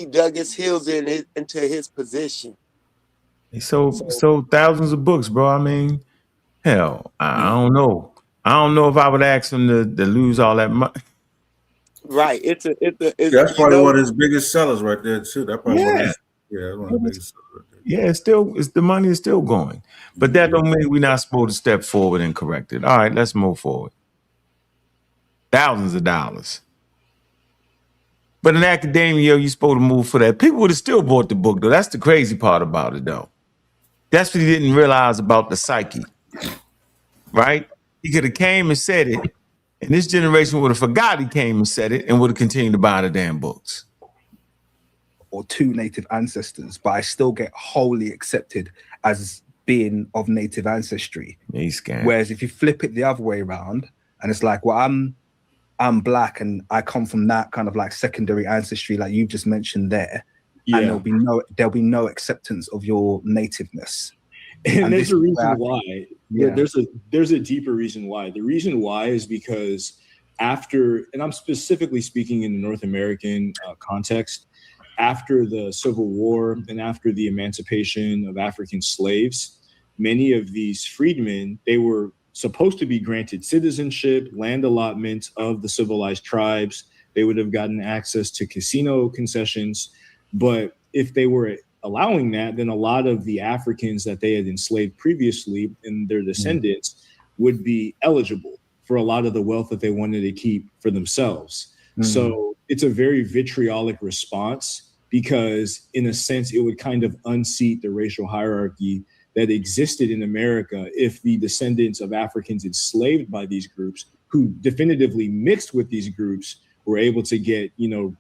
dug his heels into his position. He sold thousands of books, bro. I mean, hell, I don't know. I don't know if I would ask him to lose all that money. Right. That's probably one of his biggest sellers right there too. That probably one of his biggest sellers right there. Yeah, it's the money is still going. But that don't mean we're not supposed to step forward and correct it. All right, let's move forward. Thousands of dollars. But in academia, you're supposed to move for that. People would have still bought the book, though. That's the crazy part about it, though. That's what he didn't realize about the psyche, right? He could have came and said it, and this generation would have forgot he came and said it and would have continued to buy the damn books. Or two native ancestors, but I still get wholly accepted as being of native ancestry. He's scammed. Whereas if you flip it the other way around, and it's like, well, I'm black and I come from that kind of like secondary ancestry, like you just mentioned there, and there'll be no acceptance of your nativeness. And there's a reason why. Yeah, there's a deeper reason why. The reason why is because after, and I'm specifically speaking in the North American context, after the Civil War and after the emancipation of African slaves, many of these freedmen, they were supposed to be granted citizenship, land allotment of the civilized tribes. They would have gotten access to casino concessions. But if they were allowing that, then a lot of the Africans that they had enslaved previously and their descendants would be eligible for a lot of the wealth that they wanted to keep for themselves. So it's a very vitriolic response because in a sense, it would kind of unseat the racial hierarchy that existed in America if the descendants of Africans enslaved by these groups who definitively mixed with these groups were able to get,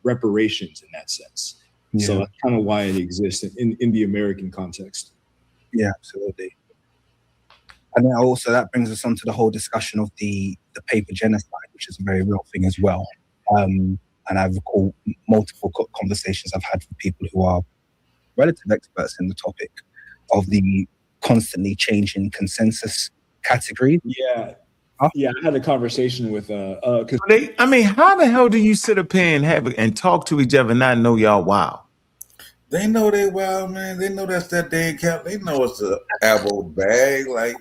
reparations in that sense. Yeah. So that's kind of why it exists in the American context. Yeah, absolutely. And then also that brings us on to the whole discussion of the paper genocide, which is a very real thing as well. And I recall multiple conversations I've had with people who are relative experts in the topic of the constantly changing consensus category. Yeah. Yeah, I had a conversation with how the hell do you sit up here and talk to each other and not know y'all wild? They know they wild, man. They know that's that day count. They know it's a Abo bag. Like,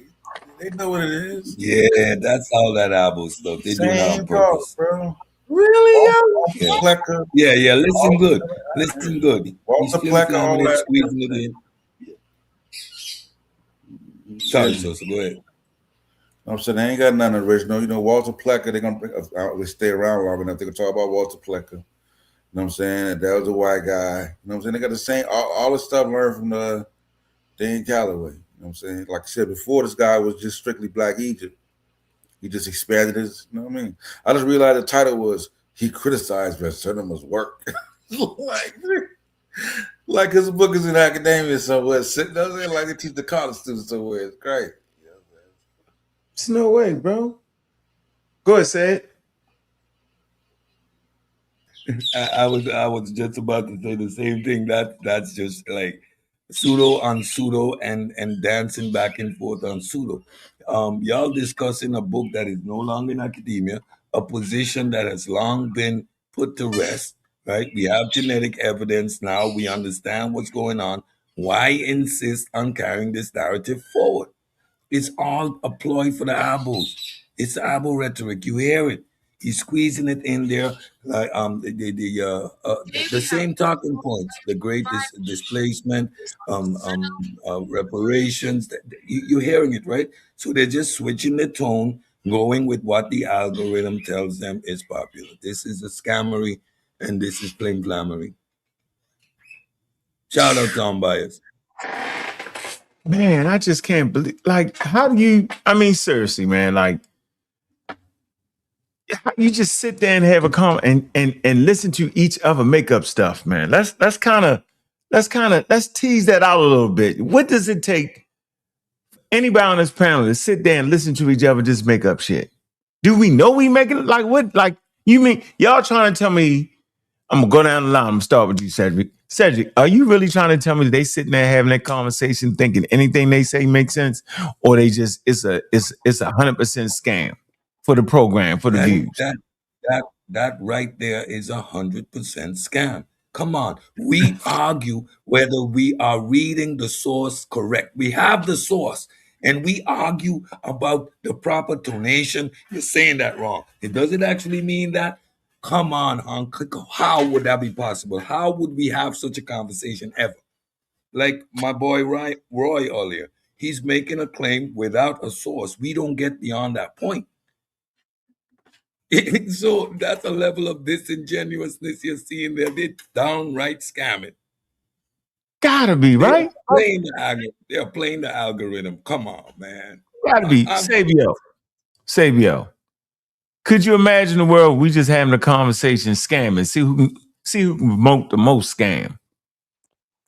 they know what it is. Yeah, that's all that Abo stuff. They do it on purpose. Bro. Really? Yeah. Listen good. Listen good. Walter Plecker, all that. Squeezing it in. Sorry, so go ahead. I'm saying they ain't got nothing original. Walter Plecker, they're going to stay around long enough. They can talk about Walter Plecker. You know what I'm saying? That was a white guy. You know what I'm saying? They got the same, all the stuff learned from Dan Calloway. You know what I'm saying? Like I said before, this guy was just strictly Black Egypt. He just expanded his, you know what I mean? I just realized the title was, he criticized Sertima's work. like his book is in academia somewhere. Sitting there, like they teach the college students somewhere. It's great. There's no way, bro. Go ahead, say it. I was just about to say the same thing. That's just like pseudo on pseudo and dancing back and forth on pseudo. Y'all discussing a book that is no longer in academia, a position that has long been put to rest, right? We have genetic evidence now. We understand what's going on. Why insist on carrying this narrative forward? It's all a ploy for the Abos. It's Abo rhetoric. You hear it. He's squeezing it in there, like the same talking points: the great displacement, reparations. You're hearing it, right? So they're just switching the tone, going with what the algorithm tells them is popular. This is a scammery, and this is plain glamoury. Shout out to Unbiased. Man, I just can't believe. Like, how do you? Seriously, man. Like, you just sit there and have a comment and listen to each other make up stuff, man. Let's tease that out a little bit. What does it take anybody on this panel to sit there and listen to each other just make up shit? Do we know we making it? Like, what? Like, you mean y'all trying to tell me? I'm gonna go down the line. I'm gonna start with you, Cedric. Cedric, are you really trying to tell me that they sitting there having that conversation, thinking anything they say makes sense, or they just it's a 100% scam for the program, for the views? That right there is 100% scam. Come on, we argue whether we are reading the source correct. We have the source, and we argue about the proper tonation. You're saying that wrong. Does it actually mean that? Come on, how would that be possible? How would we have such a conversation ever? Like my boy Roy earlier, he's making a claim without a source. We don't get beyond that point. So that's a level of disingenuousness you're seeing there. They're downright scamming. Gotta be, right? They're playing the algorithm. Come on, man. Gotta be. Sabio. Could you imagine a world we just having a conversation scamming? See who can promote the most scam?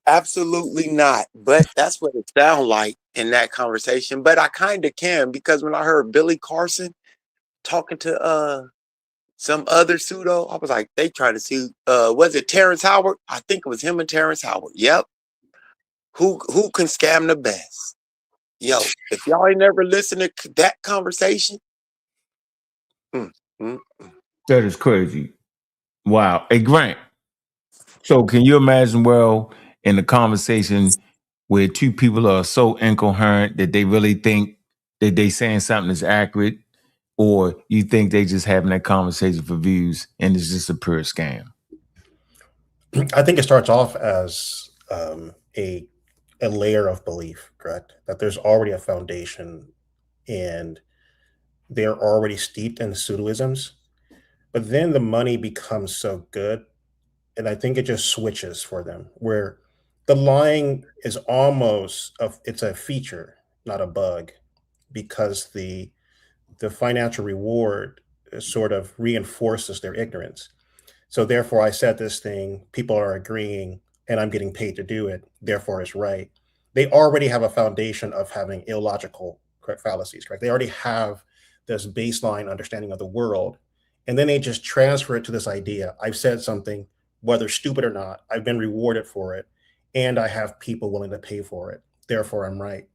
Absolutely not. But that's what it sounds like in that conversation. But I kind of can, because when I heard Billy Carson talking to some other pseudo, I was like, they trying to see, was it Terrence Howard? I think it was him and Terrence Howard. Yep. Who can scam the best? Yo, if y'all ain't never listened to that conversation. That is crazy. Wow. Hey, Grant. So can you imagine, in the conversation where two people are so incoherent that they really think that they saying something is accurate, or you think they just having that conversation for views and it's just a pure scam? I think it starts off as a layer of belief, correct? That there's already a foundation and they're already steeped in pseudoisms. But then the money becomes so good, and I think it just switches for them, where the lying is almost it's a feature, not a bug, because the financial reward sort of reinforces their ignorance. So therefore, I said this thing, people are agreeing, and I'm getting paid to do it. Therefore, it's right. They already have a foundation of having illogical fallacies, correct? They already have this baseline understanding of the world, and then they just transfer it to this idea. I've said something, whether stupid or not, I've been rewarded for it, and I have people willing to pay for it. Therefore, I'm right.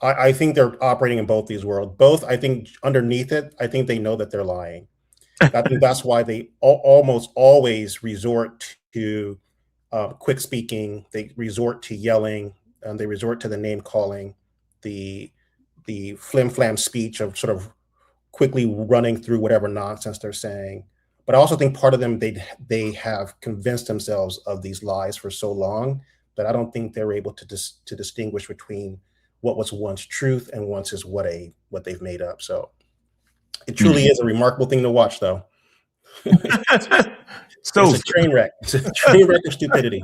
I think they're operating in both these worlds. Both, I think, underneath it, I think they know that they're lying. I think that's why they almost always resort to quick speaking. They resort to yelling, and they resort to the name calling, the flim flam speech of sort of quickly running through whatever nonsense they're saying. But I also think part of them, they have convinced themselves of these lies for so long that I don't think they're able to distinguish between what was once truth and once is what they've made up. So it truly is a remarkable thing to watch, though. It's a train wreck. It's a train wreck of stupidity.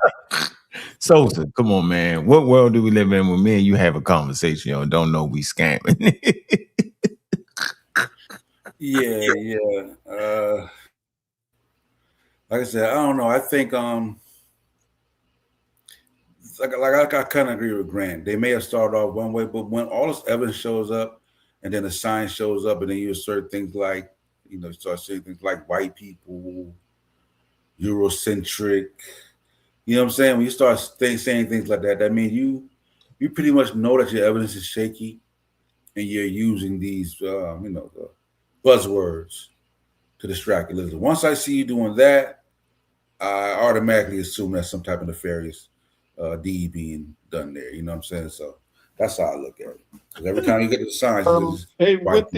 Sosa, come on, man. What world do we live in when me and you have a conversation and don't know we scamming? Yeah. Like I said, I don't know. I think like I kind of agree with Grant. They may have started off one way, but when all this evidence shows up, and then the science shows up, and then you assert things like, start saying things like white people, Eurocentric. You know what I'm saying? When you start saying things like that, that means you pretty much know that your evidence is shaky, and you're using these, the buzzwords to distract your listeners. Once I see you doing that, I automatically assume that's some type of nefarious deed being done there. You know what I'm saying? So that's how I look at it. Because every time you get to the science, hey, with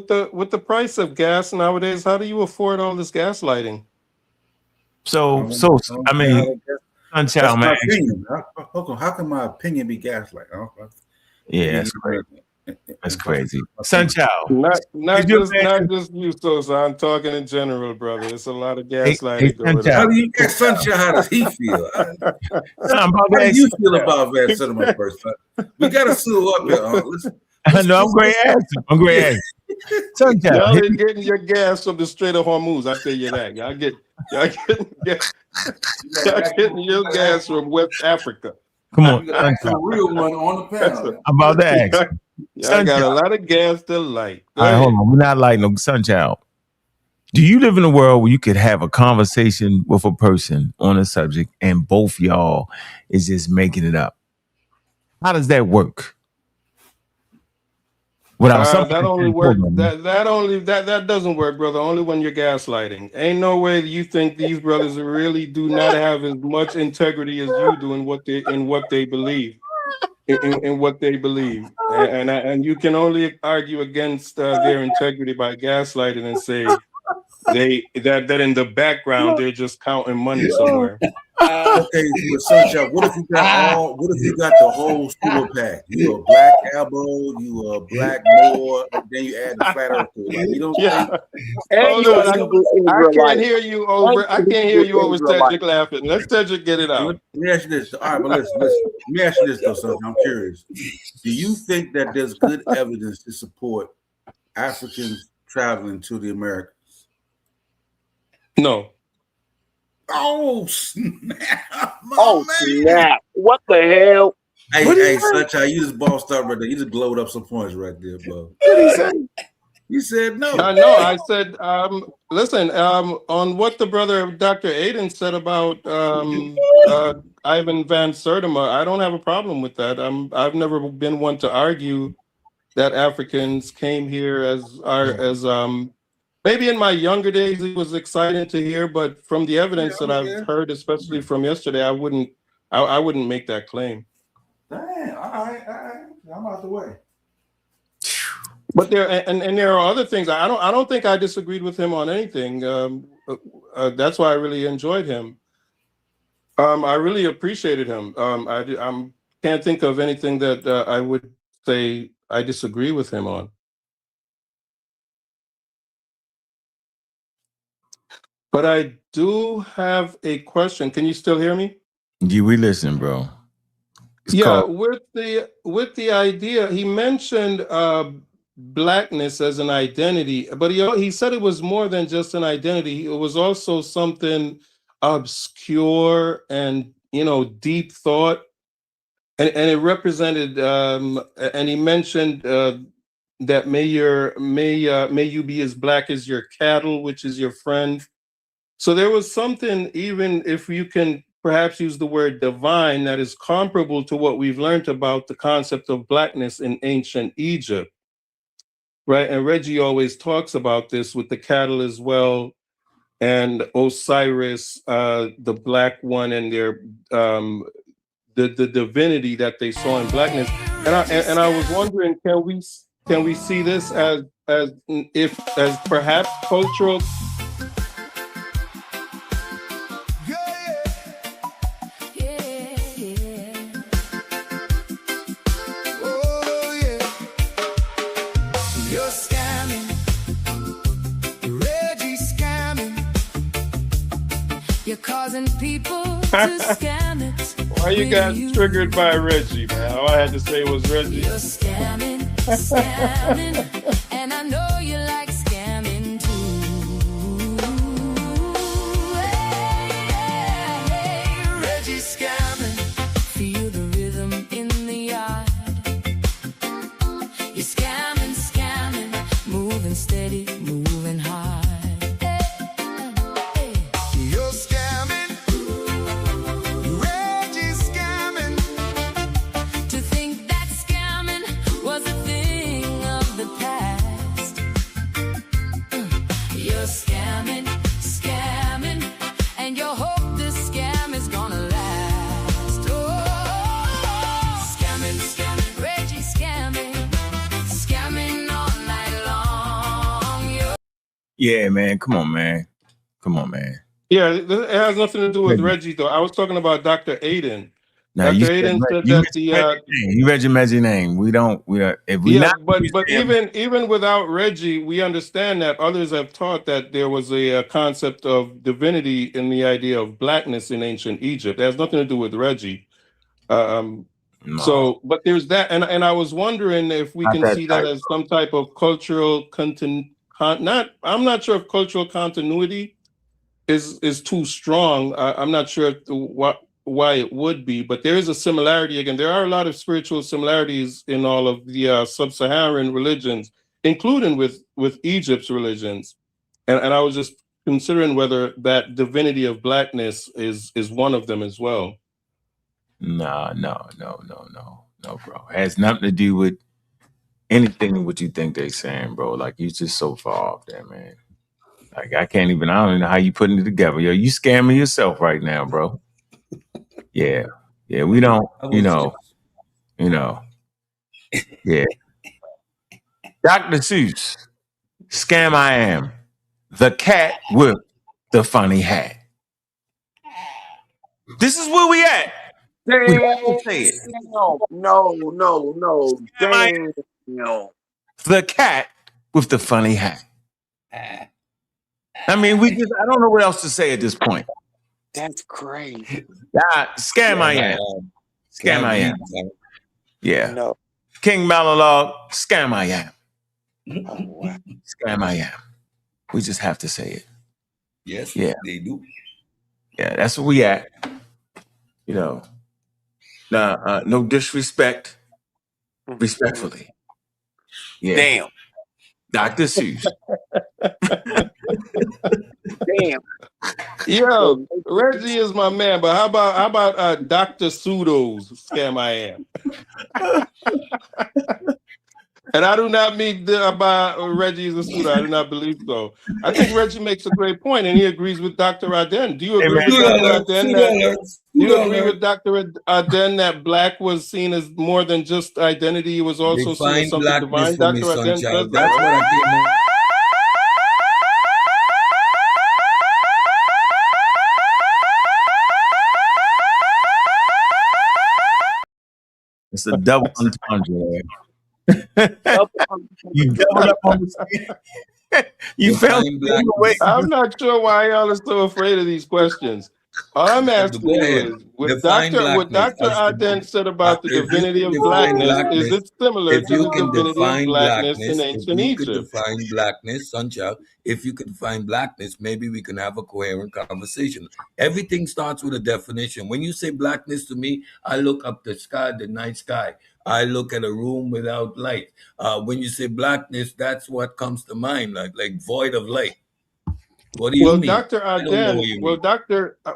the price of gas nowadays, how do you afford all this gaslighting? So I mean, Sunchild, man. How can my opinion be gaslight? Yeah, that's crazy. That's crazy. Sunchild. Not just you, Sosa. I'm talking in general, brother. It's a lot of gaslighting going on. How do you get Sunchild? How does he feel? How do you feel about that sentiment first? We got to sue up here. No, I'm great answer. I'm great answer. Sunchild. Y'all ain't getting your gas from the Strait of Hormuz. I tell you that. Y'all getting your gas from West Africa. Come on, the real one on the panel. I'm about to ask. I got a lot of gas to light. All right, hold on. We're not lighting no Sunchild. Do you live in a world where you could have a conversation with a person on a subject and both y'all is just making it up? How does that work? Without that only work. That doesn't work, brother. Only when you're gaslighting. Ain't no way you think these brothers really do not have as much integrity as you do in what they believe. In what they believe, and you can only argue against their integrity by gaslighting and say that in the background they're just counting money somewhere. Okay, Sunshine, what if you got the whole super pack? You a black elbow, you a black Moor, and then you add the flat earth to it. Like, you don't think I can't hear you over Cedric laughing. Let Cedric get it out. Let me ask you this. All right, but listen. Let me ask you this though, Sunshine. I'm curious. Do you think that there's good evidence to support Africans traveling to the Americas? No. Oh snap! Snap! What the hell? Hey, Sunshine, you just bossed up right there. You just glowed up some points right there, bro. What did he say? You said no. No, I said, listen, on what the brother Dr. Aden said about Ivan van Sertima, I don't have a problem with that. I've never been one to argue that Africans came here as maybe in my younger days it was exciting to hear, but from the evidence that I've heard, especially from yesterday, I wouldn't make that claim. Damn, all right. I'm out the way. But there are other things. I don't think I disagreed with him on anything. That's why I really enjoyed him. I really appreciated him. I can't think of anything that I would say I disagree with him on. But I do have a question. Can you still hear me? Yeah, we listen, bro. It's Yeah, called with the idea, he mentioned blackness as an identity, but he said it was more than just an identity. It was also something obscure and deep thought, and it represented. And he mentioned that may you be as black as your cattle, which is your friend. So there was something, even if you can perhaps use the word divine, that is comparable to what we've learned about the concept of blackness in ancient Egypt, right? And Reggie always talks about this with the cattle as well, and Osiris, the black one, and their the divinity that they saw in blackness. And I was wondering, can we see this as perhaps cultural? Causing people to scam it. Why you got triggered by Reggie, man? All I had to say was Reggie. You're scamming, and I know you like scamming too. Hey, Reggie scamming. Feel the rhythm in the yard. You're scamming, moving steady, moving hard. Yeah, man. Come on, man. Yeah, it has nothing to do with Reggie, though. I was talking about Dr. Aden. Now, Dr. Aden said that you read your Reggie name. But even without Reggie, we understand that others have taught that there was a concept of divinity in the idea of blackness in ancient Egypt. It has nothing to do with Reggie. No. So, but there's that, and I was wondering if we can see that as some type of cultural I'm not sure if cultural continuity is too strong. I'm not sure why it would be, but there is a similarity. Again, there are a lot of spiritual similarities in all of the sub-Saharan religions, including with Egypt's religions. And I was just considering whether that divinity of blackness is one of them as well. No, bro. It has nothing to do with anything what you think they saying, bro. Like, you just so far off there, man. Like, I don't even know how you putting it together. Yo, you scamming yourself right now, bro. Yeah, we don't, yeah. Dr. Seuss, Scam I Am, the cat with the funny hat. This is where we at. We don't say it. No. Damn. The cat with the funny hat. I mean, I don't know what else to say at this point. That's crazy. Scam I Am. Scam I Am. Yeah. No. King Malalog, Scam I Am. Oh, wow. Scam I Am. We just have to say it. Yes, yeah. They do. Yeah, that's where we at. No disrespect. Respectfully. Yeah. Damn. Dr. Seuss. Damn. Yo, Reggie is my man, but how about Dr. Pseudo's Scam I Am? And I do not mean about Reggie is a pseudo. I do not believe so. I think Reggie makes a great point, and he agrees with Dr. Aden. Do you agree with Dr. Aden? Do you agree with Dr. Aden that black was seen as more than just identity? It was also seen as something divine. Dr. Aden says that. That's what I came. It's a double entendre. You doubled up on the skin. You felt. I'm not sure why y'all are so afraid of these questions. All I'm Go asking you ahead. is, what Define blackness. Dr. Aden said about the If you divinity can of define blackness, is blackness, it similar if to you the can divinity of define blackness in blackness, if ancient you could Egypt? define blackness, Sunchild, if you could define blackness, maybe we can have a coherent conversation. Everything starts with a definition. When you say blackness to me, I look up the sky, the night sky. I look at a room without light. When you say blackness, that's what comes to mind, like void of light. What do you Well, mean? Dr. I don't know what Aden, you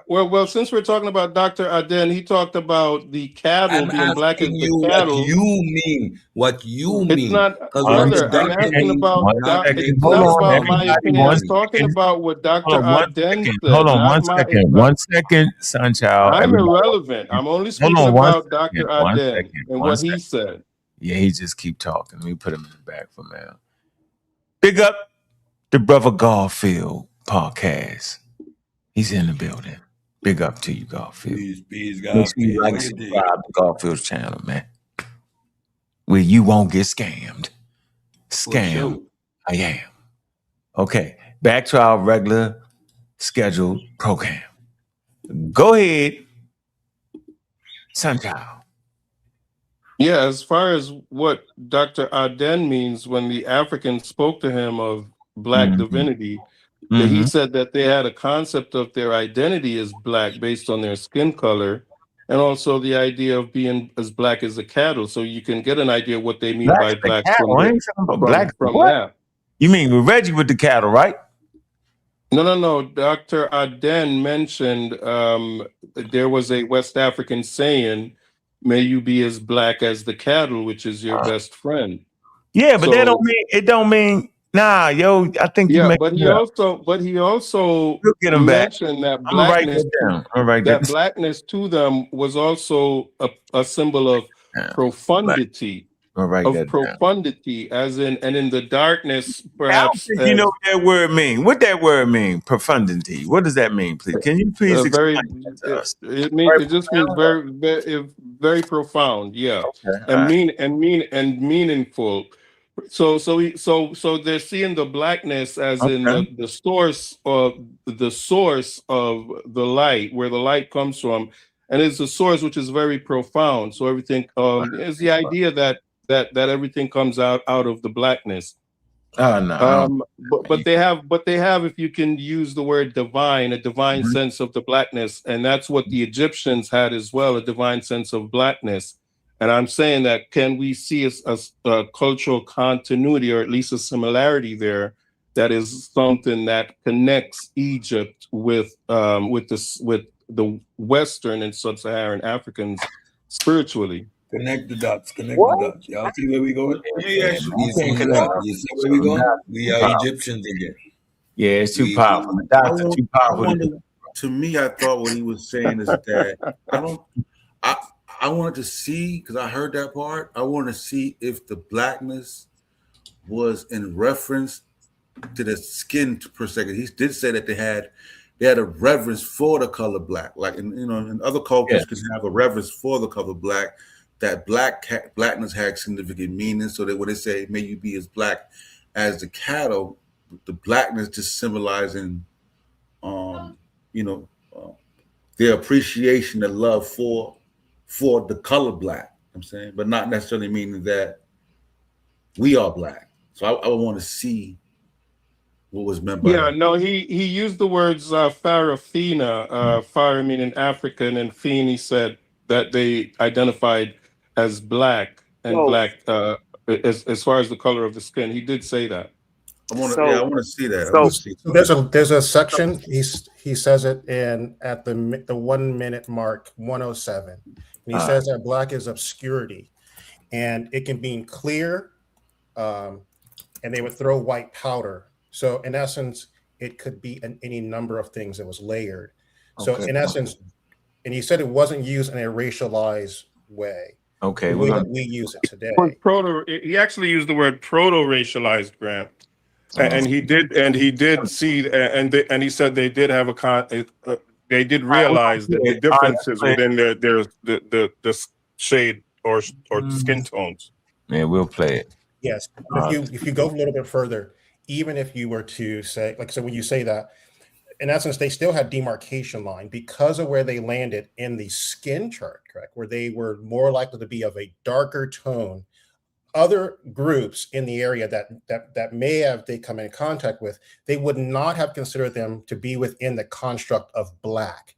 well, mean. since we're talking about Dr. Aden, he talked about the cattle I'm being black as asking the you what cattle. you mean. What you It's mean. not, Because what the brother, I'm doctor asking means about, does not make it's Hold not sense on, to about my everybody. opinion. One I'm talking second. about what Hold Dr. on, one Aden second. said, not my, One second, Sunchild. I'm Everybody. irrelevant. I'm only Hold speaking on one about second. Dr. One Aden second. and One what he second. said. Yeah, he just keep talking. Let me put him in the back for now. Big up the Brother Garfield podcast. He's in the building. Big up to you, Garfield. Peace, Make sure you Garfield. like and subscribe to Garfield's channel, man. Where you won't get scammed. Scam. Sure. I am. Okay, back to our regular scheduled program. Go ahead, Sunchild. Yeah, as far as what Dr. Aden means when the Africans spoke to him of black divinity, that he said that they had a concept of their identity as black based on their skin color, and also the idea of being as black as a cattle. So you can get an idea of what they mean Black by as the black cattle. I ain't talking about black. from What? that. You mean with Reggie with the cattle, right? No. Dr. Aden mentioned there was a West African saying, "May you be as black as the cattle, which is your best friend." Yeah, but that So, don't mean nah, yo. I think you yeah, make but it he up. also We'll get him back. mentioned that I'm gonna write that down. I'm gonna write that. blackness to them was also a symbol of profundity. I'm gonna write that down. Profundity, as in, and in the darkness, I don't perhaps. think you know what that word mean. What that word mean? Profundity. What does that mean, please? Can you please Very, explain that to us? it just means very profound, yeah, Okay, and meaningful. So they're seeing the blackness as in the source of the light, where the light comes from, and it's a source which is very profound. So everything is the idea that everything comes out of the blackness. No. But they have, if you can use the word divine, a divine sense of the blackness, and that's what the Egyptians had as well, a divine sense of blackness. And I'm saying that, can we see a cultural continuity, or at least a similarity there, that is something that connects Egypt with the Western and Sub-Saharan Africans spiritually? Connect the dots. Y'all see where we going? You see where we going? We are Egyptians again. Yeah, it's too powerful. The dots are too powerful. To me, I thought what he was saying is that I wanted to see, because I heard that part, I wanted to see if the blackness was in reference to the skin per second. He did say that they had a reverence for the color black, like in other cultures can have a reverence for the color black. That blackness had significant meaning, so that when they say "May you be as black as the cattle," the blackness just symbolizing, their appreciation and love for the color black. I'm saying, but not necessarily meaning that we are black. So I want to see what was meant by that. No, he used the words Farafina, Far meaning African, and Feen, he said that they identified as black, and black as far as the color of the skin. He did say that. I want to see that. So there's a section, he says it at the 1 minute mark, 107. And he says that black is obscurity, and it can be clear, and they would throw white powder. So in essence, it could be any number of things that was layered. So in essence, and he said it wasn't used in a racialized way. Okay, we use it today. He actually used the word proto-racialized, Grant, and he did see, and he said they did have they did realize that the differences within the shade or skin tones. Yeah, we'll play it. Yes, if you go a little bit further, even if you were to say, like, so when you say that, in essence, they still had demarcation line because of where they landed in the skin chart, correct? Where they were more likely to be of a darker tone. Other groups in the area that may have they come in contact with, they would not have considered them to be within the construct of Black,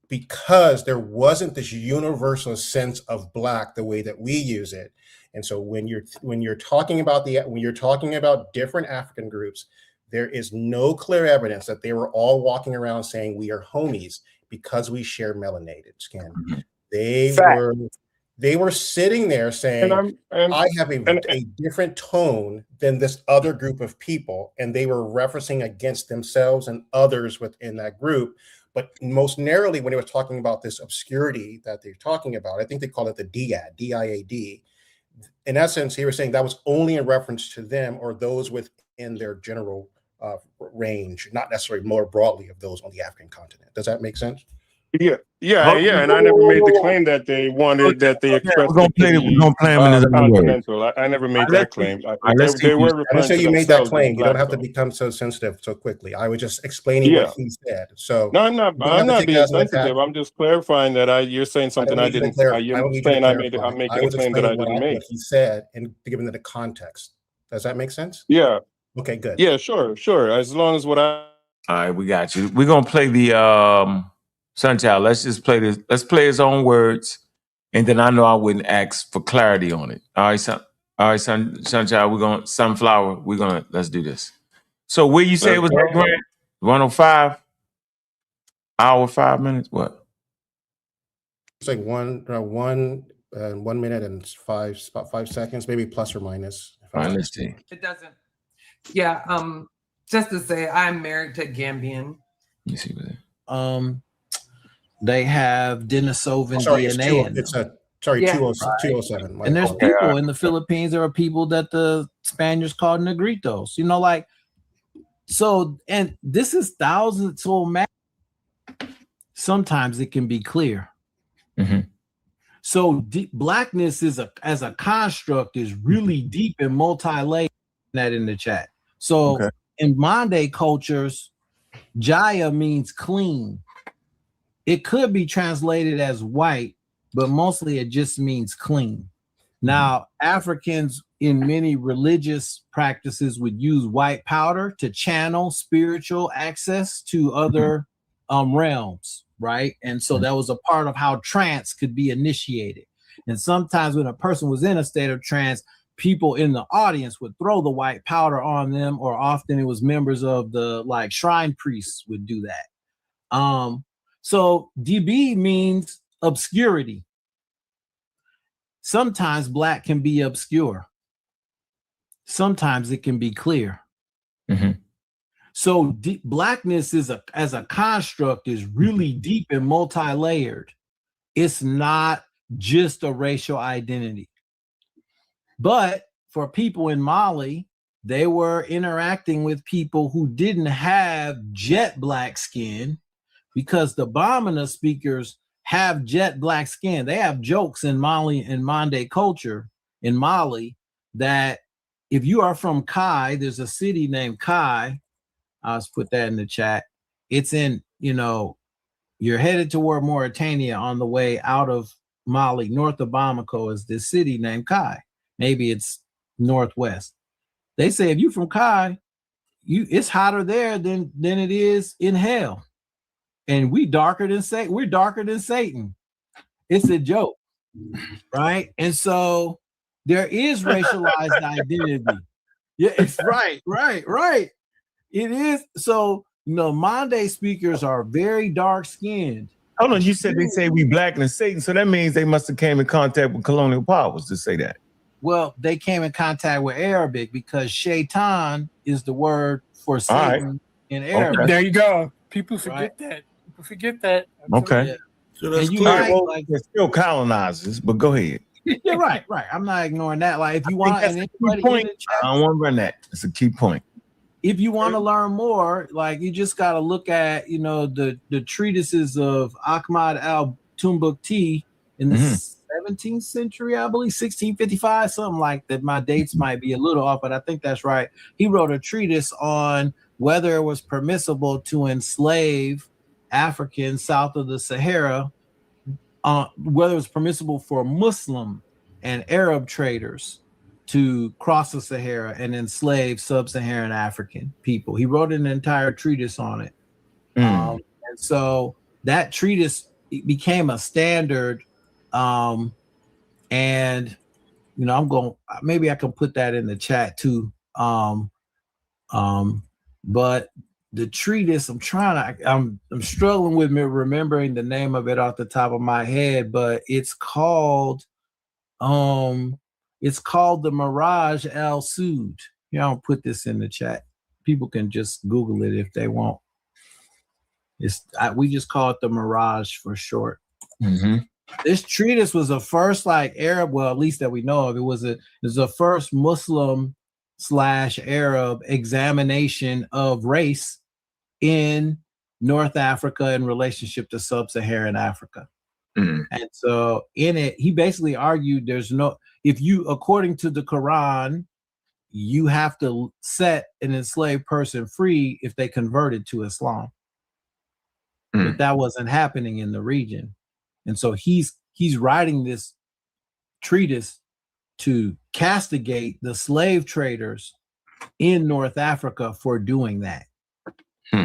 because there wasn't this universal sense of Black the way that we use it. And so when you're talking about different African groups, there is no clear evidence that they were all walking around saying we are homies because we share melanated skin. They were sitting there saying, I have a different tone than this other group of people, and they were referencing against themselves and others within that group. But most narrowly, when they were talking about this obscurity that they're talking about, I think they call it the DIAD, D-I-A-D. In essence, he was saying that was only in reference to them or those within their general range, not necessarily more broadly of those on the African continent. Does that make sense? Yeah, and I never made the claim that they wanted that they expressed we're gonna play him in his own words. continental. I never made that claim. They were referring to you made that claim. You don't have to become so sensitive so quickly. I was just explaining what he said. So no, I'm not being sensitive. I'm just clarifying that you're saying something I didn't. You're saying I'm making a claim that I didn't make. What he said and given the context. Does that make sense? Yeah. Okay. Good. Yeah. Sure. As long as what I. All right, we got you. We're gonna play the Sunchild. Let's just play this. Let's play his own words, and then I know I wouldn't ask for clarity on it. All right, Sunchild. We're gonna Sunflower. Let's do this. So where you say it was at, Grant? 105 hour 5 minutes. What? It's like 1 minute and about 5 seconds, maybe plus or minus. All right, let's see. It doesn't. Yeah. Just to say, I'm married to Gambian. Let me see what that. They have Denisovan DNA. It's 207. And there's people in the Philippines. There are people that the Spaniards called Negritos. And this is thousands of math. Sometimes it can be clear. Mm-hmm. So Blackness as a construct is really deep and multi-layered. That in the chat. So in Mande cultures, Jaya means clean. It could be translated as white, but mostly it just means clean. Now, Africans in many religious practices would use white powder to channel spiritual access to other realms, right? And so that was a part of how trance could be initiated. And sometimes when a person was in a state of trance, people in the audience would throw the white powder on them, or often it was members of the shrine priests would do that. So DB means obscurity. Sometimes Black can be obscure. Sometimes it can be clear. Mm-hmm. So Blackness as a construct is really deep and multi-layered. It's not just a racial identity. But for people in Mali, they were interacting with people who didn't have jet black skin, because the Bamana speakers have jet black skin. They have jokes in Mali and Mande culture in Mali that if you are from Kai, there's a city named Kai. I'll just put that in the chat. It's in, you're headed toward Mauritania on the way out of Mali. North of Bamako is this city named Kai. Maybe it's northwest. They say if you're from Kai, it's hotter there than it is in hell. And we're darker than Satan. It's a joke, right? And so there is racialized identity. Yeah, it's right. It is. So, Mande speakers are very dark skinned. Hold on, you said they say we blacker than Satan, so that means they must have came in contact with colonial powers to say that. Well, they came in contact with Arabic because shaitan is the word for Satan in Arabic. Okay. There you go. People forget that. Okay. Yeah. So that's clear. They're still colonizers, but go ahead. Yeah, right. I'm not ignoring that. If you want, that's a key point. I don't want to run that. It's a key point. If you want to learn more, you just got to look at, the treatises of Ahmad al-Tumbukti in the 17th century, I believe, 1655, something like that. My dates might be a little off, but I think that's right. He wrote a treatise on whether it was permissible to enslave Africans south of the Sahara, whether it was permissible for Muslim and Arab traders to cross the Sahara and enslave sub-Saharan African people. He wrote an entire treatise on it. And so that treatise became a standard. And, you know, maybe I can put that in the chat too. But the treatise, I'm struggling with remembering the name of it off the top of my head, but it's called the Miraj al Sud. Yeah, I'll put this in the chat. People can just Google it if they want. We just call it the Miraj for short. This treatise was the first Arab, well, at least that we know of. It was the first Muslim/Arab examination of race in North Africa in relationship to sub-Saharan Africa. And so in it, he basically argued according to the Quran, you have to set an enslaved person free if they converted to Islam. But that wasn't happening in the region. And so he's writing this treatise to castigate the slave traders in North Africa for doing that.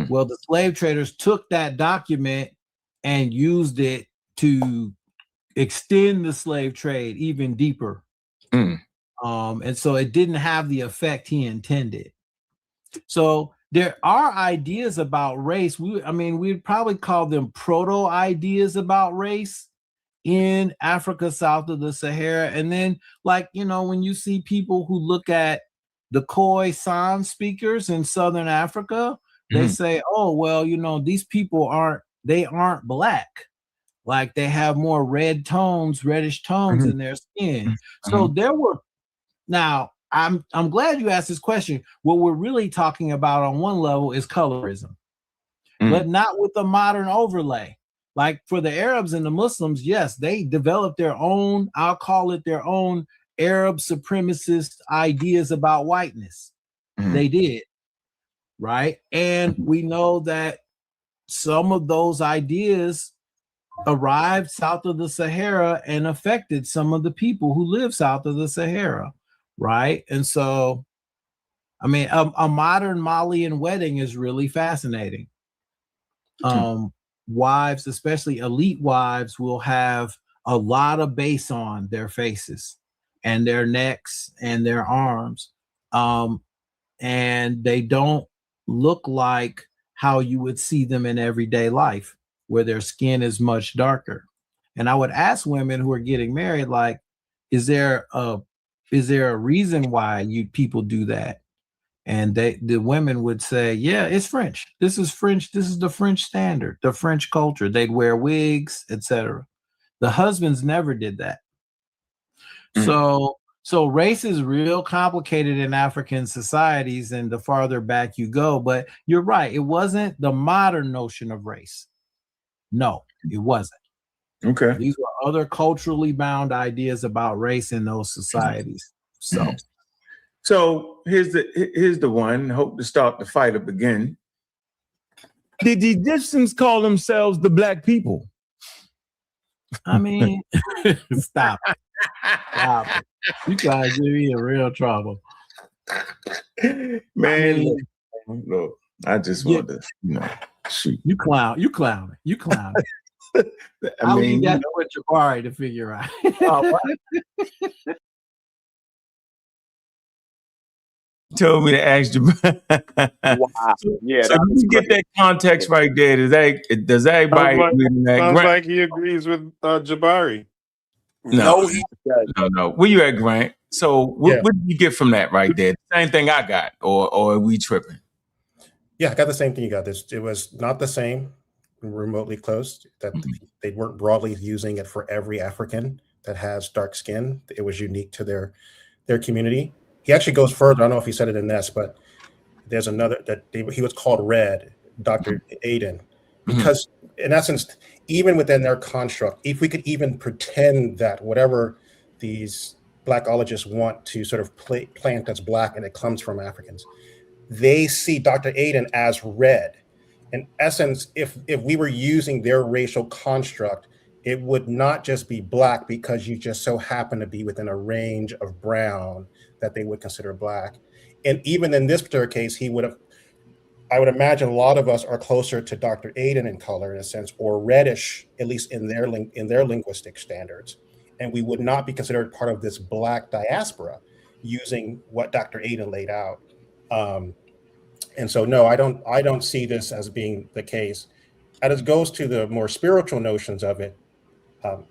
Well, the slave traders took that document and used it to extend the slave trade even deeper. And so it didn't have the effect he intended. So there are ideas about race. We'd probably call them proto ideas about race in Africa south of the Sahara. And then, when you see people who look at the Khoisan speakers in Southern Africa, they say, oh, well, these people aren't black. Like they have more reddish tones in their skin. So there were, now I'm glad you asked this question. What we're really talking about on one level is colorism, but not with the modern overlay. Like for the Arabs and the Muslims, yes, they developed their own, I'll call it their own Arab supremacist ideas about whiteness. They did, right? And we know that some of those ideas arrived south of the Sahara and affected some of the people who live south of the Sahara, right? And so, a modern Malian wedding is really fascinating. Wives, especially elite wives, will have a lot of base on their faces and their necks and their arms. And they don't look like how you would see them in everyday life, where their skin is much darker. And I would ask women who are getting married, like, is there a reason why people do that? And the women would say, yeah, it's French. This is French. This is the French standard, the French culture. They'd wear wigs, etc. The husbands never did that. So race is real complicated in African societies, and the farther back you go. But you're right. It wasn't the modern notion of race. No, it wasn't. Okay. These were other culturally bound ideas about race in those societies. So here's the one. Hope to start the fight up again. Did the Egyptians call themselves the black people? Stop it. Stop it. You guys give me in real trouble. Man, look, I just want to, shoot. You clowning. I'll leave that with Jabari to figure out. Told me to ask you. Wow. Yeah. So you get that context right there. Does everybody sounds like he agrees with Jabari? No, he doesn't. No. Where you at, Grant? So what did you get from that right there? Same thing I got, or are we tripping? Yeah, I got the same thing you got. It was not the same, remotely close. That they weren't broadly using it for every African that has dark skin. It was unique to their community. He actually goes further. I don't know if he said it in this, but there's another he was called Red, Dr. Aden, because in essence, even within their construct, if we could even pretend that whatever these blackologists want to sort of plant as black and it comes from Africans, they see Dr. Aden as red. In essence, if we were using their racial construct, it would not just be black because you just so happen to be within a range of brown that they would consider black. And even in this particular case, I would imagine a lot of us are closer to Dr. Aden in color in a sense, or reddish, at least in their linguistic standards. And we would not be considered part of this black diaspora using what Dr. Aden laid out. And so, no, I don't see this as being the case. As it goes to the more spiritual notions of it,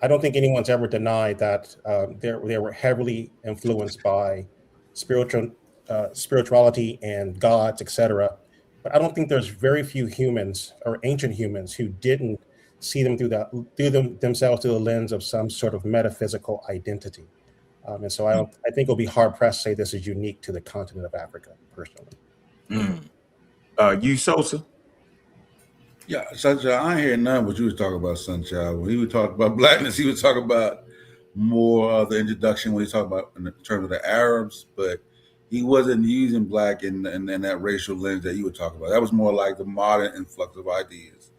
I don't think anyone's ever denied that they were heavily influenced by spirituality and gods, etc. But I don't think there's very few humans or ancient humans who didn't see them themselves through the lens of some sort of metaphysical identity. And so I think it'll be hard pressed to say this is unique to the continent of Africa, personally. You, Sosa? Yeah, Sunshine, I ain't hear none what you was talking about, Sunshine. When he was talking about blackness, he was talking about more of the introduction when he talked about in terms of the Arabs, but he wasn't using black in that racial lens that you were talking about. That was more like the modern influx of ideas,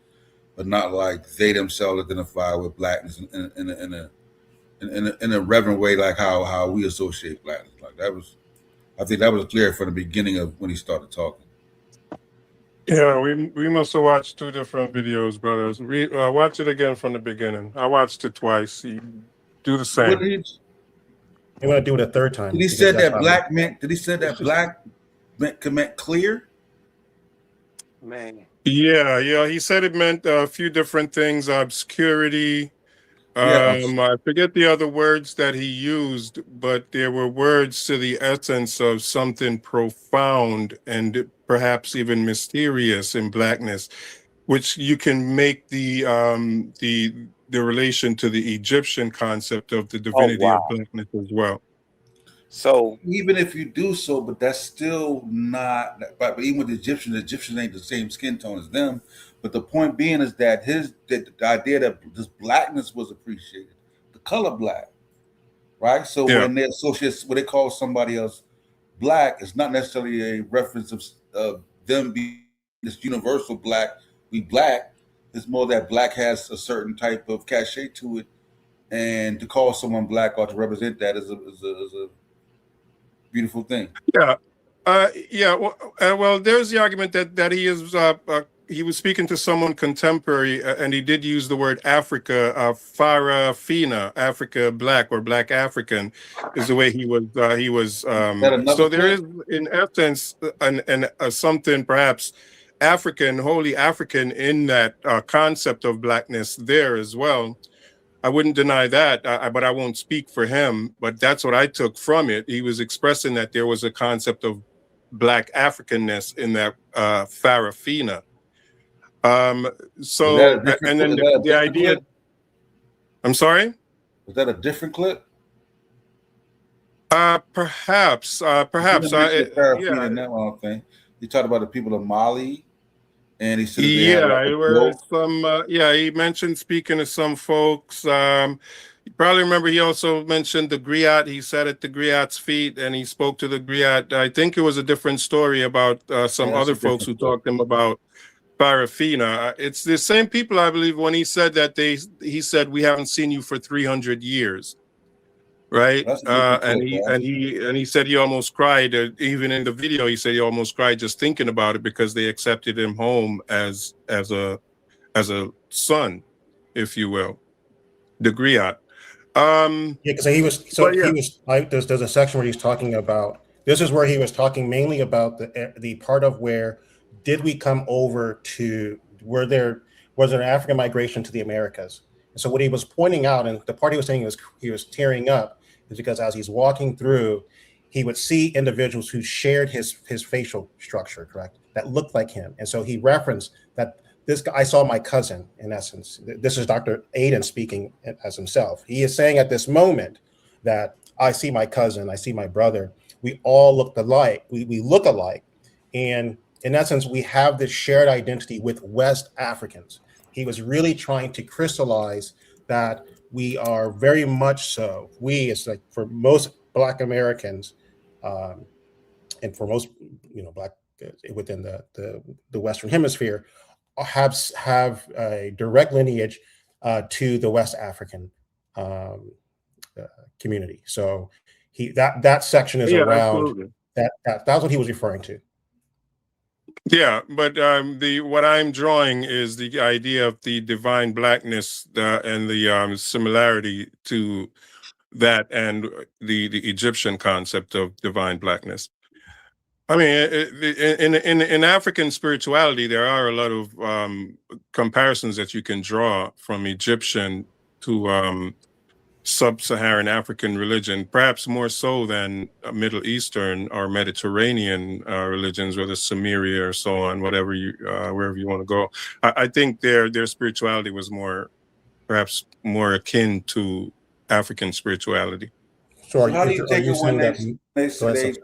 but not like they themselves identify with blackness in a reverent way, like how we associate blackness. Like that was, I think that was clear from the beginning of when he started talking. Yeah, we must have watched two different videos, brothers. Watch it again from the beginning. I watched it twice. You do the same. You want to do it a third time? Did he say that black meant? Did he say that black meant clear? Man. Yeah. He said it meant a few different things. Obscurity. I forget the other words that he used, but there were words to the essence of something profound and perhaps even mysterious in blackness, which you can make the relation to the Egyptian concept of the divinity of blackness as well. So even if you do so, but that's still not. But even with the Egyptians ain't the same skin tone as them. But the point being is that the idea that this blackness was appreciated, the color black, right? So when they associate, when they call somebody else black, it's not necessarily a reference of them being this universal black. We black. It's more that black has a certain type of cachet to it, and to call someone black or to represent that is a beautiful thing. Well, there's the argument that he was speaking to someone contemporary, and he did use the word Africa, Farafina, Africa black or black African, is the way he was. So there is, in essence, something perhaps African, wholly African in that concept of blackness there as well. I wouldn't deny that, but I won't speak for him. But that's what I took from it. He was expressing that there was a concept of black Africanness in that Farafina. So, and then the idea. Clip? I'm sorry? Was that a different clip? Perhaps. Farafina, that one thing. You talked about the people of Mali. And he said, he mentioned speaking to some folks. You probably remember he also mentioned the griot. He sat at the griot's feet and he spoke to the griot. I think it was a different story about some other folks who talked to him about Farafina. It's the same people, I believe, when he said that he said, we haven't seen you for 300 years. Right. And he said he almost cried. Even in the video, he said he almost cried just thinking about it because they accepted him home as a son, if you will, the griot. Because he was there's a section where he's talking about, this is where he was talking mainly about the part of where did we come over to, was there African migration to the Americas? And so what he was pointing out, and the part he was saying he was tearing up, is because as he's walking through, he would see individuals who shared his facial structure, correct, that looked like him. And so he referenced that this guy, I saw my cousin, in essence. This is Dr. Aden speaking as himself. He is saying at this moment that I see my cousin, I see my brother. We all look alike. We look alike. And in essence, we have this shared identity with West Africans. He was really trying to crystallize that we are very much so. It's like for most Black Americans, and for most, Black within the Western Hemisphere have a direct lineage to the West African community. So that section is around absolutely. That's what he was referring to. Yeah, but what I'm drawing is the idea of the divine blackness and the similarity to that and the Egyptian concept of divine blackness. I mean, in African spirituality, there are a lot of comparisons that you can draw from Egyptian to sub-Saharan African religion, perhaps more so than Middle Eastern or Mediterranean religions, whether Sumeria or so on, whatever wherever you want to go. I think their spirituality was perhaps more akin to African spirituality. So how do you take it when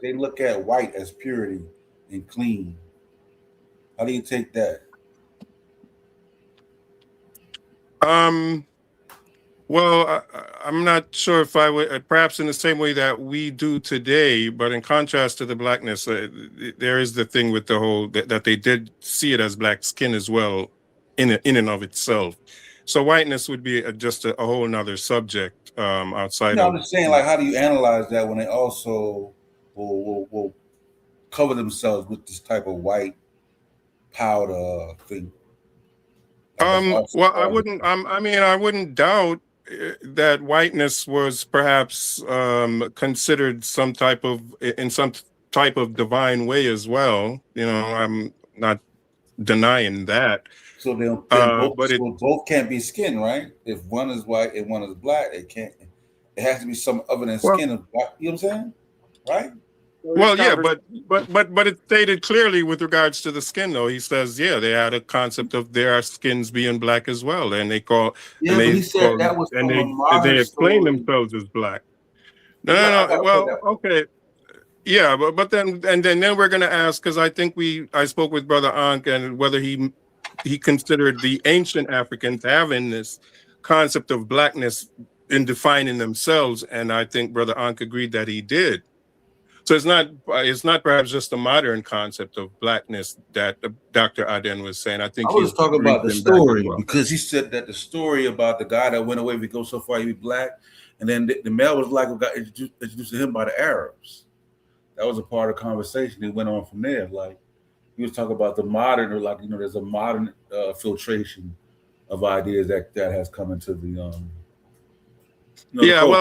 they look at white as purity and clean? How do you take that? Well, I'm not sure if I would, perhaps in the same way that we do today, but in contrast to the blackness, there is the thing with the whole, that they did see it as black skin as well in and of itself. So whiteness would be just a whole nother subject outside of. I'm just saying, like, how do you analyze that when they also will cover themselves with this type of white powder thing? Well, I wouldn't. I wouldn't doubt that whiteness was perhaps considered in some type of divine way as well. You know, I'm not denying that. So both can't be skin, right? If one is white and one is black, it can't. It has to be some other than skin of black. You know what I'm saying? Right? Well, yeah, but it stated clearly with regards to the skin, though. He says, yeah, they had a concept of their skins being black as well, and they call. Yeah, but he said that was from a modern they explain story. themselves as black. No. Well, okay, yeah, but then we're going to ask, because I spoke with Brother Ankh, and whether he considered the ancient Africans having this concept of blackness in defining themselves, and I think Brother Ankh agreed that he did. So it's not perhaps just a modern concept of blackness that Dr. Aden was saying. I think I was talking about the story because he said that the story about the guy that went away, if he goes so far, he be black, and then the male was like got introduced to him by the Arabs. That was a part of the conversation. It went on from there. Like he was talking about the modern, or like there's a modern filtration of ideas that has come into the. Yeah, well,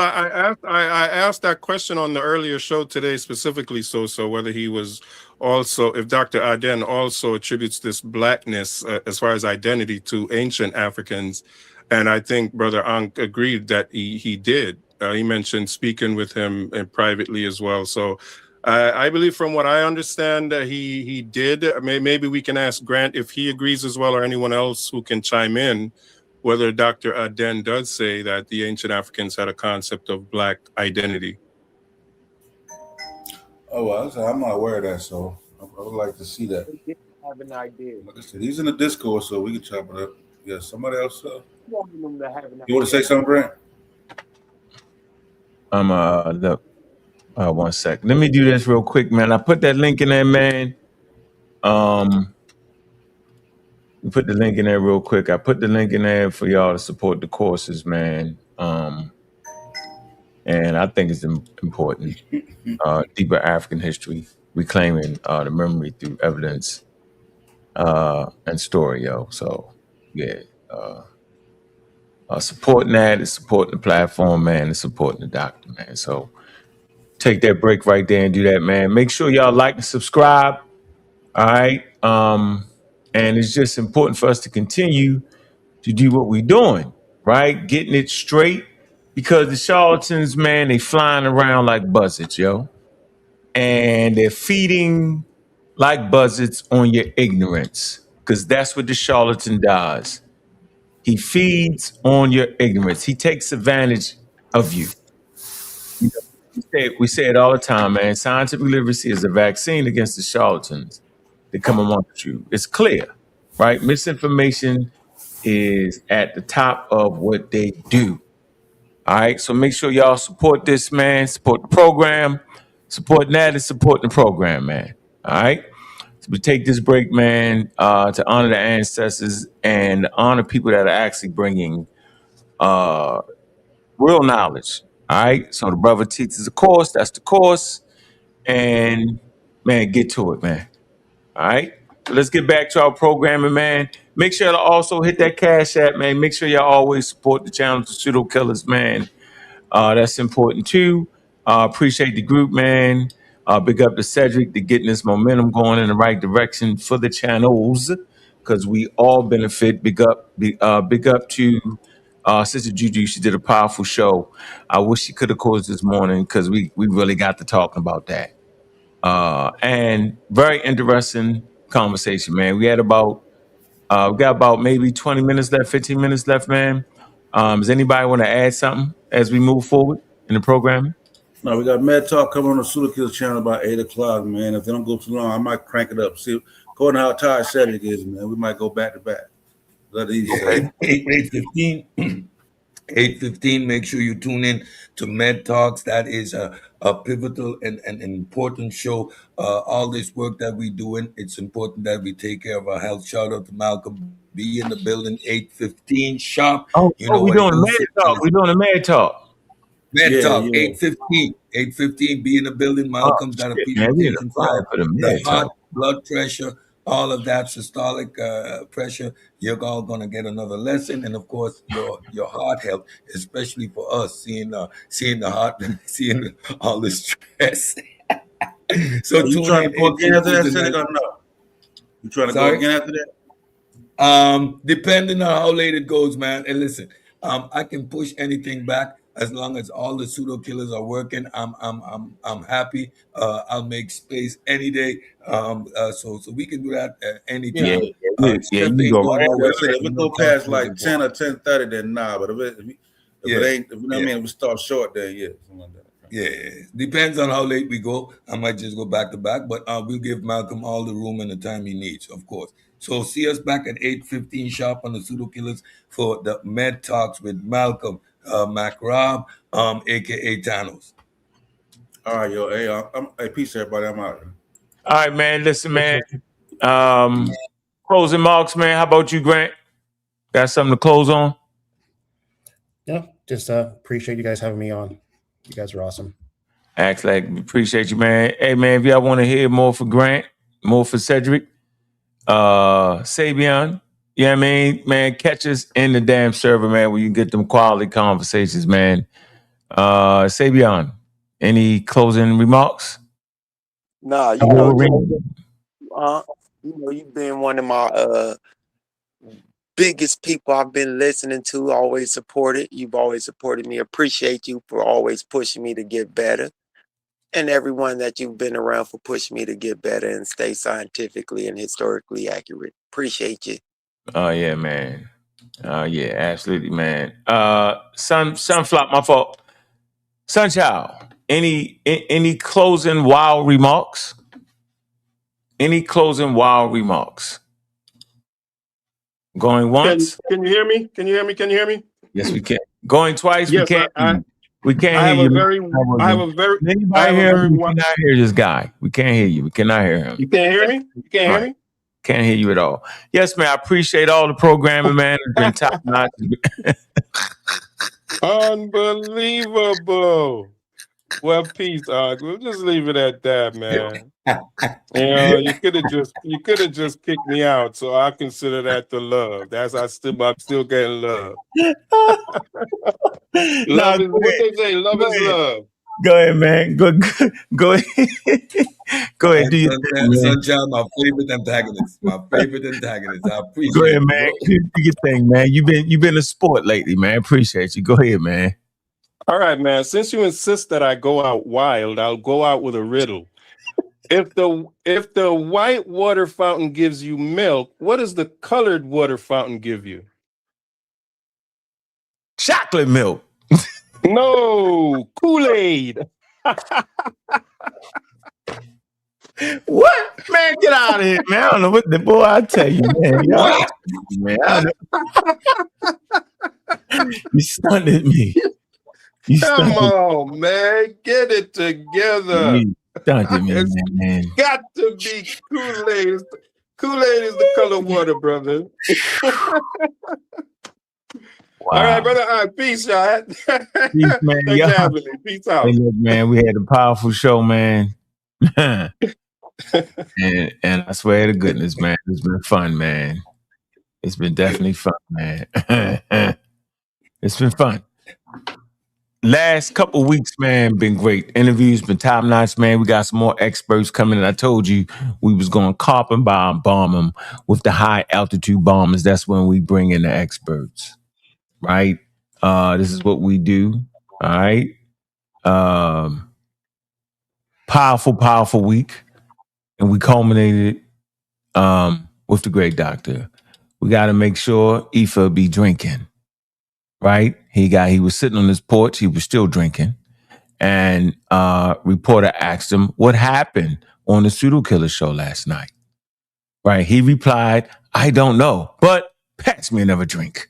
I asked that question on the earlier show today specifically, so whether he was also, if Dr. Aden also attributes this blackness as far as identity to ancient Africans, and I think Brother Ankh agreed that he did. He mentioned speaking with him privately as well. So I believe, from what I understand, he did. Maybe we can ask Grant if he agrees as well, or anyone else who can chime in, whether Dr. Aden does say that the ancient Africans had a concept of black identity. Oh, well, I'm not aware of that, so I would like to see that. I have an idea. Like I said, he's in the Discord, so we can chop it up. Yeah, somebody else. You want to say something, Grant? Look, one sec. Let me do this real quick, man. I put that link in there, man. We put the link in there real quick. I put the link in there for y'all to support the courses, man. And I think it's important. Deeper African history, reclaiming the memory through evidence and story, yo. So, yeah. Supporting that is supporting the platform, man. It's supporting the doctor, man. So, take that break right there and do that, man. Make sure y'all like and subscribe. All right. And it's just important for us to continue to do what we're doing, right? Getting it straight, because the charlatans, man, they flying around like buzzards, yo. And they're feeding like buzzards on your ignorance, because that's what the charlatan does. He feeds on your ignorance. He takes advantage of you. We say it all the time, man. Scientific literacy is a vaccine against the charlatans that come amongst you. It's clear, right? Misinformation is at the top of what they do. All right. So make sure y'all support this, man. Support the program. Supporting that is supporting the program, man. All right. we take this break, man, to honor the ancestors and honor people that are actually bringing real knowledge. All right. So the brother teaches a course. That's the course. And man, get to it, man. All right. So let's get back to our programming, man. Make sure to also hit that Cash App, man. Make sure y'all always support the channel, the Pseudo Killers, man. That's important too. Appreciate the group, man. Big up to Cedric to getting this momentum going in the right direction for the channels, because we all benefit. Big up to Sister Juju. She did a powerful show. I wish she could have called this morning because we really got to talking about that. And very interesting conversation, man. We got about maybe 20 minutes left, 15 minutes left, man. Does anybody want to add something as we move forward in the programming? No, we got Mad Talk coming on the Pseudo Killers channel about 8 o'clock, man. If they don't go too long, I might crank it up. See, according to how tired Cedric is, man, we might go back to back. Let it easy. 8:15. 8:15. Make sure you tune in to Med Talks. That is a pivotal and an important show. All this work that we're doing, it's important that we take care of our health. Shout out to Malcolm B in the building. 8:15 sharp. We're doing a Mad Talk. We're doing a Mad Talk. Med Talk, 8:15. 8:15, be in the building. Malcolm's got a presentation for the heart, blood pressure, all of that systolic pressure. You're all going to get another lesson. And of course, your heart health, especially for us, seeing the heart, seeing all the stress. So you trying to go again after that, Cedric, or no? You trying to go again after that? Depending on how late it goes, man. And listen, I can push anything back. As long as all the pseudo killers are working, I'm happy. I'll make space any day. So we can do that at any time. You go right. If it go past like 10 or 10:30, then nah. But if it ain't, you know what I mean, if we start short, then yeah. Yeah, depends on how late we go. I might just go back to back, but we'll give Malcolm all the room and the time he needs, of course. So see us back at 8:15 sharp on the Pseudo Killers for the Med Talks with Malcolm, Mac Rob, aka Thanos. All right, yo, hey, peace, everybody. I'm out. All right, man. Listen, man. Closing marks, man. How about you, Grant? Got something to close on? Yeah, just appreciate you guys having me on. You guys are awesome. Actually, appreciate you, man. Hey, man, if y'all want to hear more for Grant, more for Cedric, Sabian, you know what I mean? Man, catch us in the damn server, man, where you get them quality conversations, man. Sabian, any closing remarks? Nah, you've been one of my biggest people I've been listening to, always supported. You've always supported me. Appreciate you for always pushing me to get better. And everyone that you've been around for pushing me to get better and stay scientifically and historically accurate. Appreciate you. Oh, yeah, man. Yeah, absolutely, man. Sunflop, my fault. Sunchild, any closing wild remarks? Any closing wild remarks? Going once? Can you hear me? Can you hear me? Can you hear me? Yes, we can. Going twice? Yes, we can't. We can't I hear you. Anybody hear me? We cannot hear this guy. We can't hear you. We cannot hear him. You can't hear me? You can't hear me? Can't hear you at all. Yes, man. I appreciate all the programming, man. It's been top notch. Unbelievable. Well, peace, we'll just leave it at that, man. You could have just kicked me out, so I consider that the love. I'm still getting love. Love is what they say. Love is love. Go ahead, man. Go ahead. Go ahead. Do your thing, Sunshine, my favorite antagonist. I appreciate Go ahead, man. Do your thing, man. You've been a sport lately, man. Appreciate you. Go ahead, man. All right, man. Since you insist that I go out wild, I'll go out with a riddle. If the white water fountain gives you milk, what does the colored water fountain give you? Chocolate milk. No, Kool-Aid. What? Man, get out of here, man. I don't know what the boy I tell you, man. You stunned me. Come on, man. Get it together. Don't do me, man. Got to be Kool-Aid. Kool-Aid is the color water, brother. Wow. All right, brother. All right, peace, y'all. Peace, man. Thanks for having me. Peace out. Hey, look, man, we had a powerful show, man. and I swear to goodness, man, it's been fun, man. It's been definitely fun, man. It's been fun. Last couple weeks, man, been great. Interviews been top notch, man. We got some more experts coming in. I told you we was going to carpet bomb them with the high altitude bombers. That's when we bring in the experts, right? This is what we do. All right. Powerful week. And we culminated with the great doctor. We got to make sure Ifa be drinking, right? He was sitting on his porch. He was still drinking. And reporter asked him what happened on the Pseudo Killer show last night, right? He replied, I don't know, but pass me another drink.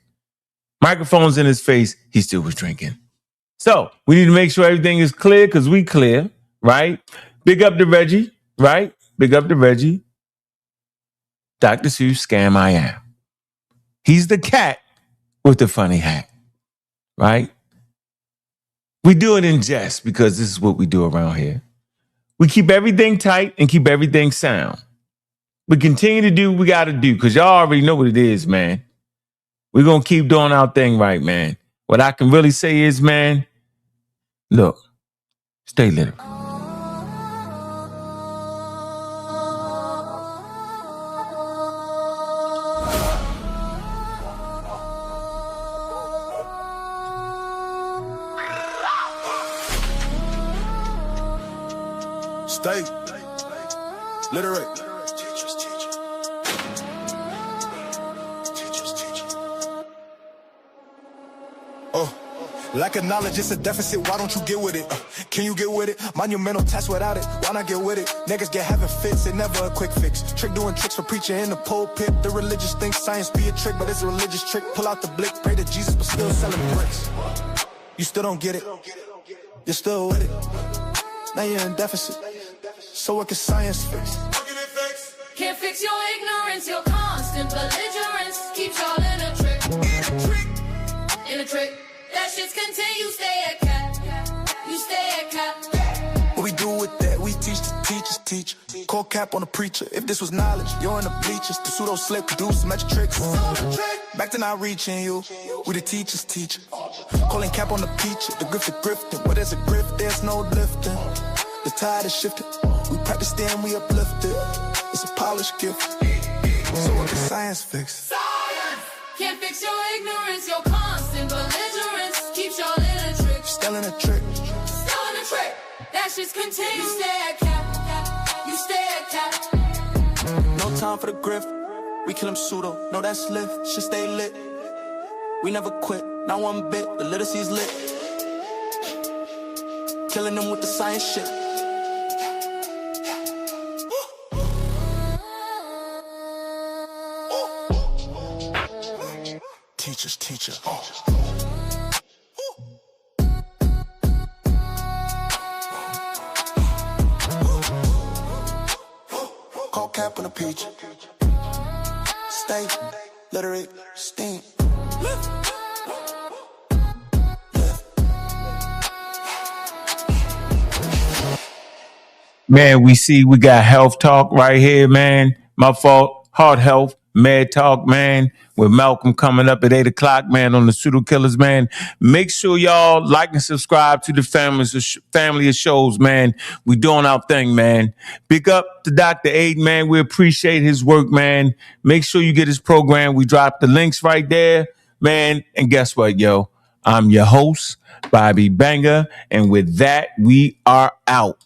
Microphones in his face. He still was drinking. So we need to make sure everything is clear because we clear, right? Big up to Reggie, right? Big up to Reggie. Dr. Seuss, scam I am. He's the cat with the funny hat, right? We do it in jest because this is what we do around here. We keep everything tight and keep everything sound. We continue to do what we got to do because y'all already know what it is, man. We're going to keep doing our thing right, man. What I can really say is, man, look, stay literal. Stay literate. Lack of knowledge, it's a deficit, why don't you get with it? Can you get with it? Monumental test without it, why not get with it? Niggas get having fits, it never a quick fix. Trick doing tricks for preaching in the pulpit. The religious think science be a trick, but it's a religious trick. Pull out the blick, pray to Jesus, but still selling bricks. You still don't get it, you're still with it. Now you're in deficit, so what can science fix? Can't fix your ignorance, your constant belligerence. Keep y'all in a trick. In a trick. That shit's continue, stay at cap. You stay at cap. What we do with that, we teach the teachers teach. Call cap on the preacher, if this was knowledge, you're in the bleachers. The pseudo slip, do some magic tricks. Back to not reaching you, we the teachers teach. Calling cap on the preacher, the grifting. Where there's a grift, there's no lifting. The tide is shifting, we practice then we uplift it. It's a polished gift, so what can science fix? Science! Can't fix your ignorance, your constant belligerence. Keep y'all in a trick. Still in a trick. Still in a trick. That shit's continue. You stay at cap. You stay at cap. No time for the grift. We kill them pseudo. No, that's lit. Shit stay lit. We never quit. Not one bit. The literacy's lit. Killing them with the science shit. Teacher. Call cap on a peach. Stay literate, steam. Man, we got health talk right here, man. My fault. Heart health. Med Talk, man, with Malcolm coming up at 8 o'clock, man, on the Pseudo Killers, man. Make sure y'all like and subscribe to the family of shows, man. We doing our thing, man. Big up to Dr. Aden, man. We appreciate his work, man. Make sure you get his program. We drop the links right there, man. And guess what, yo? I'm your host, Bobby Banger. And with that, we are out.